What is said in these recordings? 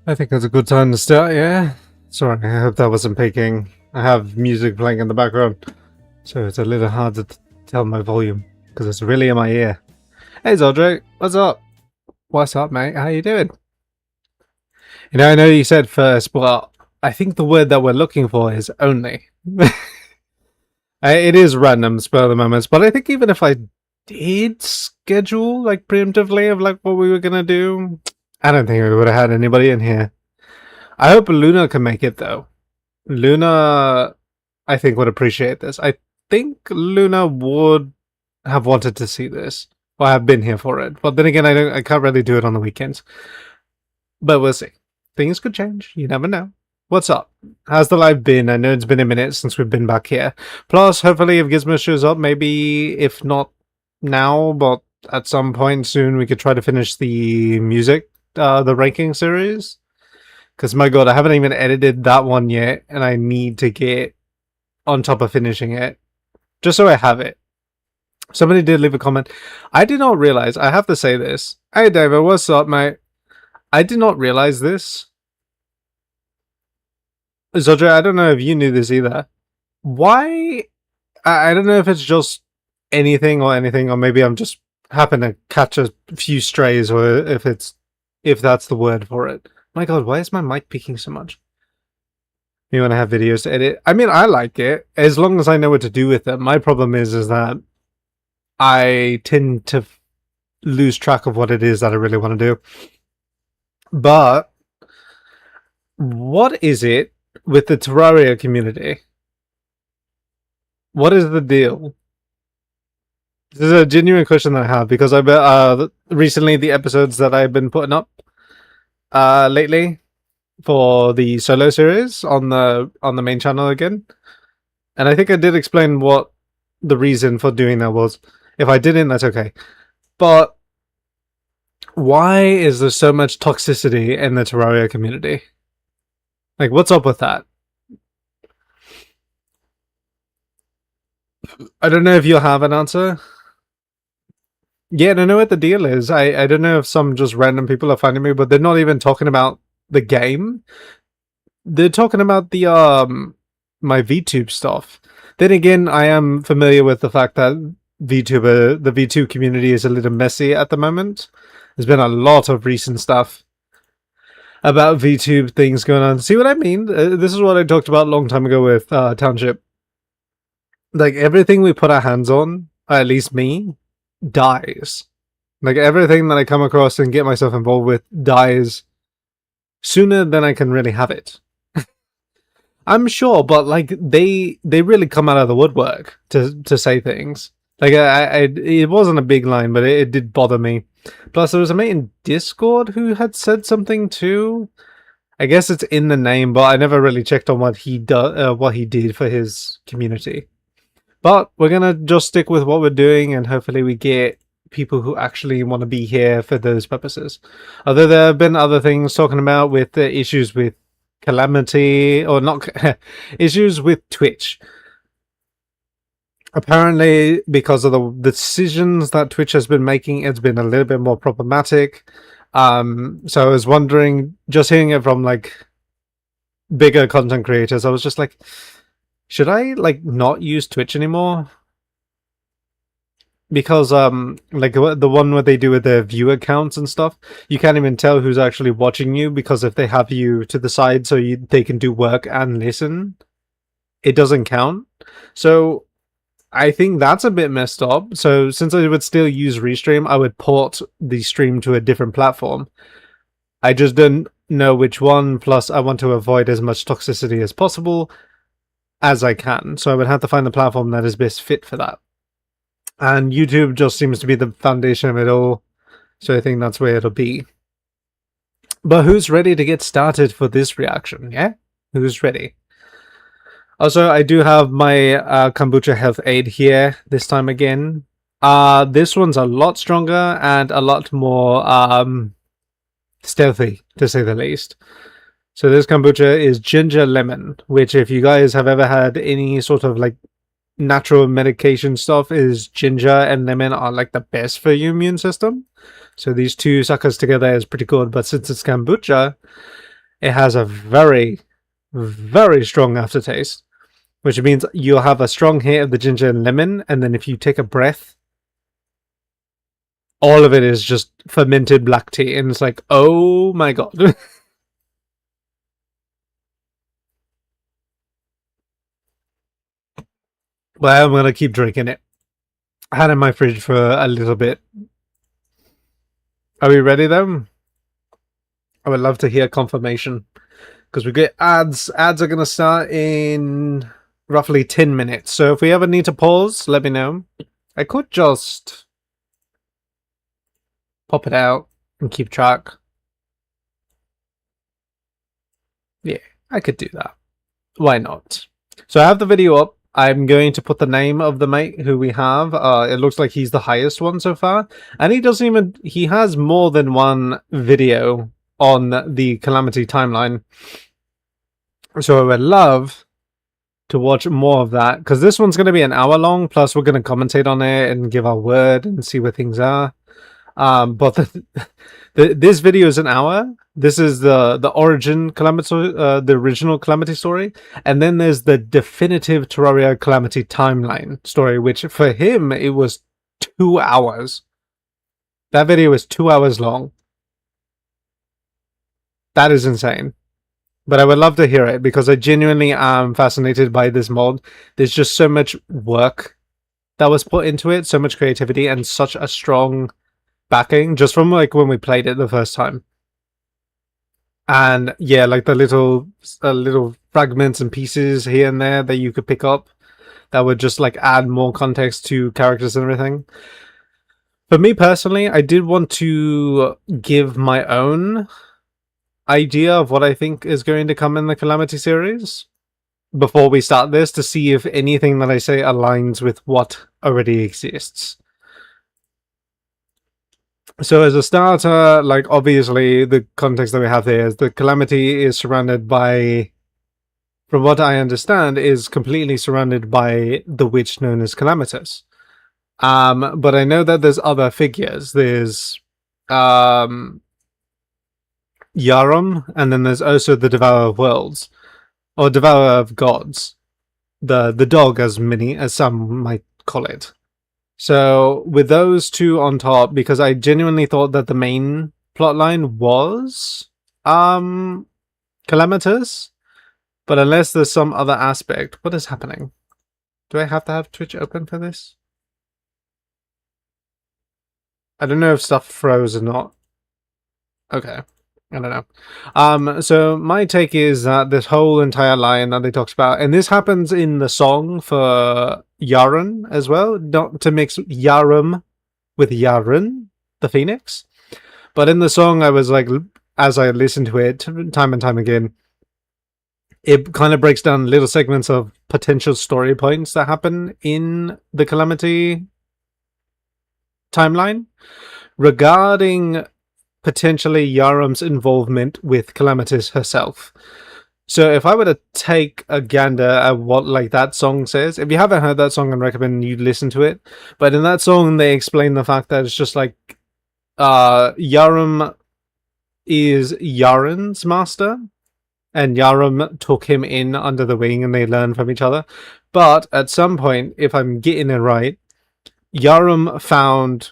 I think it's a good time to start, yeah? Sorry, I hope that wasn't peaking. I have music playing in the background, so it's a little hard to tell my volume, because it's really in my ear. Hey Zodric, what's up? What's up, mate? How you doing? You know, I know you said first, but I think the word that we're looking for is only. It is random, spur of the moments, but I think even if I did schedule, like, preemptively of, like, what we were gonna do, I don't think we would have had anybody in here. I hope Luna can make it, though. Luna, I think, would appreciate this. I think Luna would have wanted to see this. Well, I've been here for it. But then again, I can't really do it on the weekends. But we'll see. Things could change. You never know. What's up? How's the live been? I know it's been a minute since we've been back here. Plus, hopefully, if Gizmo shows up, maybe, if not now, but at some point soon, we could try to finish the music, the ranking series. Because, my god, I haven't even edited that one yet, and I need to get on top of finishing it. Just so I have it. Somebody did leave a comment. I did not realize, I have to say this. Hey, David, what's up, mate? I did not realize this. Zodra, I don't know if you knew this either. Why? I don't know if it's just anything, or maybe I'm just happen to catch a few strays, or if that's the word for it. My god, why is my mic peaking so much? Me when I have videos to edit. I mean, I like it, as long as I know what to do with them. My problem is that I tend to lose track of what it is that I really want to do. But what is it with the Terraria community? What is the deal? This is a genuine question that I have, because I bet recently the episodes that I've been putting up lately for the solo series on the main channel again, and I think I did explain what the reason for doing that was. If I didn't, that's okay. But why is there so much toxicity in the Terraria community? Like, what's up with that? I don't know if you'll have an answer. Yeah, I don't know what the deal is. I don't know if some just random people are finding me, but they're not even talking about the game. They're talking about the my VTube stuff. Then again, I am familiar with the fact that the VTube community is a little messy at the moment. There's been a lot of recent stuff about VTube things going on. See what I mean? This is what I talked about a long time ago with Township. Like, everything we put our hands on, at least me, dies. Like, everything that I come across and get myself involved with dies sooner than I can really have it. I'm sure, but like they really come out of the woodwork to say things. Like, it wasn't a big line, but it did bother me. Plus, there was a mate in Discord who had said something too. I guess it's in the name, but I never really checked on what he did for his community. But we're gonna just stick with what we're doing, and hopefully we get people who actually want to be here for those purposes. Although there have been other things talking about with the issues with Calamity, or not, issues with Twitch. Apparently, because of the decisions that Twitch has been making, it's been a little bit more problematic. So I was wondering, just hearing it from like bigger content creators, I was just like, should I like not use Twitch anymore? Because like the one where they do with their viewer counts and stuff, you can't even tell who's actually watching you, because if they have you to the side so they can do work and listen, it doesn't count. So I think that's a bit messed up. So since I would still use Restream, I would port the stream to a different platform. I just don't know which one, plus I want to avoid as much toxicity as possible as I can. So I would have to find the platform that is best fit for that. And YouTube just seems to be the foundation of it all. So I think that's where it'll be. But who's ready to get started for this reaction? Yeah? Who's ready? Also, I do have my kombucha health aid here this time again. This one's a lot stronger and a lot more stealthy, to say the least. So this kombucha is ginger lemon, which, if you guys have ever had any sort of like natural medication stuff, is ginger and lemon are like the best for your immune system. So these two suckers together is pretty good. But since it's kombucha, it has a very, very strong aftertaste, which means you'll have a strong hit of the ginger and lemon, and then if you take a breath, all of it is just fermented black tea, and it's like, oh my god. Well, I'm gonna keep drinking it. I had it in my fridge for a little bit. Are we ready then? I would love to hear confirmation. Because we get ads. Ads are going to start in roughly 10 minutes. So if we ever need to pause, let me know. I could just pop it out and keep track. Yeah, I could do that. Why not? So I have the video up. I'm going to put the name of the mate who we have. It looks like he's the highest one so far. And he has more than one video on the Calamity timeline. So I would love to watch more of that, because this one's going to be an hour long, plus we're going to commentate on it and give our word and see where things are. But this video is an hour. This is the origin Calamity, the original Calamity story, and then there's the definitive Terraria Calamity timeline story, which for him it was 2 hours. That video is 2 hours long. That is insane. But I would love to hear it, because I genuinely am fascinated by this mod. There's just so much work that was put into it, so much creativity, and such a strong backing just from like when we played it the first time. And yeah, like the little fragments and pieces here and there that you could pick up that would just like add more context to characters and everything. For me personally, I did want to give my own idea of what I think is going to come in the Calamity series before we start this, to see if anything that I say aligns with what already exists. So as a starter, like obviously the context that we have here is the Calamity is surrounded by, from what I understand, is completely surrounded by the witch known as Calamitous. But I know that there's other figures. There's Yarum, and then there's also the Devourer of Worlds, or Devourer of Gods, the dog, as some might call it. So with those two on top, because I genuinely thought that the main plotline was Calamitous, but unless there's some other aspect, what is happening? Do I have to have Twitch open for this? I don't know if stuff froze or not. Okay. I don't know. So my take is that this whole entire line that they talked about, and this happens in the song for Yaren as well, not to mix Yarum with Yaren, the Phoenix. But in the song, I was like, as I listened to it time and time again, it kind of breaks down little segments of potential story points that happen in the Calamity timeline regarding potentially Yarum's involvement with Calamitous herself. So if I were to take a gander at what like that song says, if you haven't heard that song, I'd recommend you listen to it. But in that song, they explain the fact that it's just like Yarum is Yaren's master, and Yarum took him in under the wing, and they learned from each other. But at some point, if I'm getting it right, Yarum found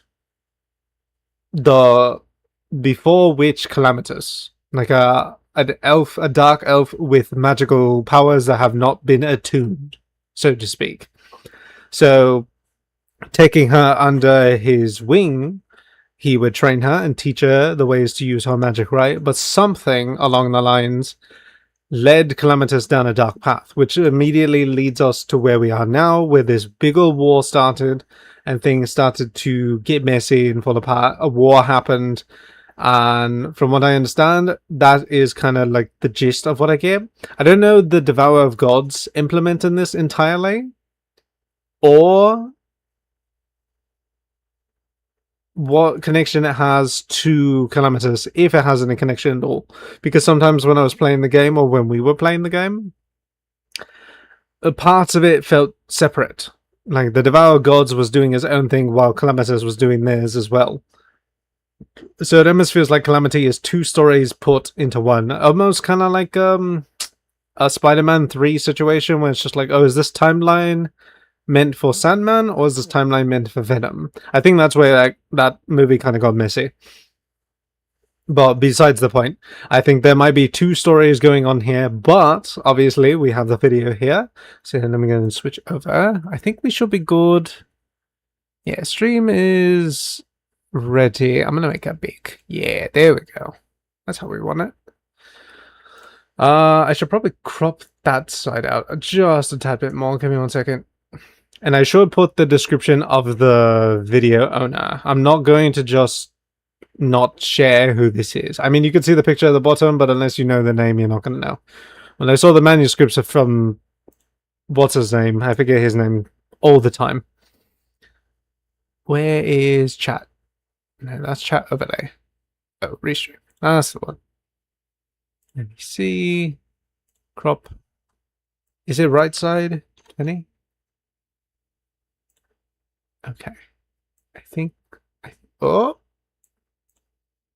the before witch Calamitous, like an elf, a dark elf with magical powers that have not been attuned, so to speak. So, taking her under his wing, he would train her and teach her the ways to use her magic right, but something along the lines led Calamitous down a dark path, which immediately leads us to where we are now, where this big old war started, and things started to get messy and fall apart. A war happened, and from what I understand, that is kind of like the gist of what I get. I don't know the Devourer of Gods implementing this entirely, or what connection it has to Calamitous, if it has any connection at all. Because sometimes when I was playing the game, or when we were playing the game, parts of it felt separate. Like the Devourer of Gods was doing his own thing while Calamitous was doing theirs as well. So it almost feels like Calamity is 2 stories put into one. Almost kind of like a Spider-Man 3 situation where it's just like, oh, is this timeline meant for Sandman or is this timeline meant for Venom? I think that's where like that movie kind of got messy. But besides the point, I think there might be 2 stories going on here, but obviously we have the video here. So let me go and switch over. I think we should be good. Yeah, stream is ready. I'm gonna make it big. Yeah, there we go. That's how we want it. I should probably crop that side out just a tad bit more. Give me 1 second. And I should put the description of the video owner. I'm not going to just not share who this is. I mean, you can see the picture at the bottom, but unless you know the name, you're not going to know. When I saw the manuscripts from what's his name? I forget his name all the time. Where is chat? No, that's chat over there. Oh, restream. That's the one. Let me see. Crop. Is it right side, Penny? Okay. I think. Oh.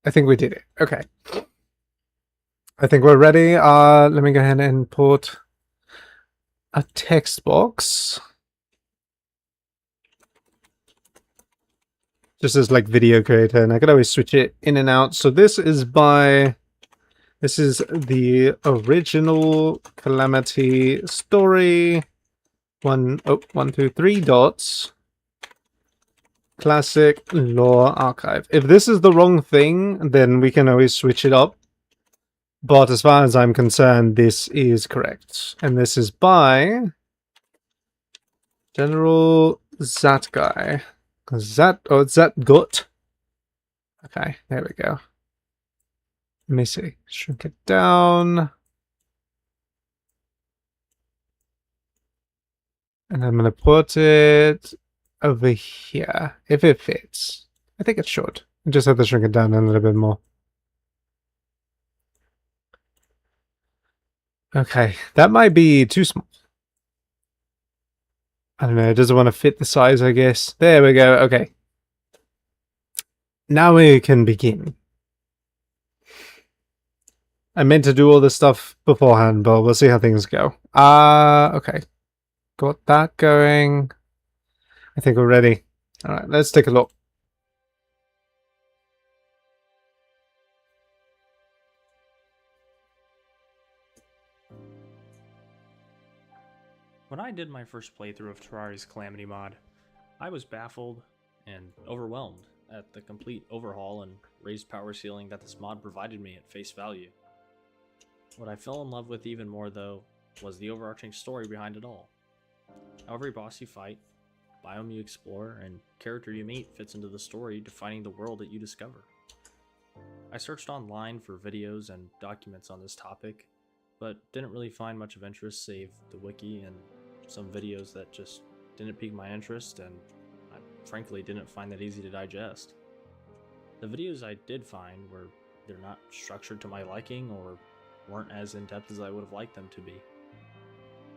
I think we did it. Okay. I think we're ready. Let me go ahead and put a text box. Just as like video creator, and I could always switch it in and out. So this is the original Calamity story. 1, 2, 3 dots. Classic lore archive. If this is the wrong thing, then we can always switch it up. But as far as I'm concerned, this is correct. And this is by General Zat guy. Gut. Okay, there we go. Let me see. Shrink it down. And I'm going to put it over here. If it fits. I think it should. I just have to shrink it down a little bit more. Okay, that might be too small. I don't know, it doesn't want to fit the size, I guess. There we go, okay. Now we can begin. I meant to do all this stuff beforehand, but we'll see how things go. Okay. Got that going. I think we're ready. Alright, let's take a look. When I did my first playthrough of Terraria's Calamity mod, I was baffled and overwhelmed at the complete overhaul and raised power ceiling that this mod provided me at face value. What I fell in love with even more, though, was the overarching story behind it all. How every boss you fight, biome you explore, and character you meet fits into the story defining the world that you discover. I searched online for videos and documents on this topic, but didn't really find much of interest save the wiki and some videos that just didn't pique my interest, and I frankly didn't find that easy to digest. The videos I did find were either not structured to my liking or weren't as in-depth as I would have liked them to be.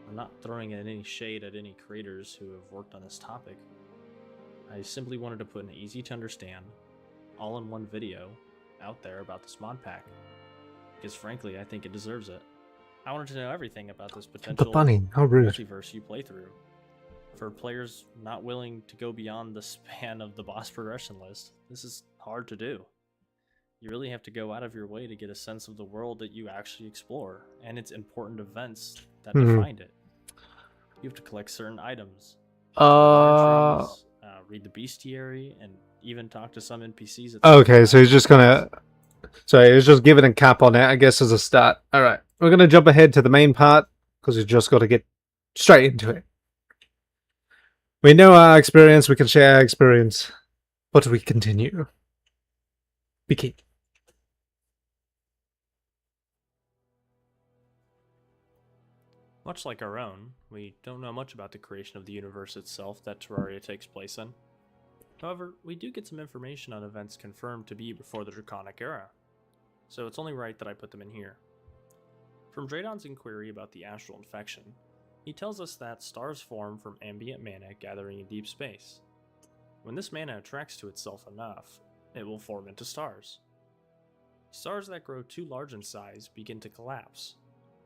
I'm not throwing any shade at any creators who have worked on this topic. I simply wanted to put an easy to understand, all-in-one video out there about this mod pack, because frankly I think it deserves it. I wanted to know everything about this potential multiverse you play through. For players not willing to go beyond the span of the boss progression list, this is hard to do. You really have to go out of your way to get a sense of the world that you actually explore, and its important events that defined it. You have to collect certain items, read the bestiary, and even talk to some NPCs. Okay, so he's just gonna... Sorry, he's just giving a cap on it, I guess, as a start. Alright, we're gonna jump ahead to the main part, because we've just got to get straight into it. We know our experience, we can share our experience, but we continue. Begin. Much like our own, we don't know much about the creation of the universe itself that Terraria takes place in. However, we do get some information on events confirmed to be before the Draconic Era, so it's only right that I put them in here. From Draydon's inquiry about the astral infection, he tells us that stars form from ambient mana gathering in deep space. When this mana attracts to itself enough, it will form into stars. Stars that grow too large in size begin to collapse,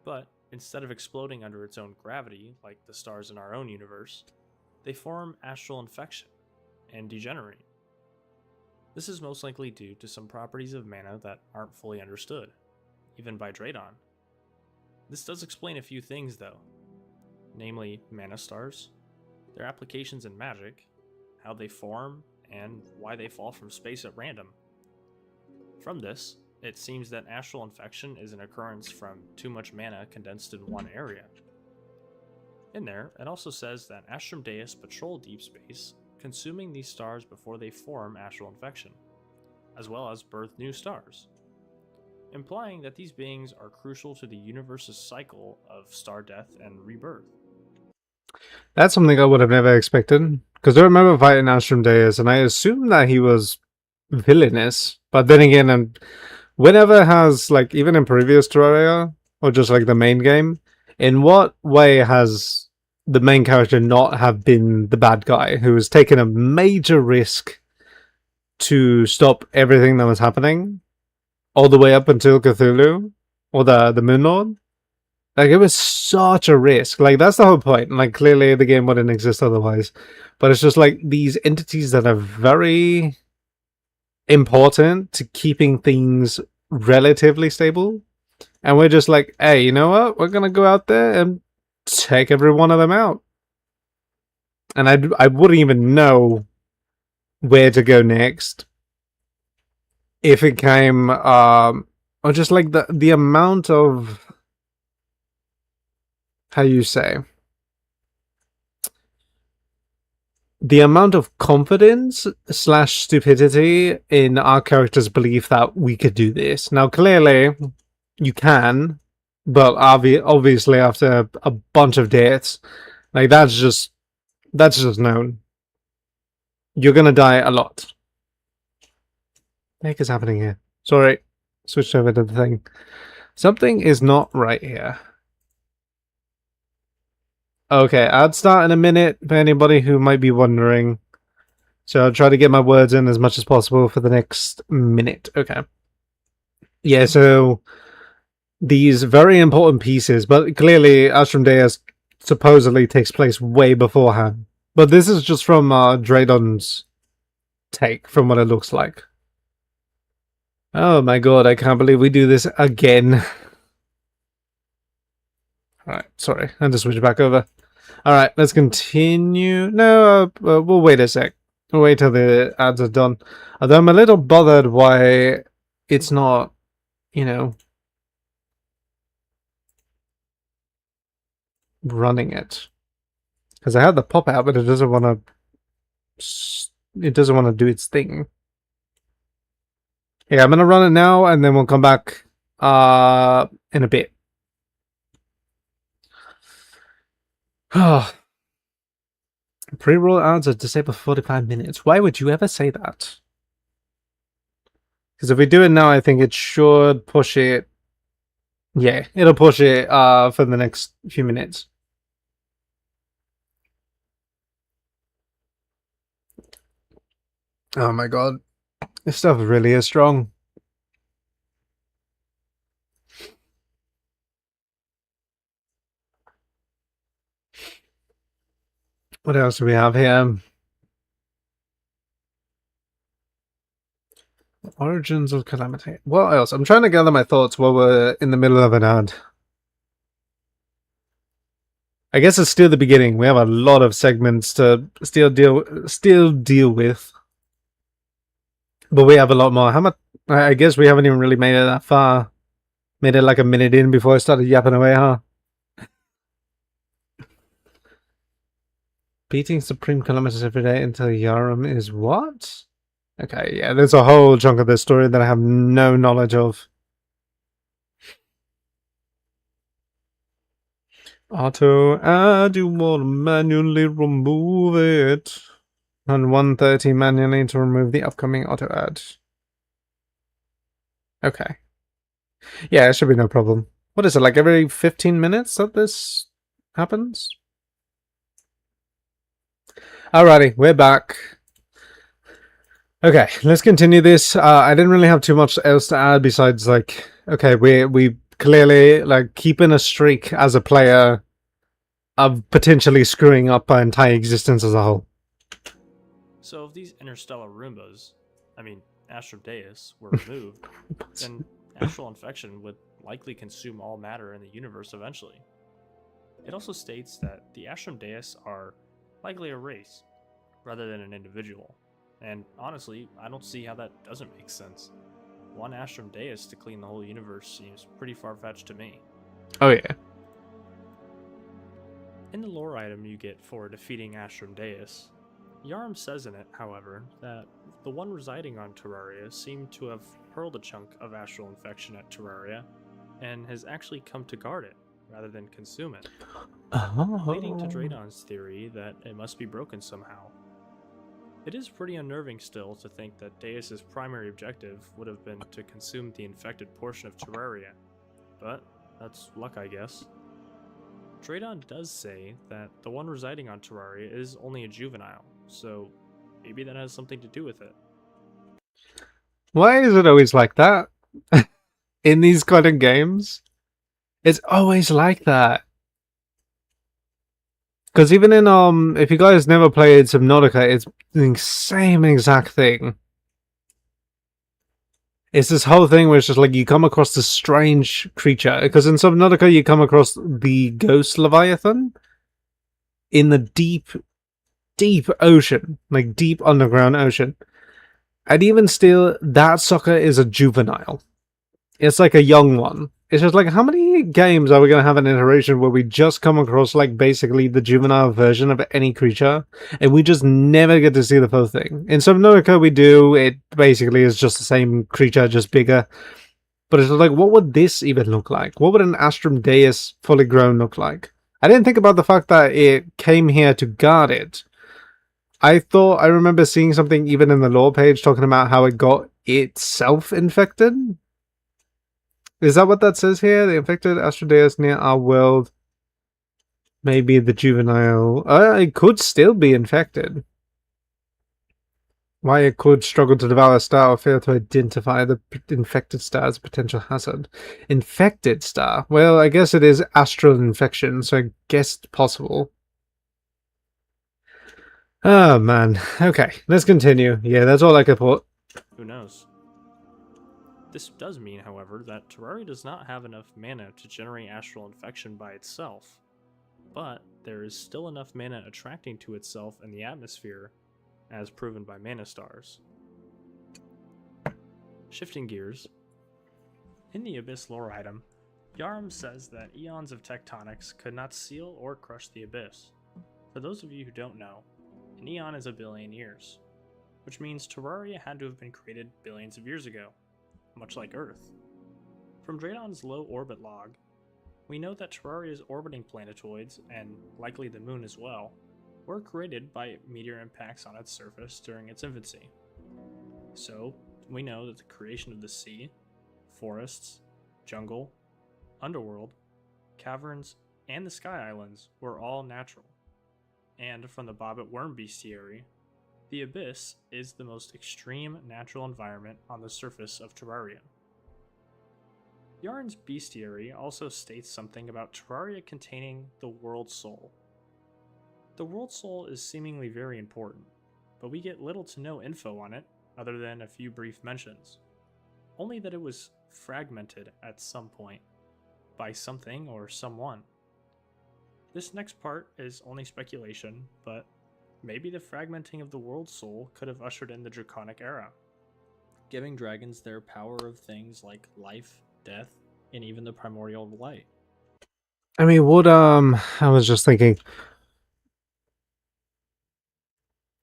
but instead of exploding under its own gravity like the stars in our own universe, they form astral infection and degenerate. This is most likely due to some properties of mana that aren't fully understood, even by Draydon. This does explain a few things though, namely mana stars, their applications in magic, how they form, and why they fall from space at random. From this, it seems that astral infection is an occurrence from too much mana condensed in one area. In there, it also says that Astrum Deus patrol deep space, consuming these stars before they form astral infection, as well as birth new stars, implying that these beings are crucial to the universe's cycle of star death and rebirth. That's something I would have never expected, because I remember fighting Astrum Deus, and I assumed that he was villainous, but then again, and whenever has, like, even in previous Terraria, or just like the main game, in what way has the main character not have been the bad guy who was taking a major risk to stop everything that was happening all the way up until Cthulhu or the Moon Lord? Like, it was such a risk. Like, that's the whole point. Like, clearly the game wouldn't exist otherwise. But it's just like these entities that are very important to keeping things relatively stable. And we're just like, hey, you know what? We're going to go out there and take every one of them out. And I wouldn't even know where to go next if it came, or just like the amount of, how you say, the amount of confidence / stupidity in our character's belief that we could do this. Now, clearly, you can, but obviously after a bunch of deaths, like that's just known. You're gonna die a lot. What the heck is happening here? Sorry, switched over to the thing. Something is not right here. Okay, I'd start in a minute for anybody who might be wondering. So I'll try to get my words in as much as possible for the next minute. Okay. Yeah, so these very important pieces, but clearly Astrum Deus supposedly takes place way beforehand. But this is just from Draydon's take, from what it looks like. Oh my god, I can't believe we do this again. Alright, sorry, I just switched back over. Alright, let's continue. No, we'll wait a sec. We'll wait till the ads are done. Although I'm a little bothered why it's not, you know, running it. Because I had the pop out, but it doesn't want to... It doesn't want to do its thing. Yeah, I'm going to run it now, and then we'll come back in a bit. Pre-roll ads are disabled for 45 minutes. Why would you ever say that? Because if we do it now, I think it should push it. Yeah, it'll push it for the next few minutes. Oh my god. This stuff really is strong. What else do we have here? Origins of Calamity. What else? I'm trying to gather my thoughts while we're in the middle of an ad. I guess it's still the beginning. We have a lot of segments to still deal with. But we have a lot more. How much? I guess we haven't even really made it that far. Made it like a minute in before I started yapping away, huh? Beating Supreme Kilometers every day until Yarum is what? Okay, yeah, there's a whole chunk of this story that I have no knowledge of. Auto add, you want to manually remove it. And 130 manually to remove the upcoming auto add. Okay. Yeah, it should be no problem. What is it, like every 15 minutes that this happens? Alrighty, we're back. Okay, let's continue this. I didn't really have too much else to add besides like, okay, we clearly like keeping a streak as a player of potentially screwing up our entire existence as a whole. So if these interstellar Roombas, I mean Astrodeus, were removed, then astral infection would likely consume all matter in the universe eventually. It also states that the Astrum Deus are likely a race, rather than an individual. And honestly, I don't see how that doesn't make sense. One Astrum Deus to clean the whole universe seems pretty far-fetched to me. Oh yeah. In the lore item you get for defeating Astrum Deus, Yarm says in it, however, that the one residing on Terraria seemed to have hurled a chunk of astral infection at Terraria, and has actually come to guard it, rather than consume it, leading to Draydon's theory that it must be broken somehow. It is pretty unnerving still to think that Deus's primary objective would have been to consume the infected portion of Terraria, but that's luck, I guess. Draydon does say that the one residing on Terraria is only a juvenile, so maybe that has something to do with it. Why is it always like that? In these kind of games? It's always like that. Because even in if you guys never played Subnautica, it's the same exact thing. It's this whole thing where it's just like you come across this strange creature. Because in Subnautica you come across the ghost Leviathan in the deep, deep ocean. Like deep underground ocean. And even still, that sucker is a juvenile. It's like a young one. It's just like, how many games are we going to have an iteration where we just come across like basically the juvenile version of any creature, and we just never get to see the full thing? In Subnautica we do, it basically is just the same creature, just bigger. But it's like, what would this even look like? What would an Astrum Deus fully grown look like? I didn't think about the fact that it came here to guard it. I thought I remember seeing something even in the lore page talking about how it got itself infected. Is that what that says here? The infected Astrodeus near our world may be the juvenile. It could still be infected. Why it could struggle to devour a star or fail to identify the infected star as a potential hazard. Infected star? Well, I guess it is astral infection, so I guess it's possible. Oh, man. Okay, let's continue. Yeah, that's all I could put. Who knows? This does mean, however, that Terraria does not have enough mana to generate astral infection by itself, but there is still enough mana attracting to itself in the atmosphere, as proven by mana stars. Shifting gears, in the Abyss lore item, Yarm says that eons of tectonics could not seal or crush the Abyss. For those of you who don't know, an eon is a billion years, which means Terraria had to have been created billions of years ago, much like Earth. From Draydon's low orbit log, we know that Terraria's orbiting planetoids, and likely the moon as well, were created by meteor impacts on its surface during its infancy. So, we know that the creation of the sea, forests, jungle, underworld, caverns, and the sky islands were all natural. And from the Bobbit worm bestiary, the Abyss is the most extreme natural environment on the surface of Terraria. Yarn's bestiary also states something about Terraria containing the World Soul. The World Soul is seemingly very important, but we get little to no info on it other than a few brief mentions. Only that it was fragmented at some point by something or someone. This next part is only speculation, but maybe the fragmenting of the World Soul could have ushered in the Draconic Era, giving dragons their power of things like life, death, and even the primordial light. I mean, what, I was just thinking,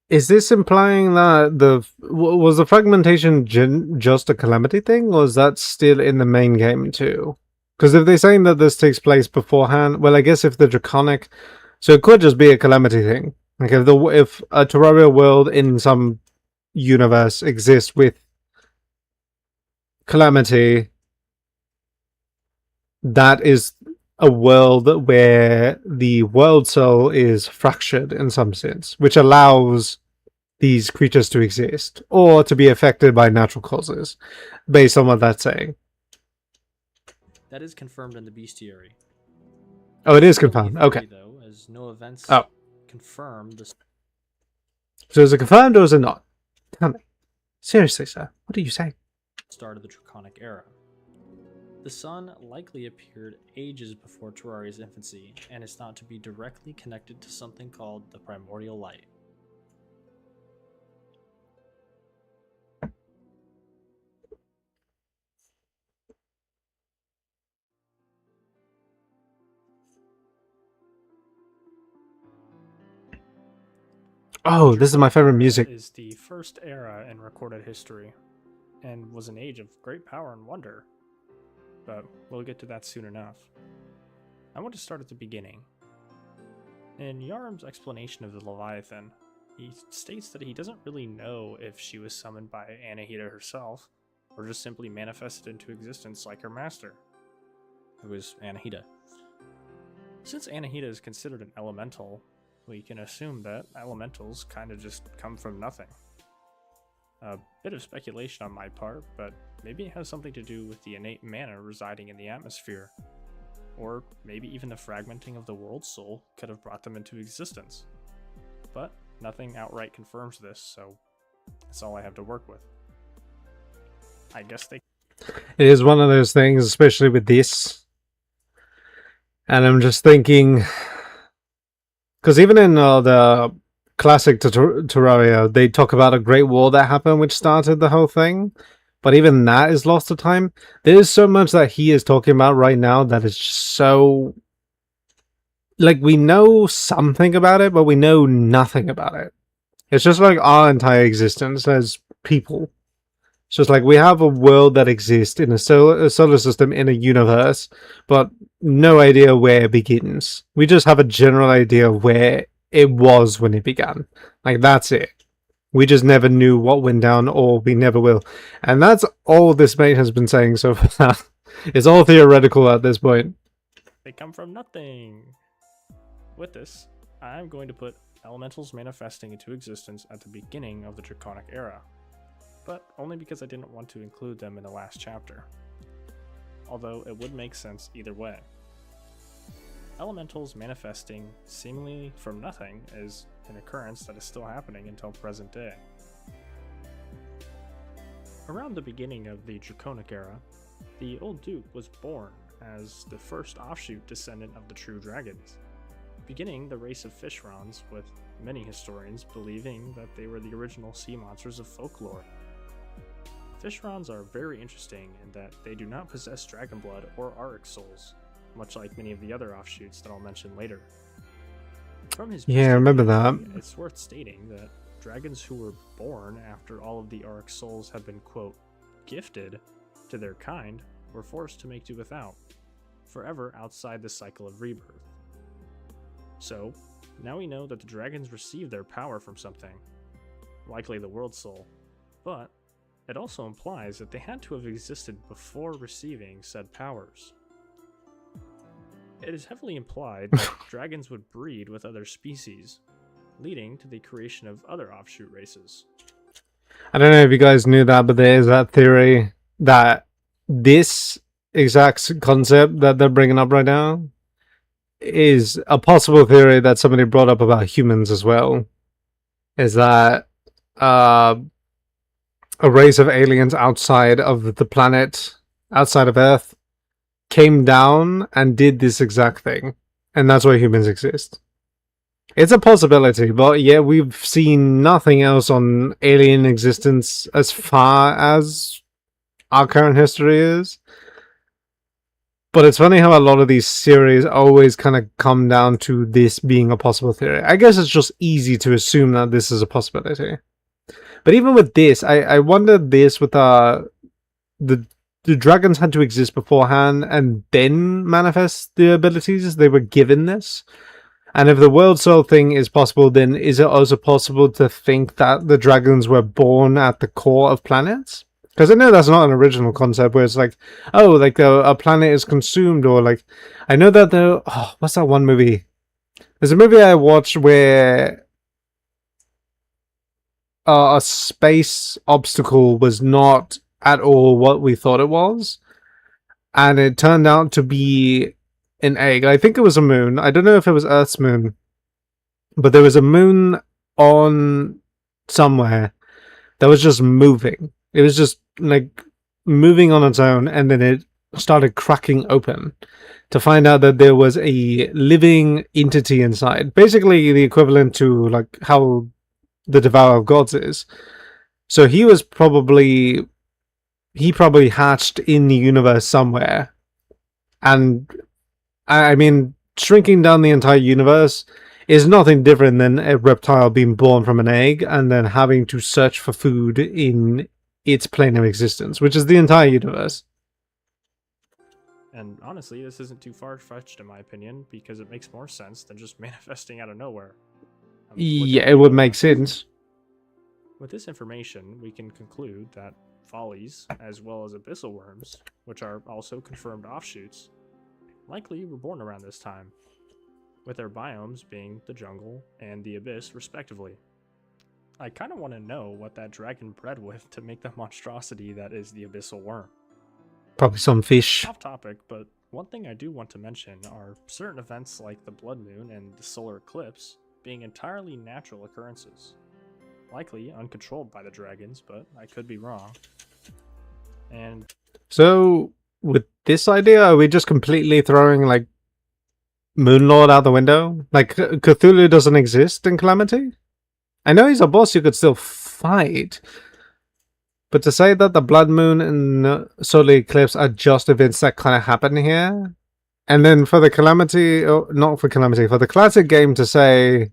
is this implying that was the fragmentation just a Calamity thing, or is that still in the main game too? Because if they're saying that this takes place beforehand, well, I guess if the Draconic, so it could just be a Calamity thing. Like if a Terraria world in some universe exists with Calamity, that is a world where the World Soul is fractured in some sense, which allows these creatures to exist or to be affected by natural causes, based on what that's saying. That is confirmed in the bestiary. Oh, it is Only a confirmed. theory, Okay. though, as no events Oh, confirm the so is it confirmed or is it not? Tell me. Seriously, sir. What are you saying? start of the Draconic Era. The sun likely appeared ages before Terraria's infancy, and is thought to be directly connected to something called the Primordial Light. Oh, this is my Draconic favorite Era music. is the first era in recorded history, and was an age of great power and wonder. But we'll get to that soon enough. I want to start at the beginning. In Yarm's explanation of the Leviathan, he states that he doesn't really know if she was summoned by Anahita herself, or just simply manifested into existence like her master, who was Anahita. Since Anahita is considered an elemental, we can assume that elementals kind of just come from nothing. A bit of speculation on my part, but maybe it has something to do with the innate mana residing in the atmosphere. Or maybe even the fragmenting of the world soul could have brought them into existence. But nothing outright confirms this, so that's all I have to work with. I guess they... It is one of those things, especially with this. And I'm just thinking, because even in the classic Terraria, they talk about a great war that happened, which started the whole thing. But even that is lost to time. There is so much that he is talking about right now that is just so... Like, we know something about it, but we know nothing about it. It's just like our entire existence as people. It's just like we have a world that exists in a solar system, in a universe, but no idea where it begins. We just have a general idea of where it was when it began. Like, that's it. We just never knew what went down, or we never will. And that's all this mate has been saying so far. It's all theoretical at this point. They come from nothing. With this, I'm going to put elementals manifesting into existence at the beginning of the Draconic Era, but only because I didn't want to include them in the last chapter. Although it would make sense either way. Elementals manifesting seemingly from nothing is an occurrence that is still happening until present day. Around the beginning of the Draconic Era, the Old Duke was born as the first offshoot descendant of the true dragons, beginning the race of Fishrons, with many historians believing that they were the original sea monsters of folklore. Fishrons are very interesting in that they do not possess dragon blood or auric souls, much like many of the other offshoots that I'll mention later. From his Yeah, I remember that. It's worth stating that dragons who were born after all of the auric souls had been, quote, gifted to their kind were forced to make do without, forever outside the cycle of rebirth. So, now we know that the dragons received their power from something, likely the world soul, but it also implies that they had to have existed before receiving said powers. It is heavily implied that dragons would breed with other species, leading to the creation of other offshoot races. I don't know if you guys knew that, but there is that theory that this exact concept that they're bringing up right now is a possible theory that somebody brought up about humans as well. Is that a race of aliens outside of the planet, outside of Earth, came down and did this exact thing. And that's why humans exist. It's a possibility, but yeah, we've seen nothing else on alien existence as far as our current history is. But it's funny how a lot of these series always kind of come down to this being a possible theory. I guess it's just easy to assume that this is a possibility. But even with this, I wonder this with the dragons had to exist beforehand and then manifest the abilities they were given this. And if the world soul thing is possible, then is it also possible to think that the dragons were born at the core of planets? Because I know that's not an original concept where it's like, oh, like a planet is consumed, or like, I know that what's that one movie? There's a movie I watched where a space obstacle was not at all what we thought it was, and it turned out to be an egg. I think it was a moon. I don't know if it was Earth's moon, but there was a moon on somewhere that was just moving. It was just like moving on its own, and then it started cracking open to find out that there was a living entity inside. Basically, the equivalent to like how the Devourer of Gods is. So he probably hatched in the universe somewhere, and I mean, shrinking down the entire universe is nothing different than a reptile being born from an egg and then having to search for food in its plane of existence, which is the entire universe. And honestly, this isn't too far-fetched in my opinion, because it makes more sense than just manifesting out of nowhere. Yeah, it would make sense. With this information, we can conclude that follies, as well as abyssal worms, which are also confirmed offshoots, likely were born around this time, with their biomes being the jungle and the abyss respectively. I kind of want to know what that dragon bred with to make the monstrosity that is the abyssal worm. Probably some fish. Off topic, but one thing I do want to mention are certain events like the blood moon and the solar eclipse being entirely natural occurrences. Likely uncontrolled by the dragons, but I could be wrong. And so, with this idea, are we just completely throwing like Moonlord out the window? Like Cthulhu doesn't exist in Calamity? I know he's a boss you could still fight, but to say that the Blood Moon and Solar Eclipse are just events that kind of happen here, and then for the Calamity, or not for Calamity, for the classic game to say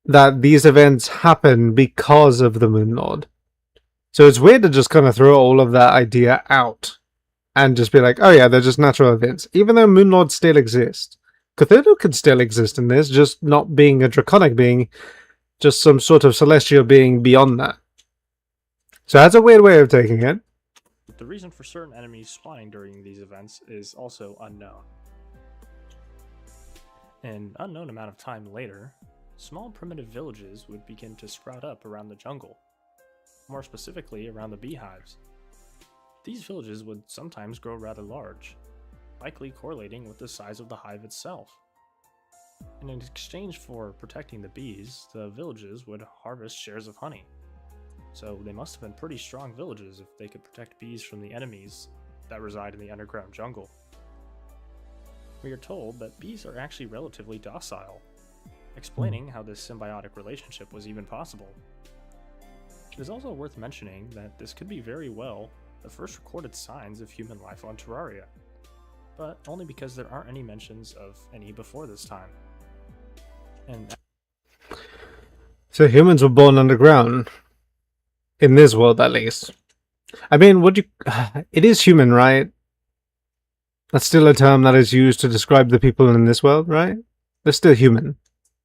that these events happen because of the Moonlord. So it's weird to just kind of throw all of that idea out and just be like, oh yeah, they're just natural events. Even though Moonlord still exists. Cthulhu could still exist in this, just not being a draconic being, just some sort of celestial being beyond that. So that's a weird way of taking it. the reason for certain enemies spawning during these events is also unknown. An unknown amount of time later, small primitive villages would begin to sprout up around the jungle, more specifically around the beehives. These villages would sometimes grow rather large, likely correlating with the size of the hive itself. And in exchange for protecting the bees, the villages would harvest shares of honey. So they must have been pretty strong villages if they could protect bees from the enemies that reside in the underground jungle. We are told that bees are actually relatively docile, explaining how this symbiotic relationship was even possible. It is also worth mentioning that this could be very well the first recorded signs of human life on Terraria, but only because there aren't any mentions of any before this time. And so humans were born underground. In this world, at least. I mean, it is human, right? That's still a term that is used to describe the people in this world, right? They're still human.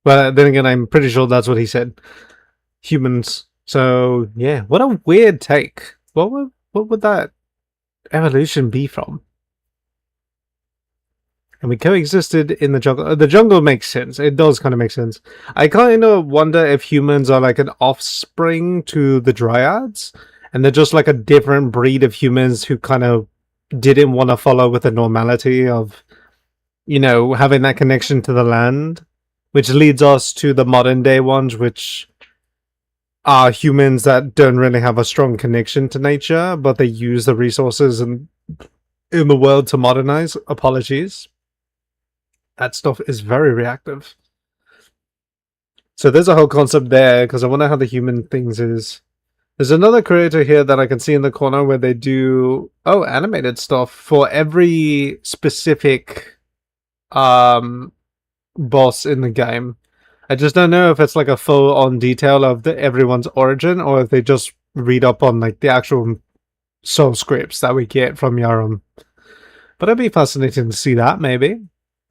But then again, I'm pretty sure that's what he said. Humans. So, yeah, what a weird take. What would that evolution be from? And we coexisted in the jungle. The jungle makes sense. It does kind of make sense. I kind of wonder if humans are like an offspring to the Dryads, and they're just like a different breed of humans who kind of didn't want to follow with the normality of, you know, having that connection to the land, which leads us to the modern day ones, which are humans that don't really have a strong connection to nature, but they use the resources in the world to modernize. Apologies. That stuff is very reactive. So there's a whole concept there, because I wonder how the human things is. There's another creator here that I can see in the corner where they do animated stuff for every specific boss in the game. I just don't know if it's like a full on detail of everyone's origin, or if they just read up on like the actual soul scripts that we get from Yarum. But it'd be fascinating to see that, maybe.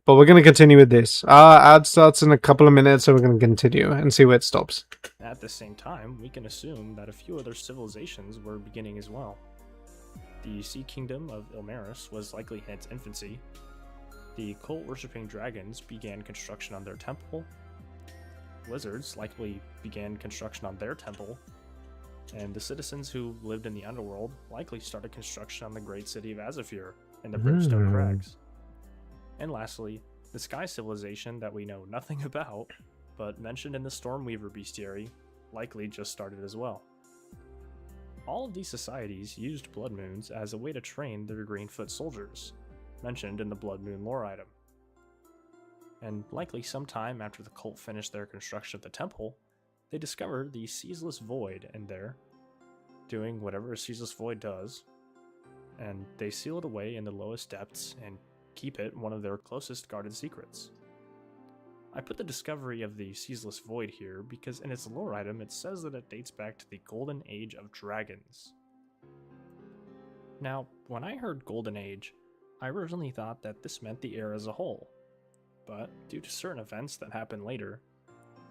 But we're going to continue with this. Ad starts in a couple of minutes, so we're going to continue and see where it stops. at the same time, we can assume that a few other civilizations were beginning as well. The Sea Kingdom of Ilmaris was likely in its infancy. The cult-worshipping dragons began construction on their temple. lizards likely began construction on their temple, and the citizens who lived in the underworld likely started construction on the great city of Azafir and the Brimstone Crags. And lastly, the sky civilization that we know nothing about, but mentioned in the Stormweaver bestiary, likely just started as well. All of these societies used blood moons as a way to train their Greenfoot soldiers, mentioned in the Blood Moon lore item. And likely sometime after the cult finished their construction of the temple, they discovered the Ceaseless Void in there, doing whatever a Ceaseless Void does, and they seal it away in the lowest depths and keep it one of their closest guarded secrets. I put the discovery of the Ceaseless Void here because in its lore item it says that it dates back to the Golden Age of Dragons. Now, when I heard Golden Age, I originally thought that this meant the era as a whole, but due to certain events that happened later,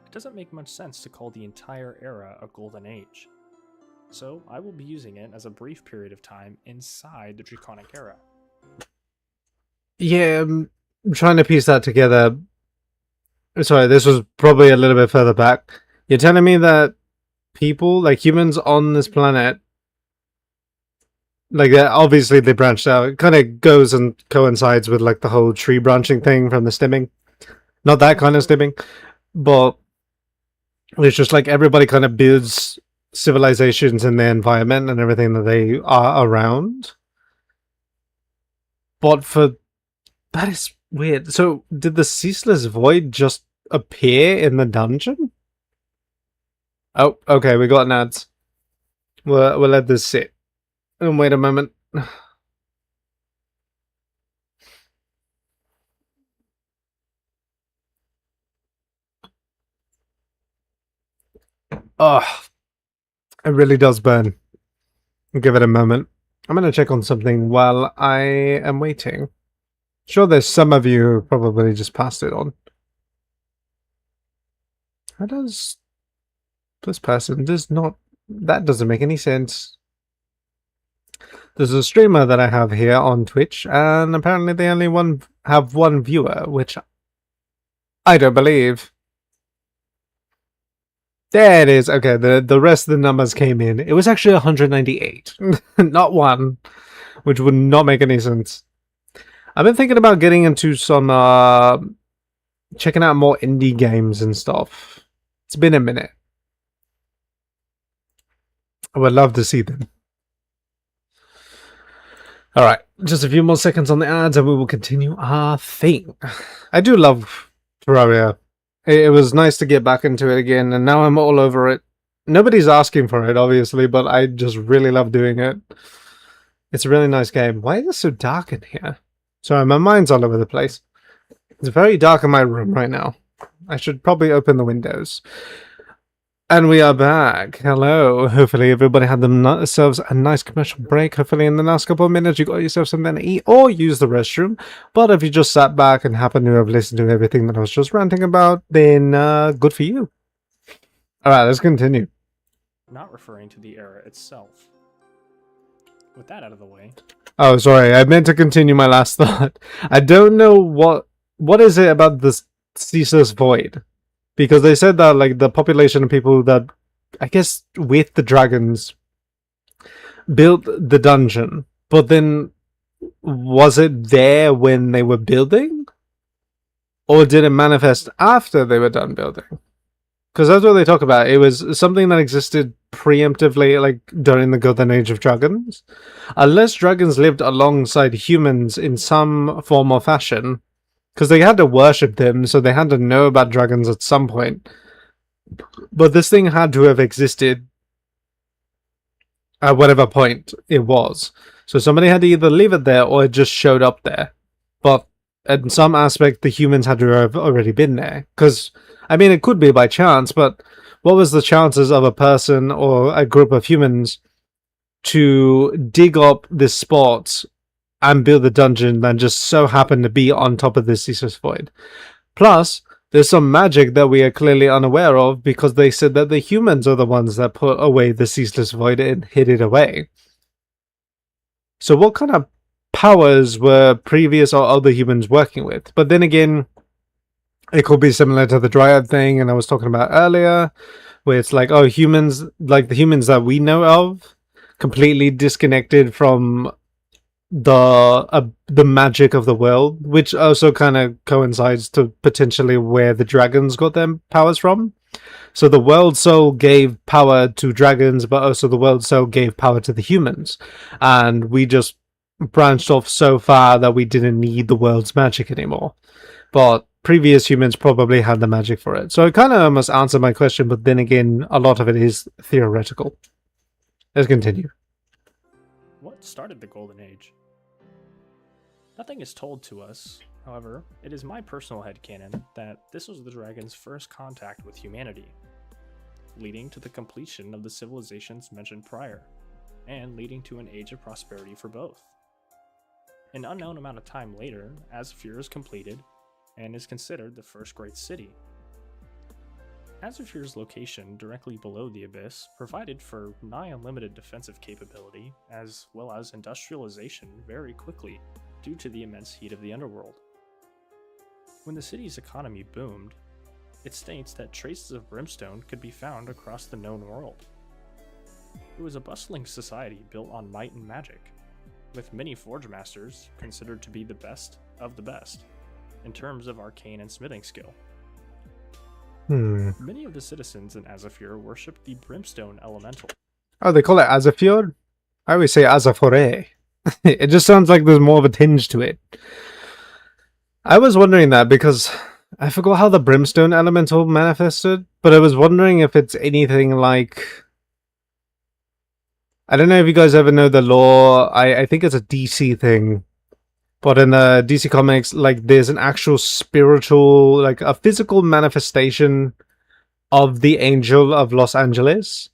it doesn't make much sense to call the entire era a Golden Age. So I will be using it as a brief period of time inside the Draconic era. Yeah, I'm trying to piece that together. Sorry, this was probably a little bit further back. You're telling me that people, like humans on this planet, like obviously they branched out. It kind of goes and coincides with like the whole tree branching thing from the stimming. Not that kind of stimming, but it's just like everybody kind of builds civilizations in their environment and everything that they are around. But for that is weird. So did the Ceaseless Void just appear in the dungeon? Oh, okay, we got an ads. We'll let this sit. And wait a moment. Oh, it really does burn. Give it a moment. I'm going to check on something while I am waiting. Sure, there's some of you who probably just passed it on. How does this person does not... That doesn't make any sense. There's a streamer that I have here on Twitch, and apparently they only have one viewer, which I don't believe. There it is. Okay, the rest of the numbers came in. It was actually 198, not one, which would not make any sense. I've been thinking about getting into some, checking out more indie games and stuff. It's been a minute. I would love to see them. Alright, just a few more seconds on the ads and we will continue our thing. I do love Terraria. It was nice to get back into it again, and now I'm all over it. Nobody's asking for it, obviously, but I just really love doing it. It's a really nice game. Why is it so dark in here? Sorry, my mind's all over the place. It's very dark in my room right now. I should probably open the windows. And we are back. Hello. Hopefully everybody had themselves a nice commercial break. Hopefully in the last couple of minutes you got yourself something to eat or use the restroom. But if you just sat back and happened to have listened to everything that I was just ranting about, then good for you. Alright, let's continue. Not referring to the era itself. With that out of the way... Oh, sorry. I meant to continue my last thought. I don't know what is it about this Ceaseless Void? Because they said that like the population of people that, I guess, with the dragons built the dungeon, but then was it there when they were building? Or did it manifest after they were done building? Because that's what they talk about. It was something that existed preemptively, like during the Golden Age of Dragons. Unless dragons lived alongside humans in some form or fashion, because they had to worship them, so they had to know about dragons at some point. But this thing had to have existed at whatever point it was. So somebody had to either leave it there or it just showed up there. But in some aspect, the humans had to have already been there. Because, I mean, it could be by chance, but what was the chances of a person or a group of humans to dig up this spot and build the dungeon that just so happened to be on top of this Ceaseless Void? Plus, there's some magic that we are clearly unaware of because they said that the humans are the ones that put away the Ceaseless Void and hid it away. So what kind of powers were previous or other humans working with? But then again, It could be similar to the dryad thing, and I was talking about earlier, where it's like, oh, humans, like the humans that we know of, completely disconnected from the magic of the world, which also kind of coincides to potentially where the dragons got their powers from. So the world soul gave power to dragons, but also the world soul gave power to the humans, and we just branched off so far that we didn't need the world's magic anymore. But previous humans probably had the magic for it. So it kind of almost answered my question, but then again, a lot of it is theoretical. Let's continue. What started the Golden Age? Nothing is told to us. However, it is my personal headcanon that this was the dragon's first contact with humanity, leading to the completion of the civilizations mentioned prior, and leading to an age of prosperity for both. An unknown amount of time later, Azafir is completed, and is considered the first great city. Azafir's location directly below the Abyss provided for nigh unlimited defensive capability, as well as industrialization very quickly due to the immense heat of the underworld. When the city's economy boomed, it states that traces of brimstone could be found across the known world. It was a bustling society built on might and magic, with many forge masters considered to be the best of the best in terms of arcane and smithing skill. Many of the citizens in Azafir worship the brimstone elemental. Oh, they call it Azafir? I always say Azafore. It just sounds like there's more of a tinge to it. I was wondering that because I forgot how the brimstone elemental manifested, but I was wondering if it's anything like... I don't know if you guys ever know the lore. I think it's a DC thing. But in the DC Comics, like, there's an actual spiritual, like, a physical manifestation of the Angel of Los Angeles.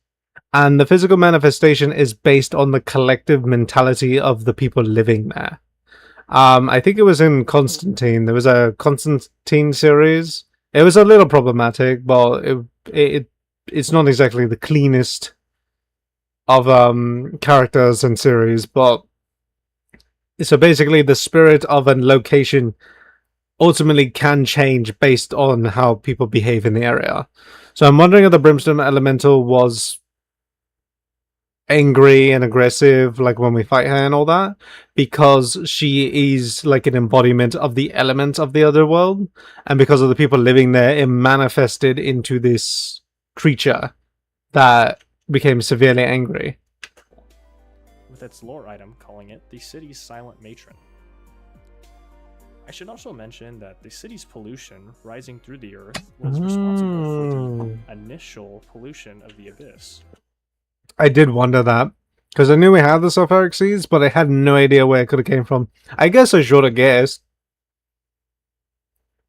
And the physical manifestation is based on the collective mentality of the people living there. I think it was in Constantine. There was a Constantine series. It was a little problematic, but it's not exactly the cleanest of characters and series, but so basically the spirit of a location ultimately can change based on how people behave in the area. So I'm wondering if the brimstone elemental was angry and aggressive, like when we fight her and all that, because she is like an embodiment of the element of the other world, and because of the people living there, it manifested into this creature that became severely angry. With its lore item calling it the city's silent matron. I should also mention that the city's pollution rising through the earth was responsible for the initial pollution of the abyss. I did wonder that, because I knew we had the sulfuric seeds, but I had no idea where it could have came from. I guess I should have guessed.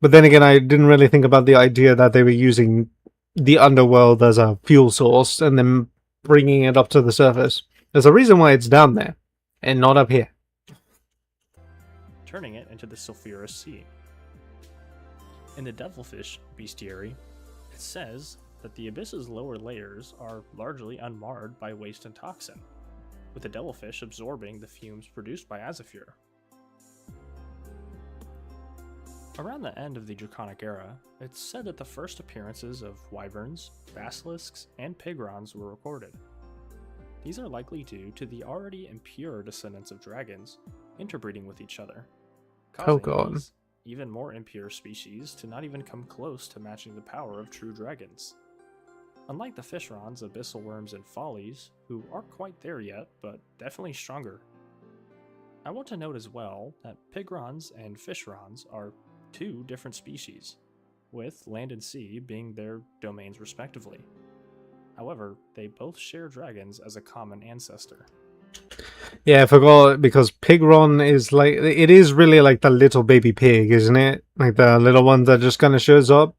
But then again, I didn't really think about the idea that they were using the underworld as a fuel source and then bringing it up to the surface. There's a reason why it's down there, and not up here. Turning it into the sulfurous sea. In the Devilfish bestiary, it says that the abyss's lower layers are largely unmarred by waste and toxin, with the devilfish absorbing the fumes produced by Azafir. Around the end of the Draconic era, it's said that the first appearances of wyverns, basilisks, and pigrons were recorded. These are likely due to the already impure descendants of dragons interbreeding with each other, causing these even more impure species to not even come close to matching the power of true dragons. Unlike the fishrons, abyssal worms, and follies, who aren't quite there yet, but definitely stronger. I want to note as well that pigrons and fishrons are two different species, with land and sea being their domains respectively. However, they both share dragons as a common ancestor. Yeah, I forgot, because Pigron is like, it is really like the little baby pig, isn't it? Like the little one that just kind of shows up.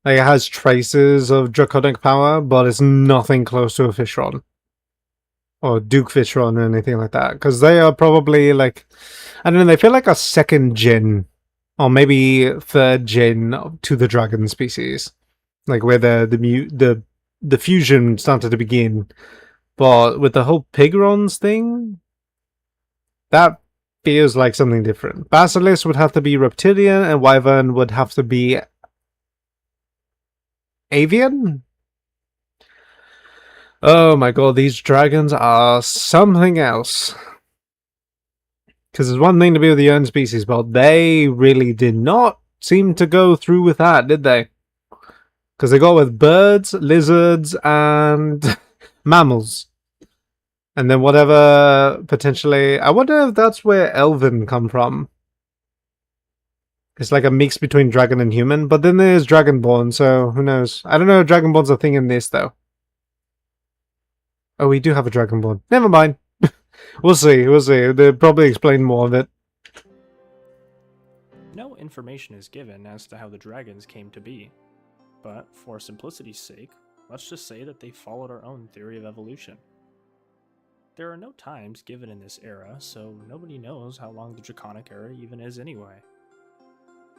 Like, it has traces of draconic power, but it's nothing close to a Fishron. Or Duke Fishron or anything like that. Because they are probably like, I don't know, they feel like a second gen, or maybe third gen to the dragon species. Like where the fusion started to begin. But with the whole Pigrons thing, that feels like something different. Basilisk would have to be reptilian, and Wyvern would have to be avian? Oh my god, these dragons are something else. Because there's one thing to be with the own species, but they really did not seem to go through with that, did they? Because they got with birds, lizards, and mammals. And then whatever potentially... I wonder if that's where elven come from. It's like a mix between dragon and human, but then there's dragonborn, so who knows? I don't know if dragonborn's a thing in this, though. Oh, we do have a dragonborn. Never mind. We'll see, we'll see. They'll probably explain more of it. No information is given as to how the dragons came to be, but for simplicity's sake, let's just say that they followed our own theory of evolution. There are no times given in this era, so nobody knows how long the Draconic era even is anyway.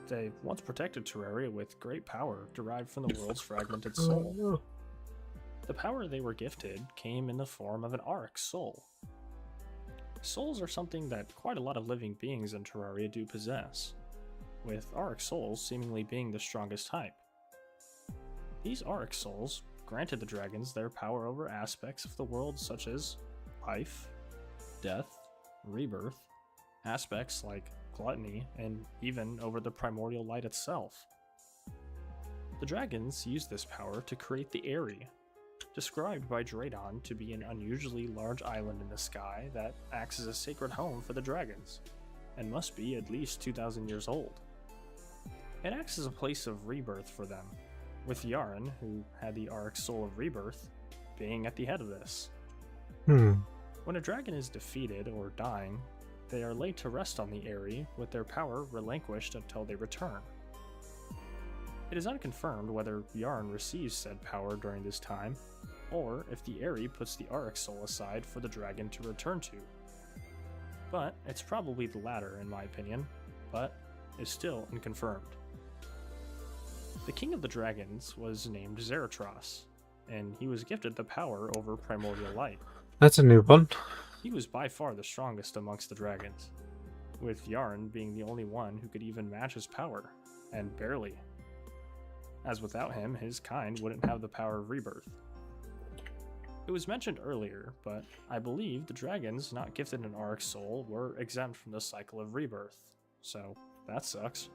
They once protected Terraria with great power derived from the world's fragmented soul. The power they were gifted came in the form of an Arc soul. Souls are something that quite a lot of living beings in Terraria do possess, with Arc souls seemingly being the strongest type. These Arc souls granted the dragons their power over aspects of the world such as life, death, rebirth, aspects like gluttony, and even over the primordial light itself. The dragons used this power to create the Eyrie, described by Draydon to be an unusually large island in the sky that acts as a sacred home for the dragons, and must be at least 2,000 years old. It acts as a place of rebirth for them, with Yaren, who had the Arc Soul of Rebirth, being at the head of this. When a dragon is defeated or dying, they are laid to rest on the Eyrie with their power relinquished until they return. It is unconfirmed whether Yaren receives said power during this time, or if the Eyrie puts the Arc Soul aside for the dragon to return to. But it's probably the latter in my opinion, but is still unconfirmed. The King of the Dragons was named Zaratros, and he was gifted the power over primordial light. That's a new one. He was by far the strongest amongst the dragons, with Yaren being the only one who could even match his power, and barely, as without him, his kind wouldn't have the power of rebirth. It was mentioned earlier, but I believe the dragons not gifted an Arc Soul were exempt from the cycle of rebirth, so that sucks.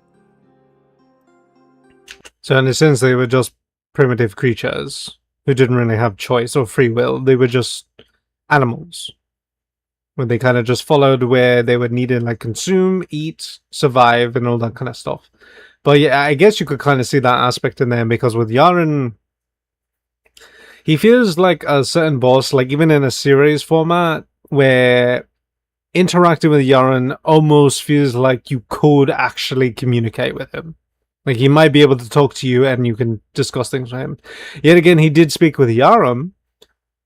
So in a sense, they were just primitive creatures who didn't really have choice or free will. They were just animals. Where they kind of just followed where they would need to like consume, eat, survive, and all that kind of stuff. But yeah, I guess you could kind of see that aspect in there because with Yaren, he feels like a certain boss, like even in a series format, where interacting with Yaren almost feels like you could actually communicate with him. Like he might be able to talk to you and you can discuss things with him. Yet again, he did speak with Yaram,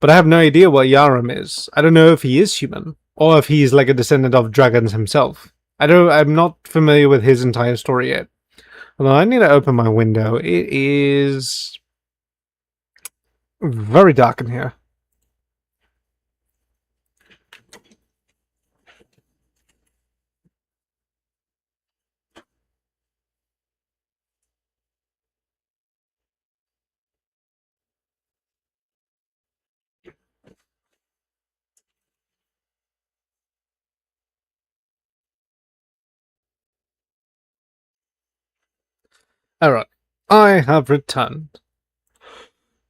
but I have no idea what Yaram is. I don't know if he is human or if he's like a descendant of dragons himself. I'm not familiar with his entire story yet. Although I need to open my window. It is very dark in here. Alright. I have returned.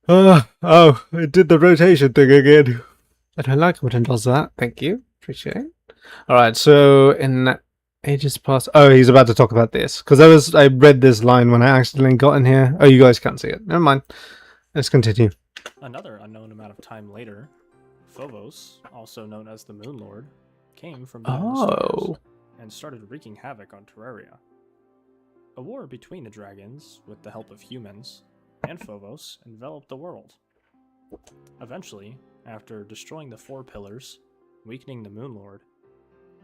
It did the rotation thing again. I don't like when it does that. Thank you. Appreciate it. Alright, so in ages past... Oh, he's about to talk about this. Because I read this line when I accidentally got in here. Oh, you guys can't see it. Never mind. Let's continue. Another unknown amount of time later, Phobos, also known as the Moon Lord, came from beyond the stars and started wreaking havoc on Terraria. A war between the dragons, with the help of humans, and Phobos enveloped the world. Eventually, after destroying the 4 pillars, weakening the Moon Lord,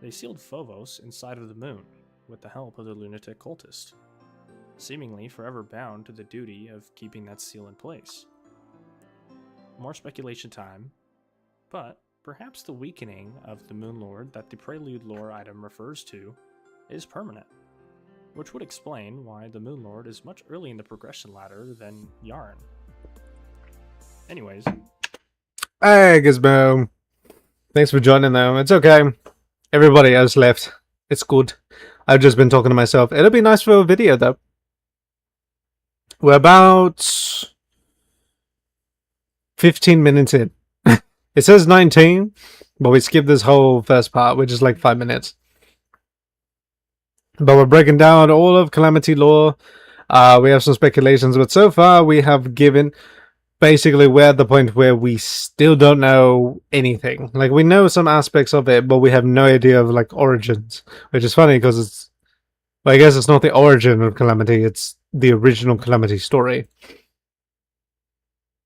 they sealed Phobos inside of the moon with the help of the lunatic cultist, seemingly forever bound to the duty of keeping that seal in place. More speculation time, but perhaps the weakening of the Moon Lord that the Prelude lore item refers to is permanent. which would explain why the Moon Lord is much early in the progression ladder than Yarn. Anyways. Hey, Gizmo. Thanks for joining, though. It's okay. Everybody else left. It's good. I've just been talking to myself. It'll be nice for a video, though. We're about 15 minutes in. It says 19, but we skipped this whole first part, which is like 5 minutes. But we're breaking down all of Calamity lore. We have some speculations, but so far we have given... Basically, we're at the point where we still don't know anything. Like, we know some aspects of it, but we have no idea of, like, origins. Which is funny, because it's... Well, I guess it's not the origin of Calamity, it's the original Calamity story.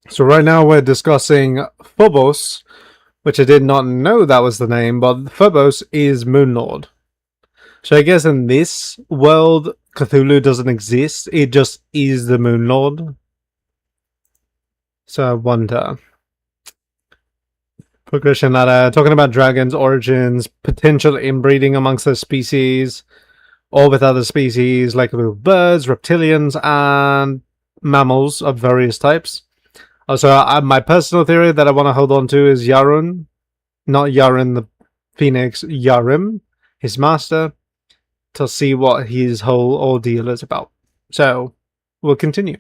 So right now we're discussing Phobos, which I did not know that was the name, but Phobos is Moonlord. So I guess in this world, Cthulhu doesn't exist, it just is the Moonlord. So I wonder. Progression ladder, talking about dragons, origins, potential inbreeding amongst their species, or with other species like little birds, reptilians, and mammals of various types. Also, my personal theory that I want to hold on to is Yarun. Not Yarun the Phoenix, Yarim, his master, to see what his whole ordeal is about. So, we'll continue.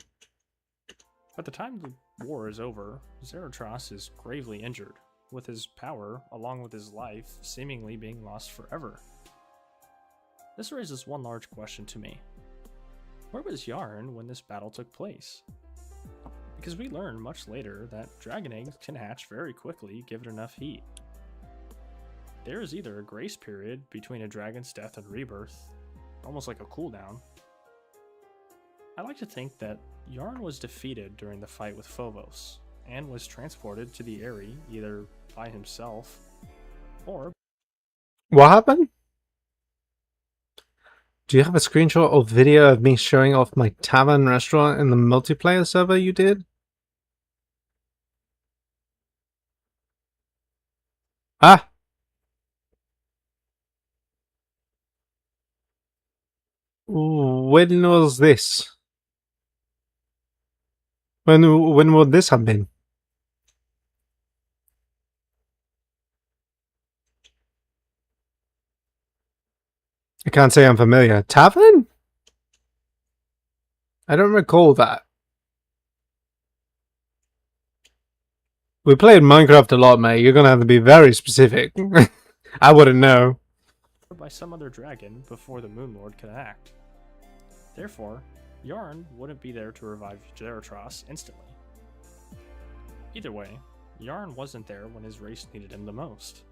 By the time the war is over, Zarathos is gravely injured, with his power, along with his life, seemingly being lost forever. This raises one large question to me. Where was Yarn when this battle took place? Because we learn much later that dragon eggs can hatch very quickly given enough heat. There is either a grace period between a dragon's death and rebirth, almost like a cooldown. I like to think that Yarn was defeated during the fight with Phobos, and was transported to the Eyrie either by himself, or... What happened? Do you have a screenshot or video of me showing off my tavern restaurant in the multiplayer server you did? Ah! When was this? When would this have been? I can't say I'm familiar. Tavern? I don't recall that. We played Minecraft a lot, mate. You're gonna have to be very specific. I wouldn't know. by some other dragon before the Moon Lord could act. Therefore, Yarn wouldn't be there to revive Zarathos instantly. Either way, Yarn wasn't there when his race needed him the most.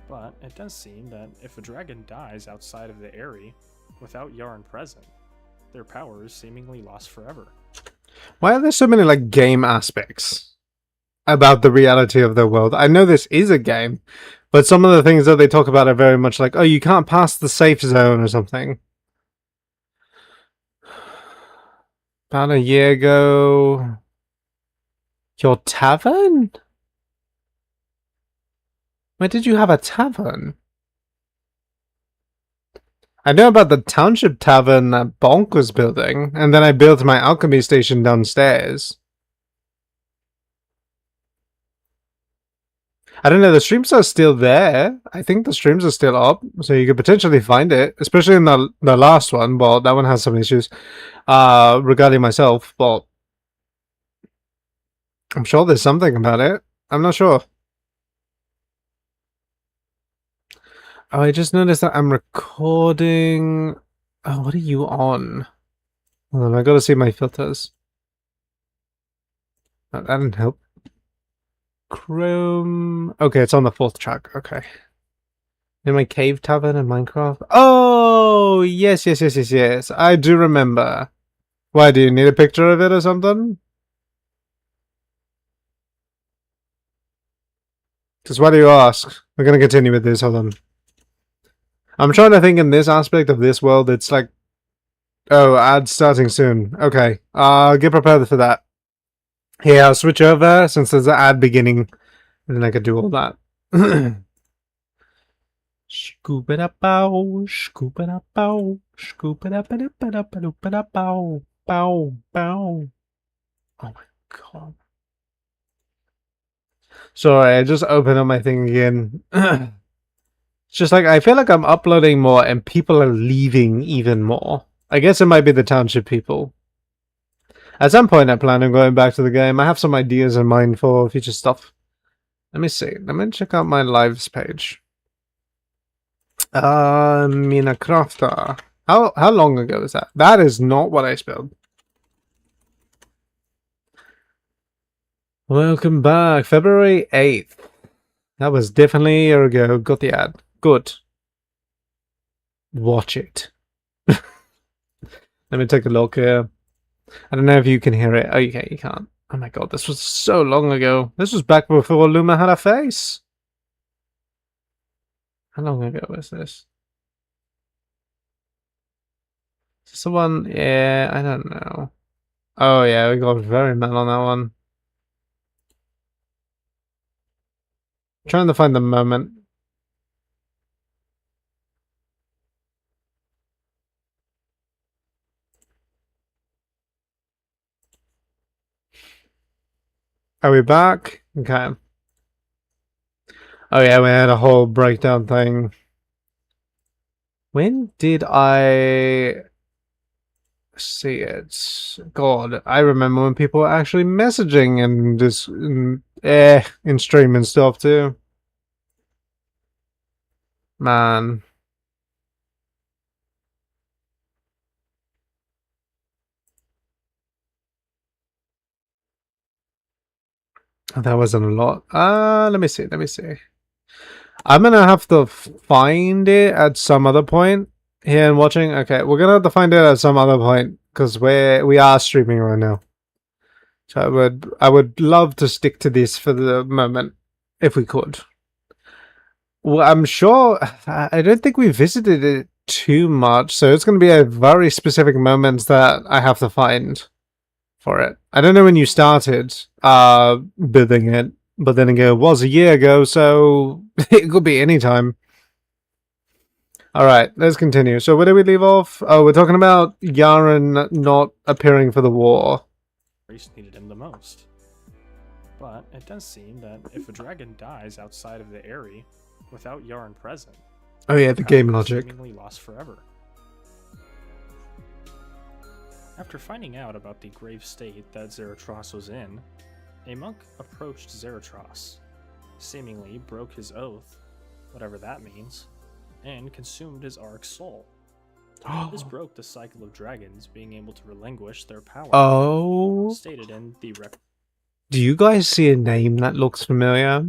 But it does seem that if a dragon dies outside of the Eyrie, without Yarn present, their power is seemingly lost forever. Why are there so many like game aspects about the reality of their world? I know this is a game, but some of the things that they talk about are very much like, oh, you can't pass the safe zone or something. About a year ago, your tavern? Where did you have a tavern? I know about the township tavern that Bonk was building, and then I built my alchemy station downstairs. I don't know, the streams are still there. I think the streams are still up, so you could potentially find it, especially in the last one. Well, that one has some issues regarding myself, but I'm sure there's something about it. I'm not sure. Oh, I just noticed that I'm recording... Oh, what are you on? Hold on, I gotta see my filters. Oh, that didn't help. Chrome... Okay, it's on the 4th track. Okay. In my cave tavern in Minecraft? Oh! Yes. I do remember. Why, do you need a picture of it or something? Because why do you ask? We're gonna continue with this, hold on. I'm trying to think in this aspect of this world, it's like... Oh, ad starting soon. Okay, get prepared for that. Here, I'll switch over since there's an ad beginning, and then I could do all that. Scoop it up, bow, scoop it up, bow. Bow, bow, bow. Oh my god. Sorry, I just opened up my thing again. It's just like, I feel like I'm uploading more and people are leaving even more. I guess it might be the township people. At some point I plan on going back to the game. I have some ideas in mind for future stuff. Let me see. Let me check out my lives page. Mina Crafter. How long ago is that? That is not what I spelled. Welcome back. February 8th. That was definitely a year ago. Got the ad. Good. Watch it. Let me take a look here. I don't know if you can hear it. Oh, okay, you can't. Oh my god, this was so long ago. This was back before Luma had a face. How long ago was this? Is this the one? Yeah, I don't know. Oh yeah, we got very mad on that one. Trying to find the moment. Are we back? Okay. Oh yeah, we had a whole breakdown thing. When did I see it? God, I remember when people were actually messaging and just in stream and stuff too. Man. That wasn't a lot. Let me see. Let me see. I'm gonna have to find it at some other point here and watching. Okay, we're gonna have to find it at some other point because we are streaming right now. So I would love to stick to this for the moment if we could. Well, I'm sure I don't think we visited it too much, so it's gonna be a very specific moments that I have to find for it. I don't know when you started building it, but then again, it was a year ago, so it could be any time. Alright, let's continue. So where did we leave off? Oh, we're talking about Yaren not appearing for the war. Race needed him the most. But it does seem that if a dragon dies outside of the area without Yarn present, Oh yeah, the game logic. Seemingly lost forever. After finding out about the grave state that Zaratros was in, a monk approached Zaratros, seemingly broke his oath, whatever that means, and consumed his Ark soul. This broke the cycle of dragons being able to relinquish their power. Oh. Stated in the Do you guys see a name that looks familiar?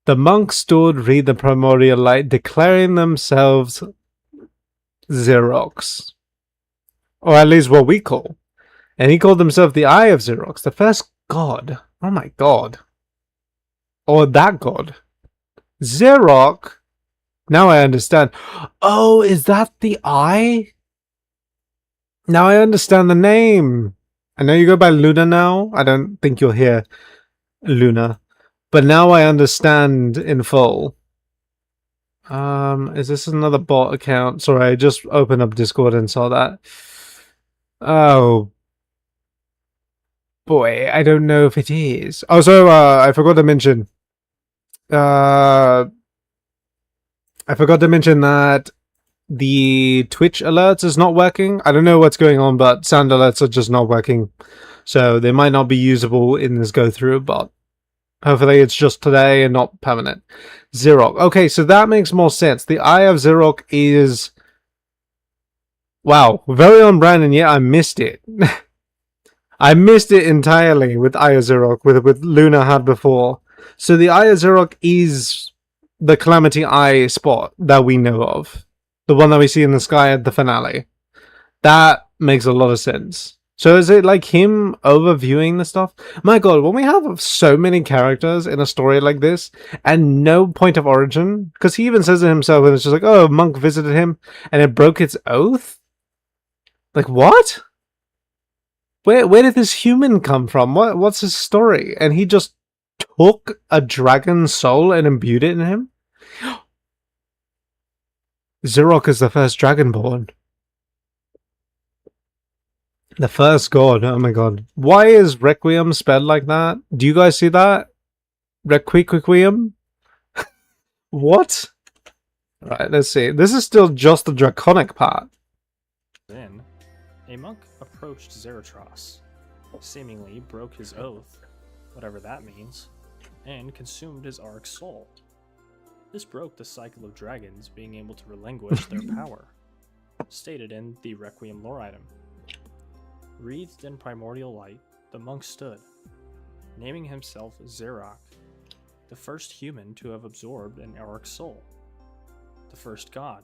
The monks stood, read the primordial light, declaring themselves Xerox. Or at least what we call. And he called himself the Eye of Xerox, the first god. Oh my god. Or that god. Xerox? Now I understand. Oh, is that the Eye? Now I understand the name. I know you go by Luna now. I don't think you'll hear Luna. But now I understand in full. Is this another bot account? Sorry, I just opened up Discord and saw that. Oh. Boy, I don't know if it is. Also, I forgot to mention. I forgot to mention that the Twitch alerts is not working. I don't know what's going on, but sound alerts are just not working. So they might not be usable in this go through, but hopefully it's just today and not permanent. Xerox. Okay, so that makes more sense. The Eye of Xerox is... Wow, very on brand, and yet I missed it. I missed it entirely with Eye of Xerox, with Luna had before. So the Eye of Xerox is the Calamity Eye spot that we know of. The one that we see in the sky at the finale. That makes a lot of sense. So is it like him overviewing the stuff? My god, when we have so many characters in a story like this and no point of origin, because he even says it himself and it's just like, oh, a monk visited him and it broke its oath? Like, what? Where did this human come from? What's his story? And he just took a dragon's soul and imbued it in him? Xerok is the first Dragonborn. The first god, oh my god. Why is Requiem spelled like that? Do you guys see that? Requiem? What? Right, let's see. This is still just the draconic part. Then, a monk approached Zaratros, seemingly broke his oath, whatever that means, and consumed his Arc soul. This broke the cycle of dragons being able to relinquish their power, stated in the Requiem lore item. Wreathed in primordial light, the monk stood, naming himself Xerok, the first human to have absorbed an Auric soul, the first god,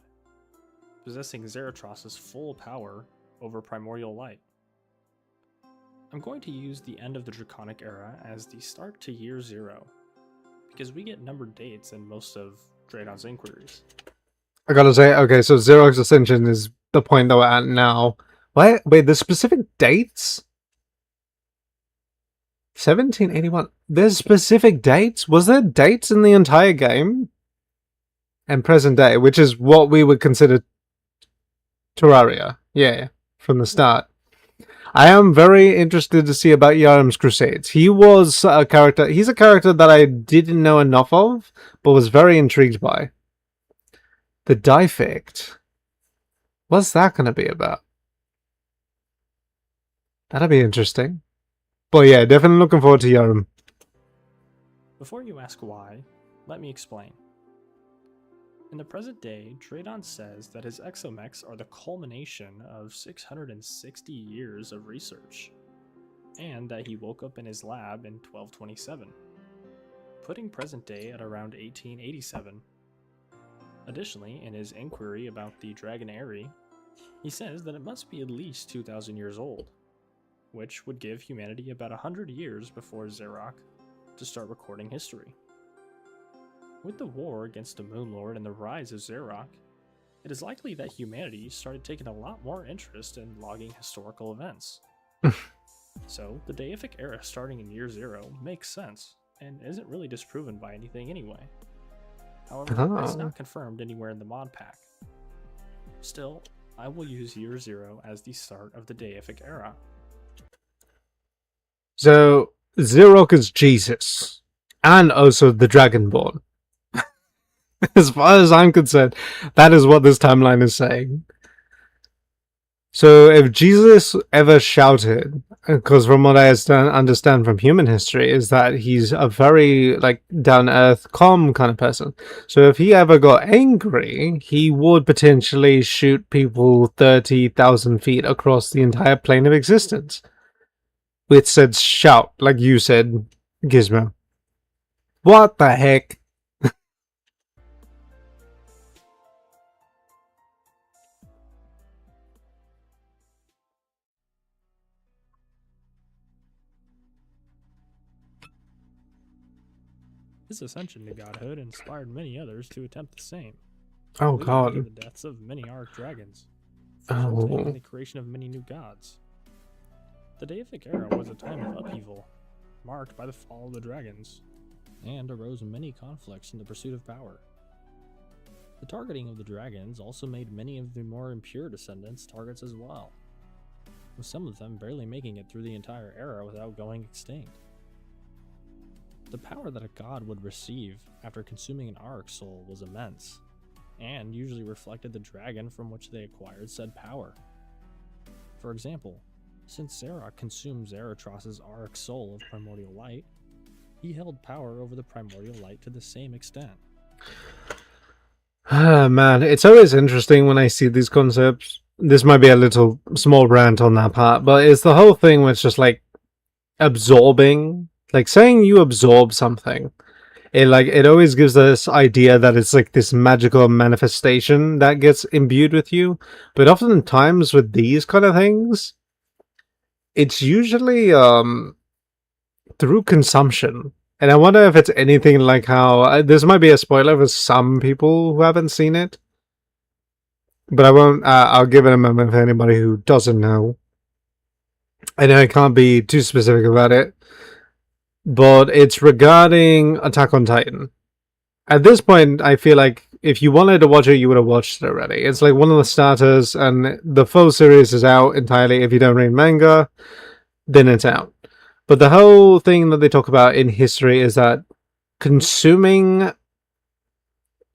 possessing Zaratros' full power over primordial light. I'm going to use the end of the Draconic era as the start to year 0, because we get numbered dates in most of Draydon's inquiries. I gotta say, okay, so Xerok's Ascension is the point that we're at now. What? Wait, the specific dates? 1781. There's specific dates? Was there dates in the entire game? And present day, which is what we would consider Terraria. Yeah, from the start. I am very interested to see about Yaram's Crusades. He was a character. He's a character that I didn't know enough of, but was very intrigued by. The Difect. What's that going to be about? That'll be interesting. But yeah, definitely looking forward to Yaram. Before you ask why, let me explain. In the present day, Draydon says that his exomechs are the culmination of 660 years of research, and that he woke up in his lab in 1227, putting present day at around 1887. Additionally, in his inquiry about the Dragon Eyrie, he says that it must be at least 2,000 years old, which would give humanity about 100 years before Xerok to start recording history. With the war against the Moon Lord and the rise of Xerok, it is likely that humanity started taking a lot more interest in logging historical events. So, the deific era starting in year 0 makes sense, and isn't really disproven by anything anyway. However, it's not confirmed anywhere in the mod pack. Still, I will use year 0 as the start of the deific era. So, Xerok is Jesus, and also the Dragonborn. As far as I'm concerned, that is what this timeline is saying. So if Jesus ever shouted, because from what I understand from human history, is that he's a very down-to-earth, calm kind of person. So if he ever got angry, he would potentially shoot people 30,000 feet across the entire plane of existence. With said shout, like you said, Gizmo. What the heck? His ascension to godhood inspired many others to attempt the same. Oh leading god. to the deaths of many Arc dragons, Oh. resulting in the creation of many new gods. The deific era was a time of upheaval, marked by the fall of the dragons, and arose many conflicts in the pursuit of power. The targeting of the dragons also made many of the more impure descendants targets as well, with some of them barely making it through the entire era without going extinct. The power that a god would receive after consuming an Arc soul was immense, and usually reflected the dragon from which they acquired said power. For example, since Xerok consumed Zaratros' Arc soul of primordial light, he held power over the primordial light to the same extent. Ah, man, it's always interesting when I see these concepts. This might be a little small rant on that part, but it's the whole thing with just absorbing, saying you absorb something. It always gives this idea that it's this magical manifestation that gets imbued with you. But oftentimes with these kind of things, it's usually through consumption. And I wonder if it's anything like how this might be a spoiler for some people who haven't seen it. But I won't. I'll give it a moment for anybody who doesn't know. I know I can't be too specific about it, but it's regarding Attack on Titan. At this point, I feel like if you wanted to watch it, you would have watched it already. It's like one of the starters, and the full series is out entirely. If you don't read manga, then it's out. But the whole thing that they talk about in history is that consuming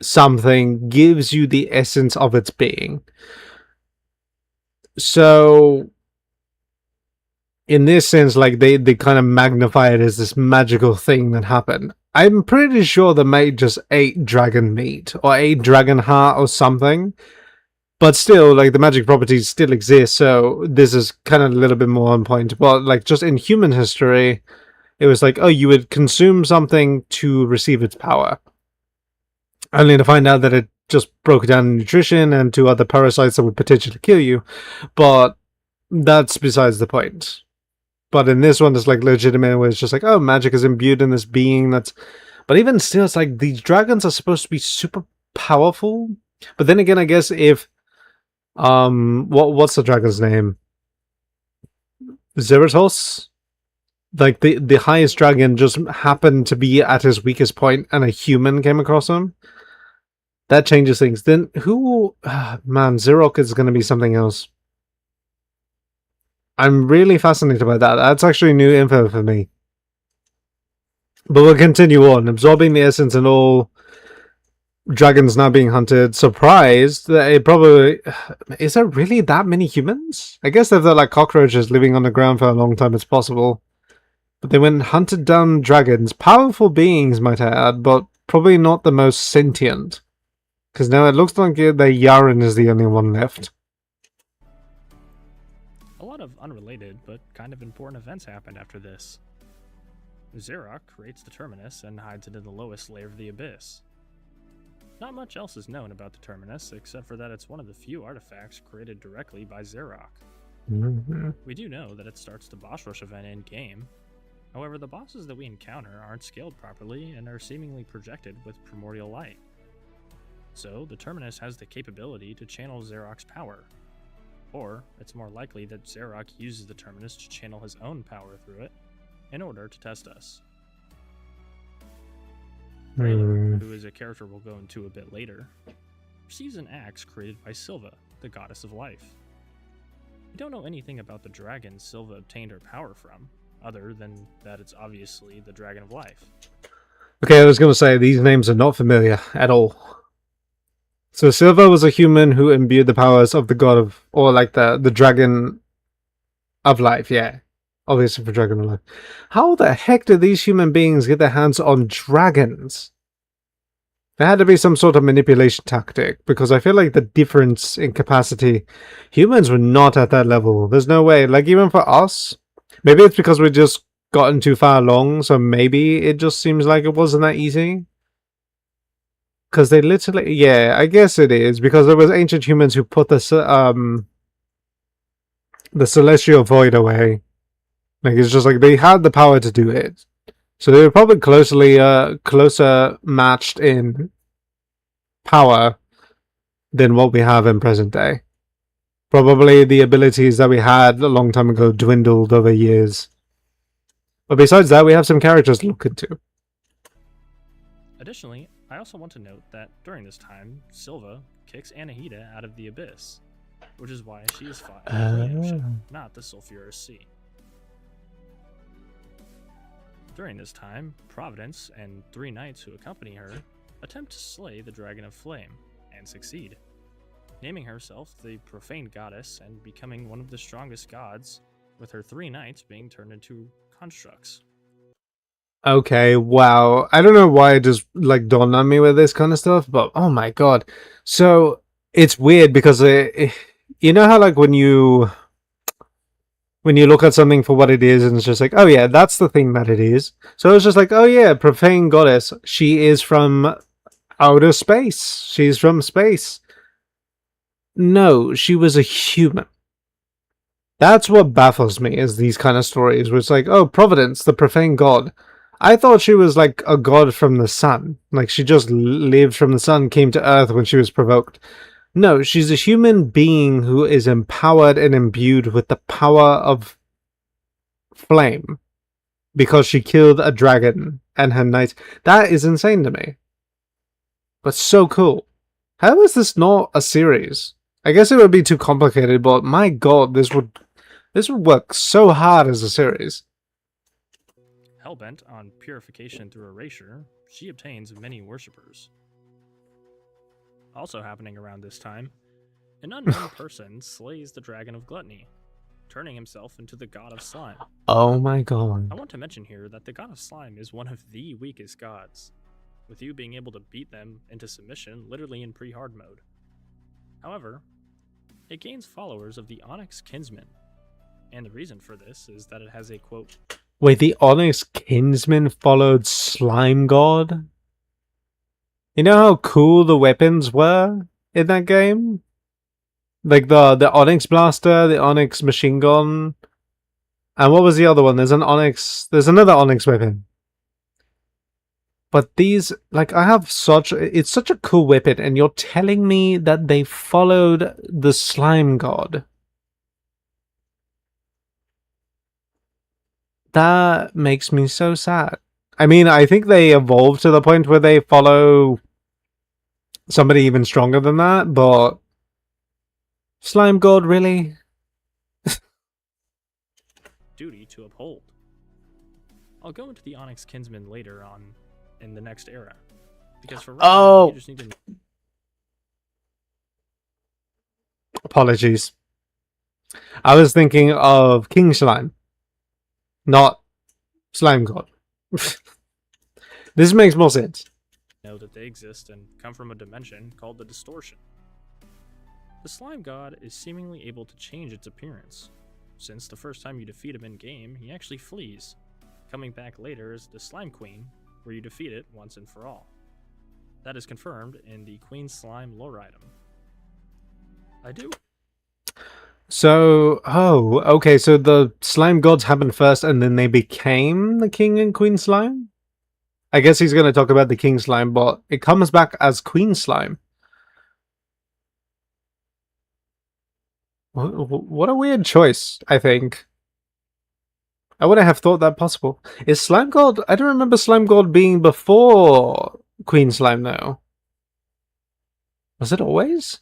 something gives you the essence of its being. So in this sense, like they kind of magnify it as this magical thing that happened. I'm pretty sure the mate just ate dragon meat or ate dragon heart or something. But still, like the magic properties still exist, so this is kind of a little bit more on point. But like just in human history, it was like, oh, you would consume something to receive its power, only to find out that it just broke down nutrition and to other parasites that would potentially kill you. But that's besides the point. But in this one, it's like legitimate, where it's just like, oh, magic is imbued in this being that's. But even still, it's like these dragons are supposed to be super powerful. But then again, I guess if what's the dragon's name? Zeratos? Like the highest dragon just happened to be at his weakest point and a human came across him. That changes things. Then who man, Xerox is gonna be something else. I'm really fascinated by that. That's actually new info for me. But we'll continue on. Absorbing the essence and all dragons now being hunted. Surprised that it probably... Is there really that many humans? I guess if they're like cockroaches living on the ground for a long time, it's possible. But they went and hunted down dragons. Powerful beings, might I add, but probably not the most sentient. Because now it looks like the Yaren is the only one left. A lot of unrelated but kind of important events happened after this. Xerox creates the Terminus and hides it in the lowest layer of the Abyss. Not much else is known about the Terminus, except for that it's one of the few artifacts created directly by Xerox. We do know that it starts the boss rush event in-game. However, the bosses that we encounter aren't scaled properly and are seemingly projected with primordial light. So, the Terminus has the capability to channel Xerox's power. Or, it's more likely that Xerox uses the Terminus to channel his own power through it in order to test us. Rayla, who is a character we'll go into a bit later, receives an axe created by Silva, the goddess of life. We don't know anything about the dragon Silva obtained her power from, other than that it's obviously the dragon of life. Okay, I was going to say, these names are not familiar at all. So Silva was a human who imbued the powers of the god of, or like the dragon of life, yeah. Obviously for dragon of life. How the heck did these human beings get their hands on dragons? There had to be some sort of manipulation tactic, because I feel like the difference in capacity, humans were not at that level. There's no way, like even for us, maybe it's because we just gotten too far along, so maybe it just seems like it wasn't that easy. Because they literally... Yeah, I guess it is. Because there was ancient humans who put the celestial void away. Like, it's just like they had the power to do it. So they were probably closer matched in power than what we have in present day. Probably the abilities that we had a long time ago dwindled over years. But besides that, we have some characters to look into. Additionally, I also want to note that during this time, Silva kicks Anahita out of the Abyss, which is why she is fought in the Green Ocean, not the Sulphurous Sea. During this time, Providence and 3 knights who accompany her attempt to slay the Dragon of Flame, and succeed, naming herself the Profane Goddess and becoming one of the strongest gods, with her 3 knights being turned into constructs. Okay, wow. I don't know why it just like dawned on me with this kind of stuff, but oh my god. So it's weird because you know how like when you look at something for what it is and it's just like, oh yeah, that's the thing that it is. So it's just like, oh yeah, Profane Goddess, she is from outer space. She's from space. No, she was a human. That's what baffles me, is these kind of stories where it's like, oh, Providence, the profane god. I thought she was like a god from the sun. Like she just lived from the sun, came to Earth when she was provoked. No, she's a human being who is empowered and imbued with the power of flame. Because she killed a dragon and her knights. That is insane to me. but so cool. How is this not a series? I guess it would be too complicated, but my god, this would work so hard as a series. Hellbent on purification through erasure, she obtains many worshippers. Also happening around this time, an unknown person slays the dragon of gluttony, turning himself into the god of slime. Oh my god. I want to mention here that the god of slime is one of the weakest gods, with you being able to beat them into submission literally in pre-hard mode. However, it gains followers of the Onyx Kinsman, and the reason for this is that it has a quote. Wait, the Onyx Kinsman followed Slime God? You know how cool the weapons were in that game? Like the Onyx Blaster, the Onyx Machine Gun. And what was the other one? There's another Onyx weapon. But these, like, it's such a cool weapon, and you're telling me that they followed the Slime God. That makes me so sad. I mean, I think they evolved to the point where they follow somebody even stronger than that, but Slime God, really? Duty to uphold. I'll go into the Onyx Kinsman later on in the next era, because for right now, you just need to. Apologies. I was thinking of King Slime, not Slime God. This makes more sense. Know that they exist and come from a dimension called the Distortion. The Slime God is seemingly able to change its appearance, since the first time you defeat him in game, he actually flees, coming back later as the Slime Queen, where you defeat it once and for all. That is confirmed in the Queen Slime lore item. I do. So, okay, so the Slime Gods happened first and then they became the King and Queen Slime? I guess he's going to talk about the King Slime, but it comes back as Queen Slime. What a weird choice, I think. I wouldn't have thought that possible. Is Slime God... I don't remember Slime God being before Queen Slime, though. Was it always?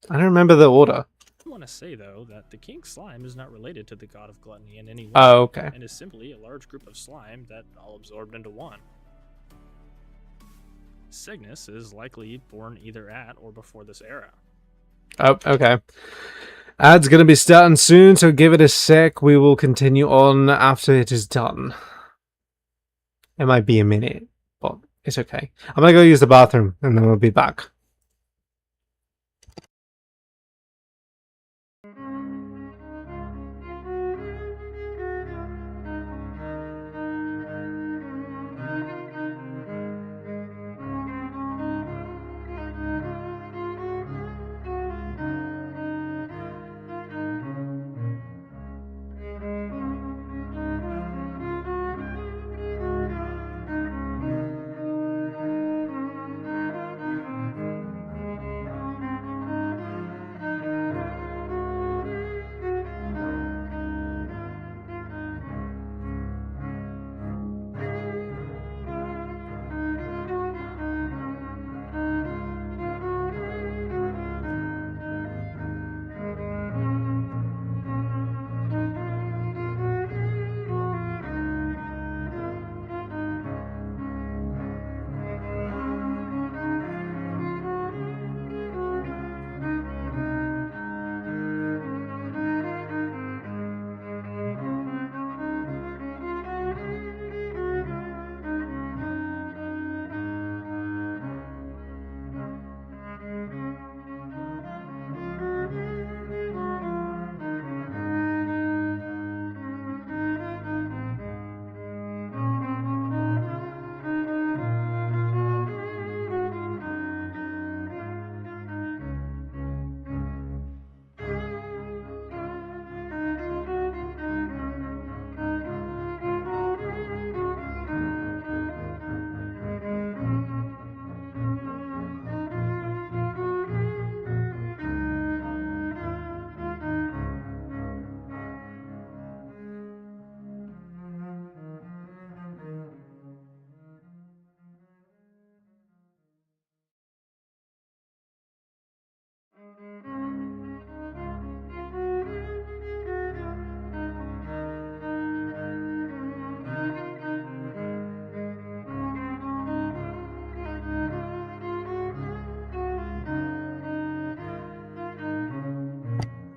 I don't remember the order. I want to say, though, that the King Slime is not related to the God of Gluttony in any way. Oh, okay. And is simply a large group of slime that all absorbed into one. Cygnus is likely born either at or before this era. Oh, okay. Ad's gonna be starting soon, so give it a sec. We will continue on after it is done. It might be a minute, but it's okay. I'm gonna go use the bathroom, and then we'll be back.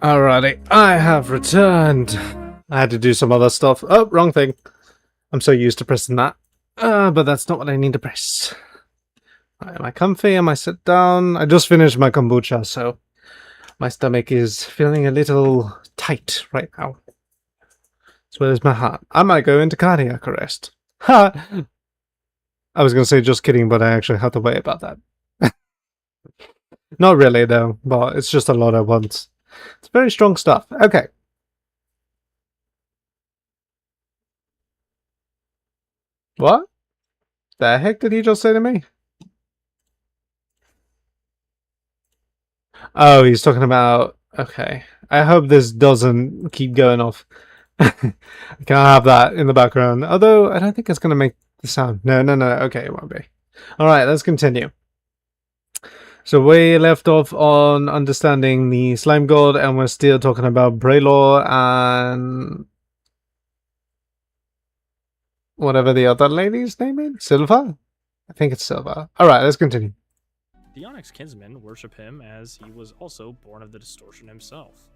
Alrighty, I have returned. I had to do some other stuff. Oh, wrong thing. I'm so used to pressing that. But that's not what I need to press. Am I comfy? Am I sit down? I just finished my kombucha, so my stomach is feeling a little tight right now. As well as my heart. I might go into cardiac arrest. Ha! I was going to say just kidding, but I actually have to worry about that. Not really, though, but it's just a lot at once. It's very strong stuff. Okay. What? The heck did he just say to me? Oh, he's talking about... Okay. I hope this doesn't keep going off. I can't have that in the background. Although, I don't think it's going to make the sound. No. Okay, it won't be. Alright, let's continue. So we left off on understanding the slime god, and we're still talking about Braylor and... whatever the other lady's name is? Silva? I think it's Silva. Alright, let's continue. The Onyx kinsmen worship him as he was also born of the distortion himself.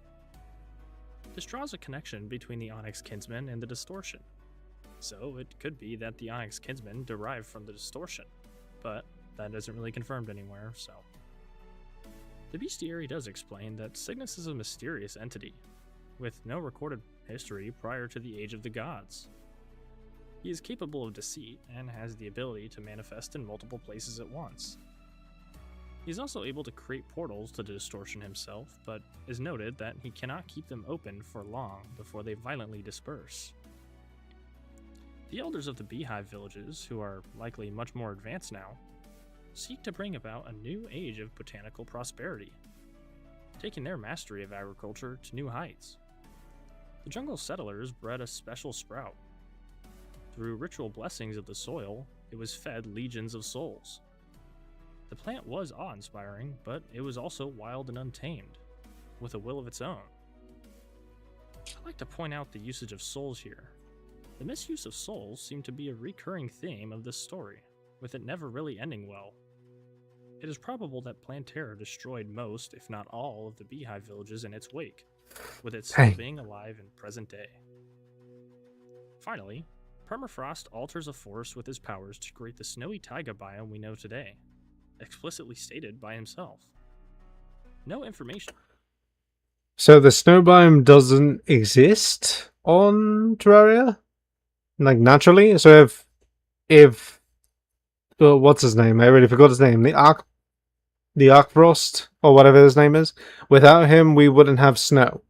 This draws a connection between the Onyx kinsmen and the distortion. So it could be that the Onyx kinsmen derived from the distortion, but that isn't really confirmed anywhere, so. The bestiary does explain that Cygnus is a mysterious entity, with no recorded history prior to the Age of the Gods. He is capable of deceit and has the ability to manifest in multiple places at once. He is also able to create portals to the distortion himself, but is noted that he cannot keep them open for long before they violently disperse. The elders of the beehive villages, who are likely much more advanced now, seek to bring about a new age of botanical prosperity, taking their mastery of agriculture to new heights. The jungle settlers bred a special sprout. Through ritual blessings of the soil, it was fed legions of souls. The plant was awe-inspiring, but it was also wild and untamed, with a will of its own. I'd like to point out the usage of souls here. The misuse of souls seemed to be a recurring theme of this story, with it never really ending well. It is probable that Plantera destroyed most, if not all, of the beehive villages in its wake, with it still being alive in present day. Finally, Permafrost alters a forest with his powers to create the snowy taiga biome we know today, explicitly stated by himself. No information. So the snow biome doesn't exist on Terraria? Like, naturally? So if what's his name? I already forgot his name. The Arcfrost, or whatever his name is. Without him, we wouldn't have snow.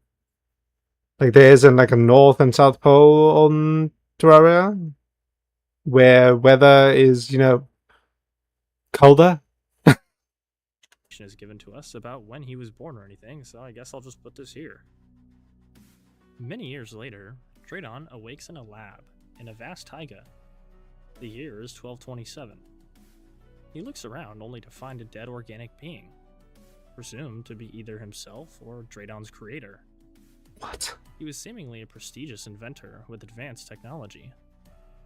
Like, there isn't like a North and South Pole on Terraria, where weather is, you know, colder. Is given to us about when he was born or anything, so I guess I'll just put this here. Many years later, Tradon awakes in a lab in a vast taiga. The year is 1227. He looks around only to find a dead organic being, presumed to be either himself or Tradon's creator. What? He was seemingly a prestigious inventor with advanced technology,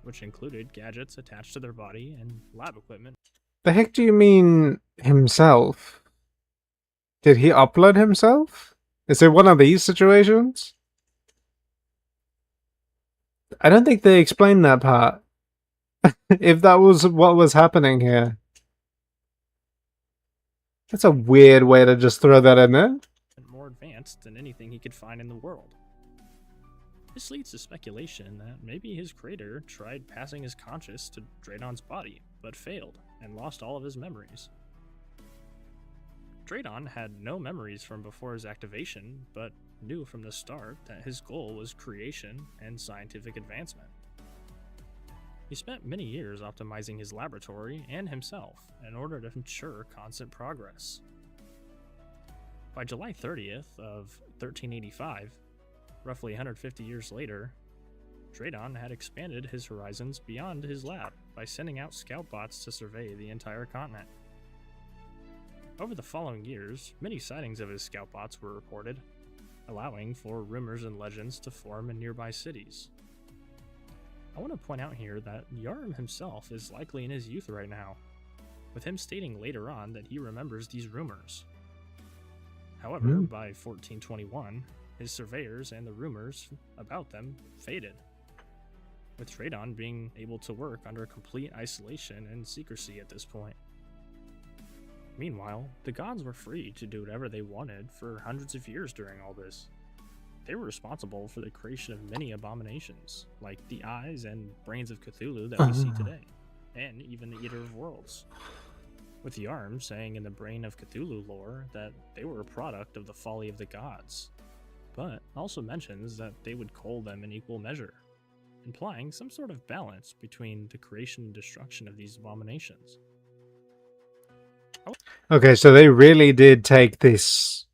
which included gadgets attached to their body and lab equipment. The heck do you mean himself? Did he upload himself? Is it one of these situations? I don't think they explained that part. If that was what was happening here. That's a weird way to just throw that in there. More advanced than anything he could find in the world. This leads to speculation that maybe his creator tried passing his conscience to Tradon's body, but failed, and lost all of his memories. Tradon had no memories from before his activation, but knew from the start that his goal was creation and scientific advancement. He spent many years optimizing his laboratory and himself in order to ensure constant progress. By July 30th of 1385, roughly 150 years later, Tradon had expanded his horizons beyond his lab by sending out scout bots to survey the entire continent. Over the following years, many sightings of his scout bots were reported, allowing for rumors and legends to form in nearby cities. I want to point out here that Yarim himself is likely in his youth right now, with him stating later on that he remembers these rumors. However, by 1421, his surveyors and the rumors about them faded, with Tradon being able to work under complete isolation and secrecy at this point. Meanwhile, the gods were free to do whatever they wanted for hundreds of years during all this. They were responsible for the creation of many abominations, like the eyes and brains of Cthulhu that we see today, and even the Eater of Worlds. With Yarm saying in the Brain of Cthulhu lore that they were a product of the folly of the gods, but also mentions that they would cull them in equal measure, implying some sort of balance between the creation and destruction of these abominations. Okay, so they really did take this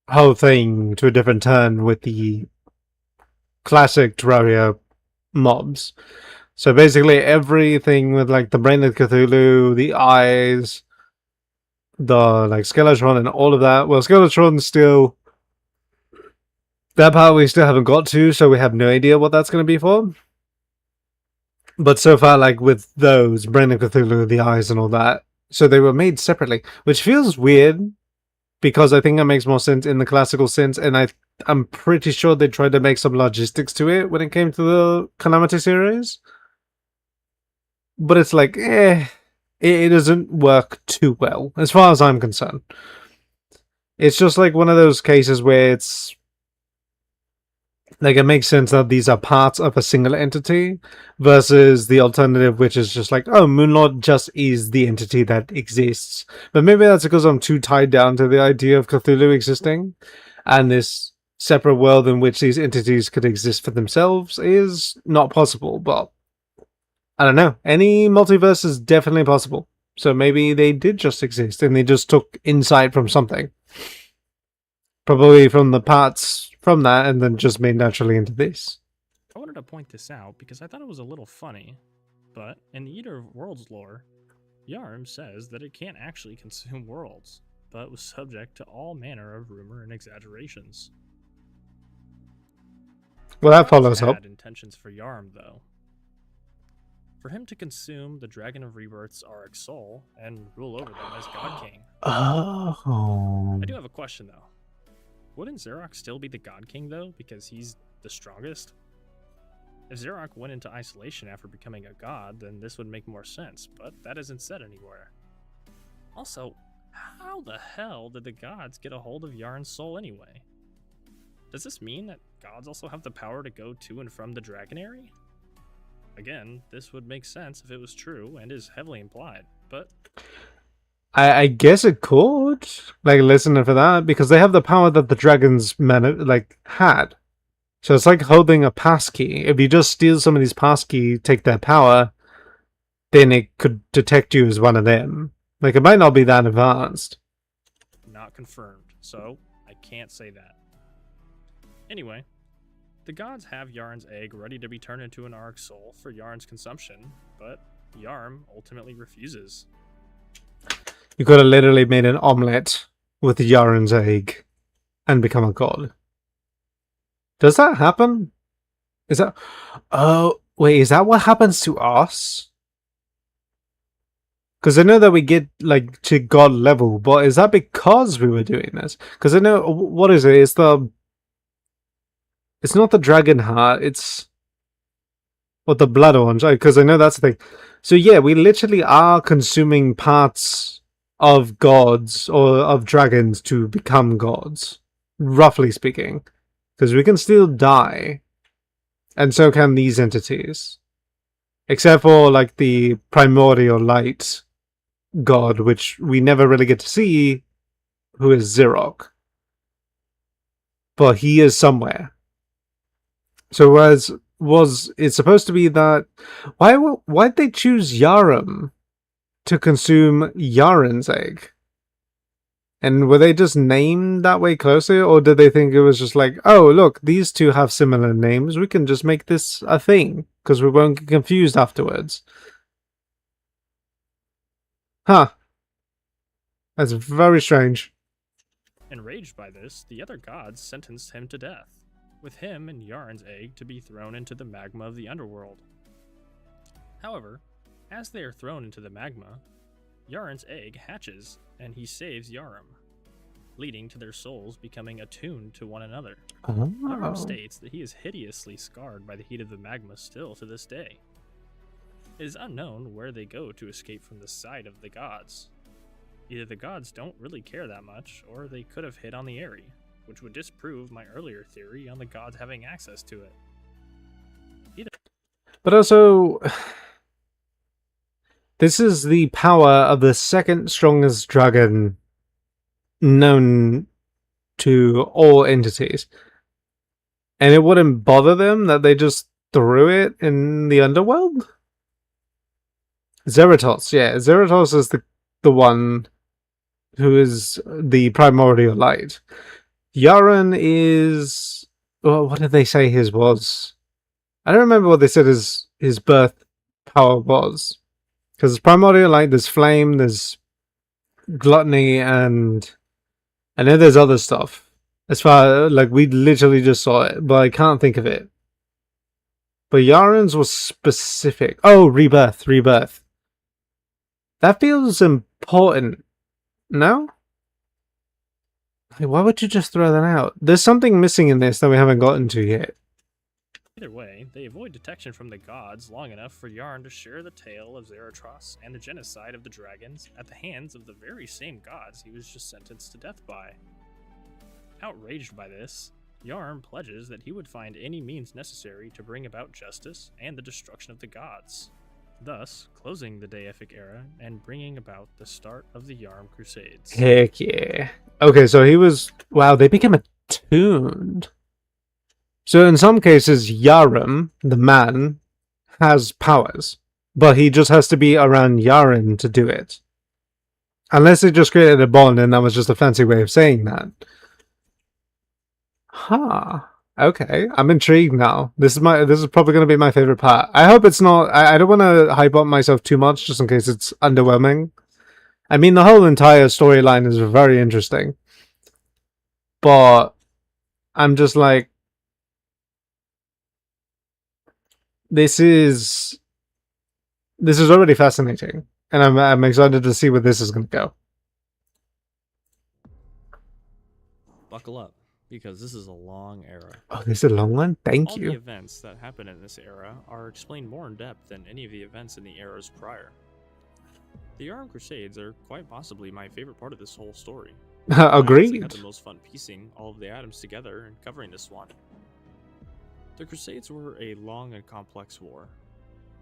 whole thing to a different turn with the classic Terraria mobs. So basically everything with like the Brain of Cthulhu, the eyes, the like Skeletron and all of that. Well, Skeletron still... that part we still haven't got to, so we have no idea what that's going to be for. But so far, like with those, Brain of Cthulhu, the eyes and all that, so they were made separately, which feels weird, because I think it makes more sense in the classical sense, and I'm pretty sure they tried to make some logistics to it when it came to the Calamity series. But it's like, it doesn't work too well, as far as I'm concerned. It's just like one of those cases where it's like it makes sense that these are parts of a single entity versus the alternative, which is just like, oh, Moonlord just is the entity that exists. But maybe that's because I'm too tied down to the idea of Cthulhu existing, and this separate world in which these entities could exist for themselves is not possible. But I don't know. Any multiverse is definitely possible. So maybe they did just exist and they just took insight from something. Probably from the parts from that, and then just made naturally into this. I wanted to point this out because I thought it was a little funny, but in the Eater of Worlds lore, Yarm says that it can't actually consume worlds, but was subject to all manner of rumor and exaggerations. Well, that follows up. Had intentions for Yarm, though. For him to consume the Dragon of Rebirth's Auric Soul and rule over them as God King. Oh. I do have a question, though. Wouldn't Xerox still be the God King, though, because he's the strongest? If Xerox went into isolation after becoming a god, then this would make more sense, but that isn't said anywhere. Also, how the hell did the gods get a hold of Yarn's soul anyway? Does this mean that gods also have the power to go to and from the Dragonary? Again, this would make sense if it was true, and is heavily implied, but... I guess it could, like, listen for that, because they have the power that the dragons had. So it's like holding a passkey. If you just steal somebody's passkey, take their power, then it could detect you as one of them. Like, it might not be that advanced. Not confirmed, so I can't say that. Anyway, the gods have Yarn's egg ready to be turned into an Auric Soul for Yarn's consumption, but Yarm ultimately refuses. You could have literally made an omelette with Yaren's egg and become a god. Does that happen? Is that... oh, wait, is that what happens to us? Because I know that we get, like, to god level, but is that because we were doing this? Because I know... what is it? It's the... it's not the dragon heart, it's... or the blood orange, because I know that's the thing. So yeah, we literally are consuming parts of gods or of dragons to become gods, roughly speaking, because we can still die, and so can these entities, except for like the primordial light god, which we never really get to see, who is Xerok, but he is somewhere. So was it supposed to be that why'd they choose Yarum to consume Yaren's egg? And were they just named that way closely, or did they think it was just like, oh look, these two have similar names, we can just make this a thing because we won't get confused afterwards? Huh. That's very strange. Enraged by this, the other gods sentenced him to death, with him and Yarn's egg to be thrown into the magma of the underworld. However, as they are thrown into the magma, Yarn's egg hatches and he saves Yarum, leading to their souls becoming attuned to one another. Oh. Yarm states that he is hideously scarred by the heat of the magma still to this day. It is unknown where they go to escape from the sight of the gods. Either the gods don't really care that much, or they could have hid on the Eyrie, which would disprove my earlier theory on the gods having access to it. But also, this is the power of the second strongest dragon known to all entities. And it wouldn't bother them that they just threw it in the underworld? Zeratos, yeah. Zeratos is the one who is the primordial light. Yaren is... Well, what did they say his was? I don't remember what they said his birth power was. Because there's primordial light, there's flame, there's gluttony, and I know there's other stuff. As far like we literally just saw it, but I can't think of it. But Yaren's was specific. Oh, rebirth. That feels important. No? Why would you just throw that out? There's something missing in this that we haven't gotten to yet. Either way, they avoid detection from the gods long enough for Yarn to share the tale of Zeratos and the genocide of the dragons at the hands of the very same gods he was just sentenced to death by. Outraged by this, Yarn pledges that he would find any means necessary to bring about justice and the destruction of the gods, thus closing the deific era and bringing about the start of the Yarm Crusades. Heck yeah. Okay, so he was... Wow, they became attuned. So in some cases, Yaram, the man, has powers, but he just has to be around Yaren to do it. Unless they just created a bond and that was just a fancy way of saying that. Huh. Okay, I'm intrigued now. This is probably going to be my favorite part. I hope it's not... I don't want to hype up myself too much, just in case it's underwhelming. I mean, the whole entire storyline is very interesting. But I'm just like... This is already fascinating. And I'm excited to see where this is going to go. Buckle up, because this is a long era. Oh, this is a long one? Thank you. All the events that happen in this era are explained more in depth than any of the events in the eras prior. The Yarm Crusades are quite possibly my favorite part of this whole story. Agreed. I had the most fun piecing all of the atoms together and covering this one. The Crusades were a long and complex war,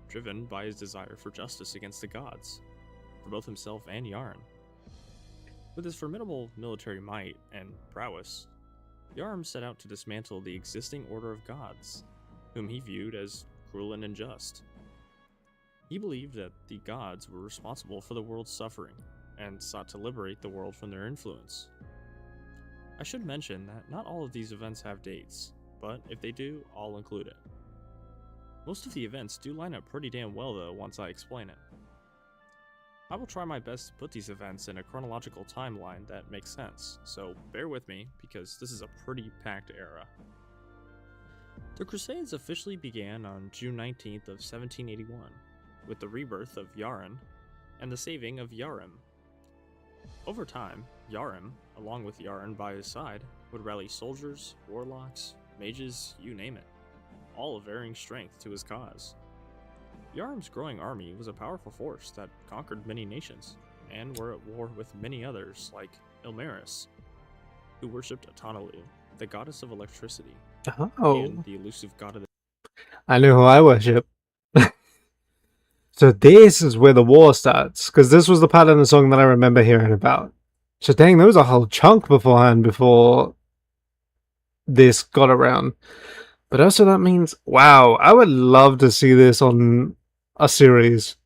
driven by his desire for justice against the gods, for both himself and Yarn. With his formidable military might and prowess, Yarm set out to dismantle the existing order of gods, whom he viewed as cruel and unjust. He believed that the gods were responsible for the world's suffering, and sought to liberate the world from their influence. I should mention that not all of these events have dates, but if they do, I'll include it. Most of the events do line up pretty damn well though once I explain it. I will try my best to put these events in a chronological timeline that makes sense, so bear with me because this is a pretty packed era. The Crusades officially began on June 19th of 1781, with the rebirth of Yaren and the saving of Yarim. Over time, Yarim, along with Yaren by his side, would rally soldiers, warlocks, mages, you name it, all of varying strength to his cause. Yarim's growing army was a powerful force that conquered many nations, and were at war with many others like Ilmaris, who worshipped Atanalu, the goddess of electricity, and the elusive god of the... I know who I worship. So this is where the war starts, because this was the part in the song that I remember hearing about. So dang, there was a whole chunk beforehand before this got around. But also that means, wow, I would love to see this on a series.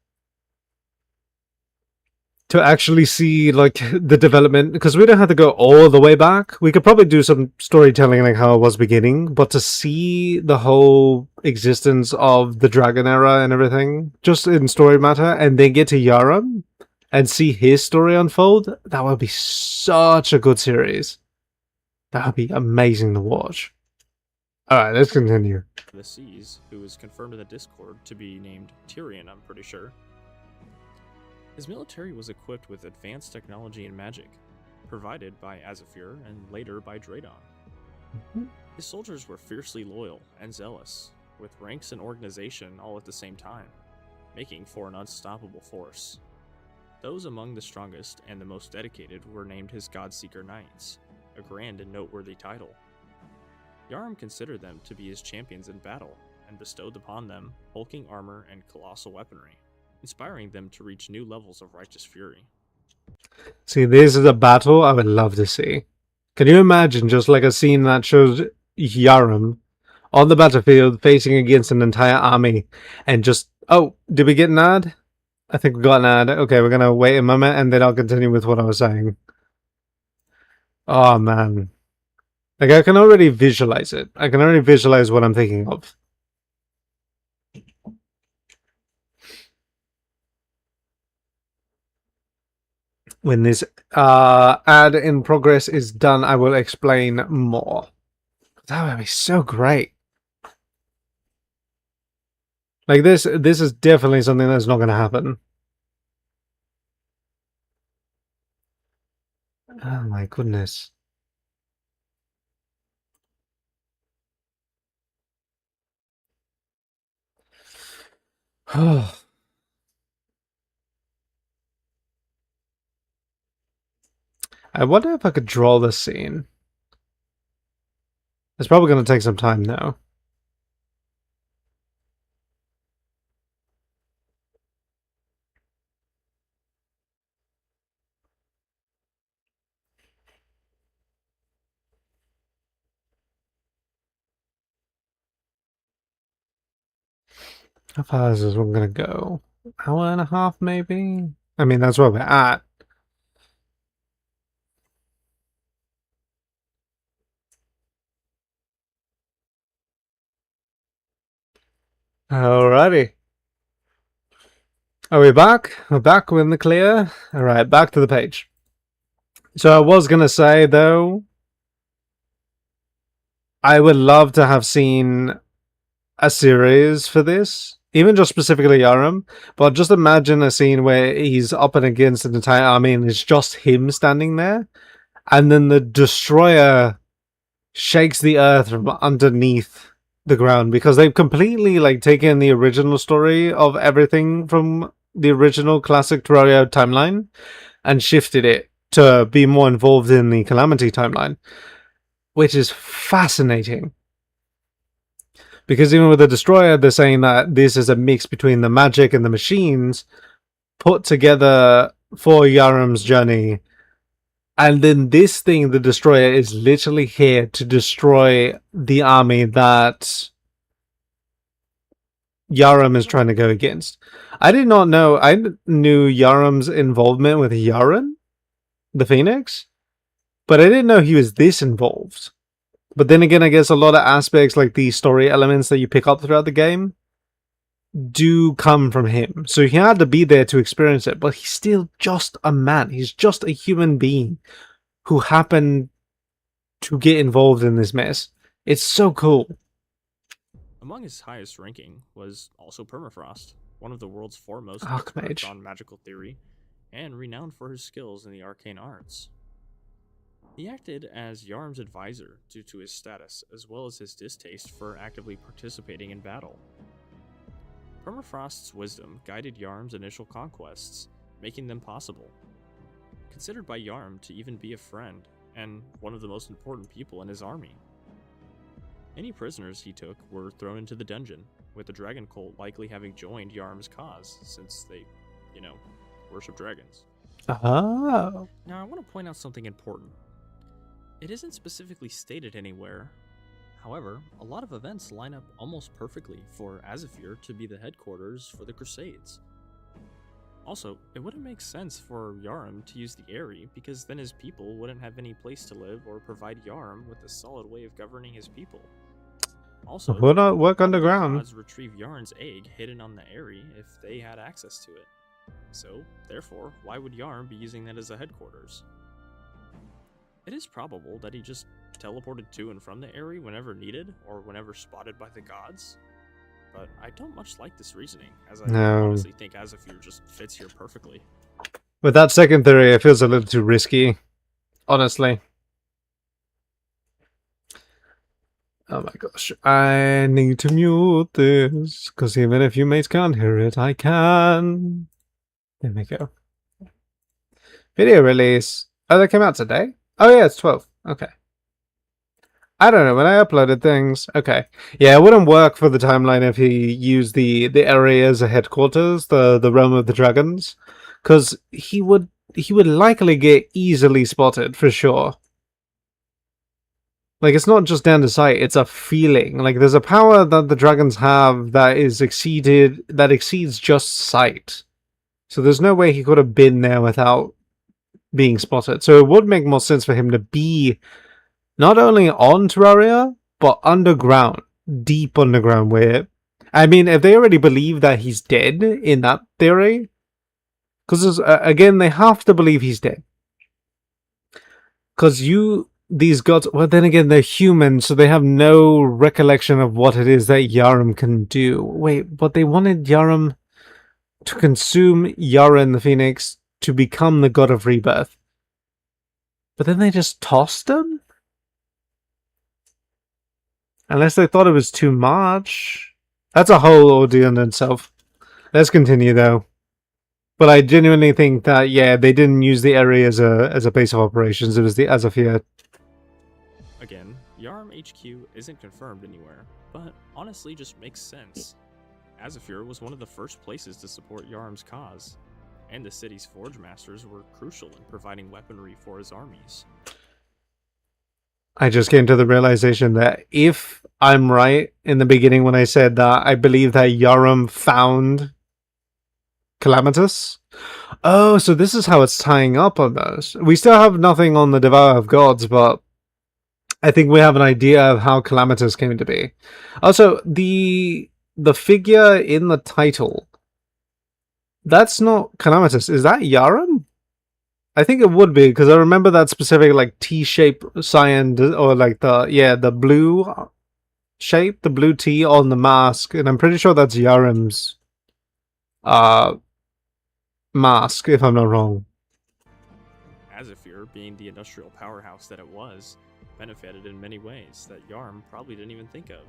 To actually see, like, the development, because we don't have to go all the way back. We could probably do some storytelling like how it was beginning, but to see the whole existence of the Dragon Era and everything, just in story matter, and then get to Yaram and see his story unfold, that would be such a good series. That would be amazing to watch. Alright, let's continue. The Seas, who was confirmed in the Discord to be named Tyrion, I'm pretty sure. His military was equipped with advanced technology and magic, provided by Azafir and later by Draydon. Mhm. His soldiers were fiercely loyal and zealous, with ranks and organization all at the same time, making for an unstoppable force. Those among the strongest and the most dedicated were named his Godseeker Knights, a grand and noteworthy title. Yarm considered them to be his champions in battle, and bestowed upon them hulking armor and colossal weaponry, inspiring them to reach new levels of righteous fury. See, this is a battle I would love to see. Can you imagine just like a scene that shows Yarum on the battlefield facing against an entire army and just, oh, did we get an ad? I think we got an ad. Okay, we're gonna wait a moment and then I'll continue with what I was saying. Oh man. Like I can already visualize it. I can already visualize what I'm thinking of. When this ad in progress is done, I will explain more. That would be so great. Like this is definitely something that's not going to happen. Oh my goodness. Oh. I wonder if I could draw this scene. It's probably going to take some time though. How far is this one going to go? Hour and a half, maybe? I mean, that's where we're at. Alrighty. Are we back? We're back. We're in the clear. Alright, back to the page. So I was going to say, though, I would love to have seen a series for this, even just specifically Yarum. But just imagine a scene where he's up and against an entire army and it's just him standing there, and then the destroyer shakes the earth from underneath the ground because they've completely like taken the original story of everything from the original classic Terraria timeline and shifted it to be more involved in the Calamity timeline, which is fascinating. Because even with the Destroyer, they're saying that this is a mix between the magic and the machines put together for Yarum's journey. And then this thing, the Destroyer, is literally here to destroy the army that Yarum is trying to go against. I did not know. I knew Yarum's involvement with Yaren, the Phoenix, but I didn't know he was this involved. But then again, I guess a lot of aspects, like the story elements that you pick up throughout the game, do come from him. So he had to be there to experience it, but he's still just a man. He's just a human being who happened to get involved in this mess. It's so cool. Among his highest ranking was also Permafrost, one of the world's foremost Archmage. experts on magical theory, and renowned for his skills in the arcane arts. He acted as Yarm's advisor due to his status, as well as his distaste for actively participating in battle. Permafrost's wisdom guided Yarm's initial conquests, making them possible. Considered by Yarm to even be a friend, and one of the most important people in his army. Any prisoners he took were thrown into the dungeon, with the dragon cult likely having joined Yarm's cause, since they, worship dragons. Oh. Now I want to point out something important. It isn't specifically stated anywhere. However, a lot of events line up almost perfectly for Azafir to be the headquarters for the Crusades. Also, it wouldn't make sense for Yarum to use the Eyrie, because then his people wouldn't have any place to live or provide Yarum with a solid way of governing his people. Also, Would not work how would the underground. gods retrieve Yarn's egg hidden on the Eyrie if they had access to it? So, therefore, why would Yarm be using that as a headquarters? It is probable that he just teleported to and from the Eyrie whenever needed, or whenever spotted by the gods. But I don't much like this reasoning, as I honestly think Azafir just fits here perfectly. With that second theory, it feels a little too risky. Honestly. Oh my gosh. I need to mute this, because even if you mates can't hear it, I can. There we go. Video release. Oh, that came out today? Oh yeah, it's 12. Okay. I don't know, when I uploaded things... Okay. Yeah, it wouldn't work for the timeline if he used the area as a headquarters, the realm of the dragons. Because he would likely get easily spotted, for sure. Like, it's not just down to sight, it's a feeling. Like, there's a power that the dragons have that exceeds just sight. So there's no way he could have been there without being spotted. So it would make more sense for him to be not only on Terraria, but underground. Deep underground, where... I mean, if they already believe that he's dead in that theory... Because, again, they have to believe he's dead. Because these gods, well, then again, they're human, so they have no recollection of what it is that Yarum can do. Wait, but they wanted Yarum to consume Yaren the Phoenix to become the god of rebirth. But then they just tossed him? Unless they thought it was too much. That's a whole ordeal in itself. Let's continue, though. But I genuinely think that, yeah, they didn't use the area as a base of operations. It was the Azafia. Again, Yarm HQ isn't confirmed anywhere, but honestly just makes sense. Azafir was one of the first places to support Yarm's cause, and the city's forge masters were crucial in providing weaponry for his armies. I just came to the realization that if I'm right in the beginning when I said that I believe that Yarum found Calamitous. Oh, so this is how it's tying up almost. We still have nothing on the Devourer of Gods, but I think we have an idea of how Calamitous came to be. Also, the figure in the title, that's not Calamitous. Is that Yarum? I think it would be, because I remember that specific like T-shaped cyan, or like the blue shape, the blue T on the mask, and I'm pretty sure that's Yarum's mask, if I'm not wrong. Azafir, being the industrial powerhouse that it was, benefited in many ways that Yarm probably didn't even think of,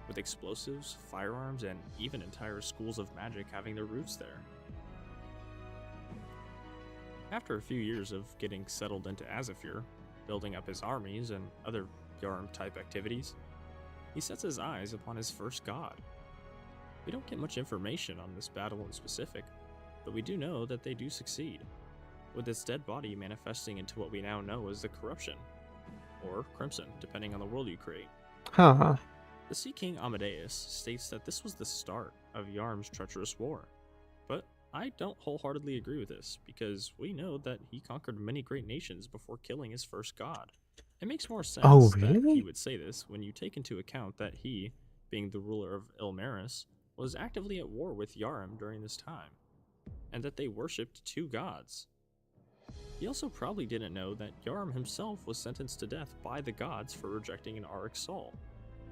with explosives, firearms, and even entire schools of magic having their roots there. After a few years of getting settled into Azafir, building up his armies and other Yarm-type activities, he sets his eyes upon his first god. We don't get much information on this battle in specific, but we do know that they do succeed, with its dead body manifesting into what we now know as the Corruption, or Crimson, depending on the world you create. Huh. The Sea King Amadeus states that this was the start of Yarm's treacherous war, but I don't wholeheartedly agree with this, because we know that he conquered many great nations before killing his first god. It makes more sense that he would say this when you take into account that he, being the ruler of Ilmaris, was actively at war with Yarum during this time, and that they worshipped two gods. He also probably didn't know that Yarum himself was sentenced to death by the gods for rejecting an Auric soul.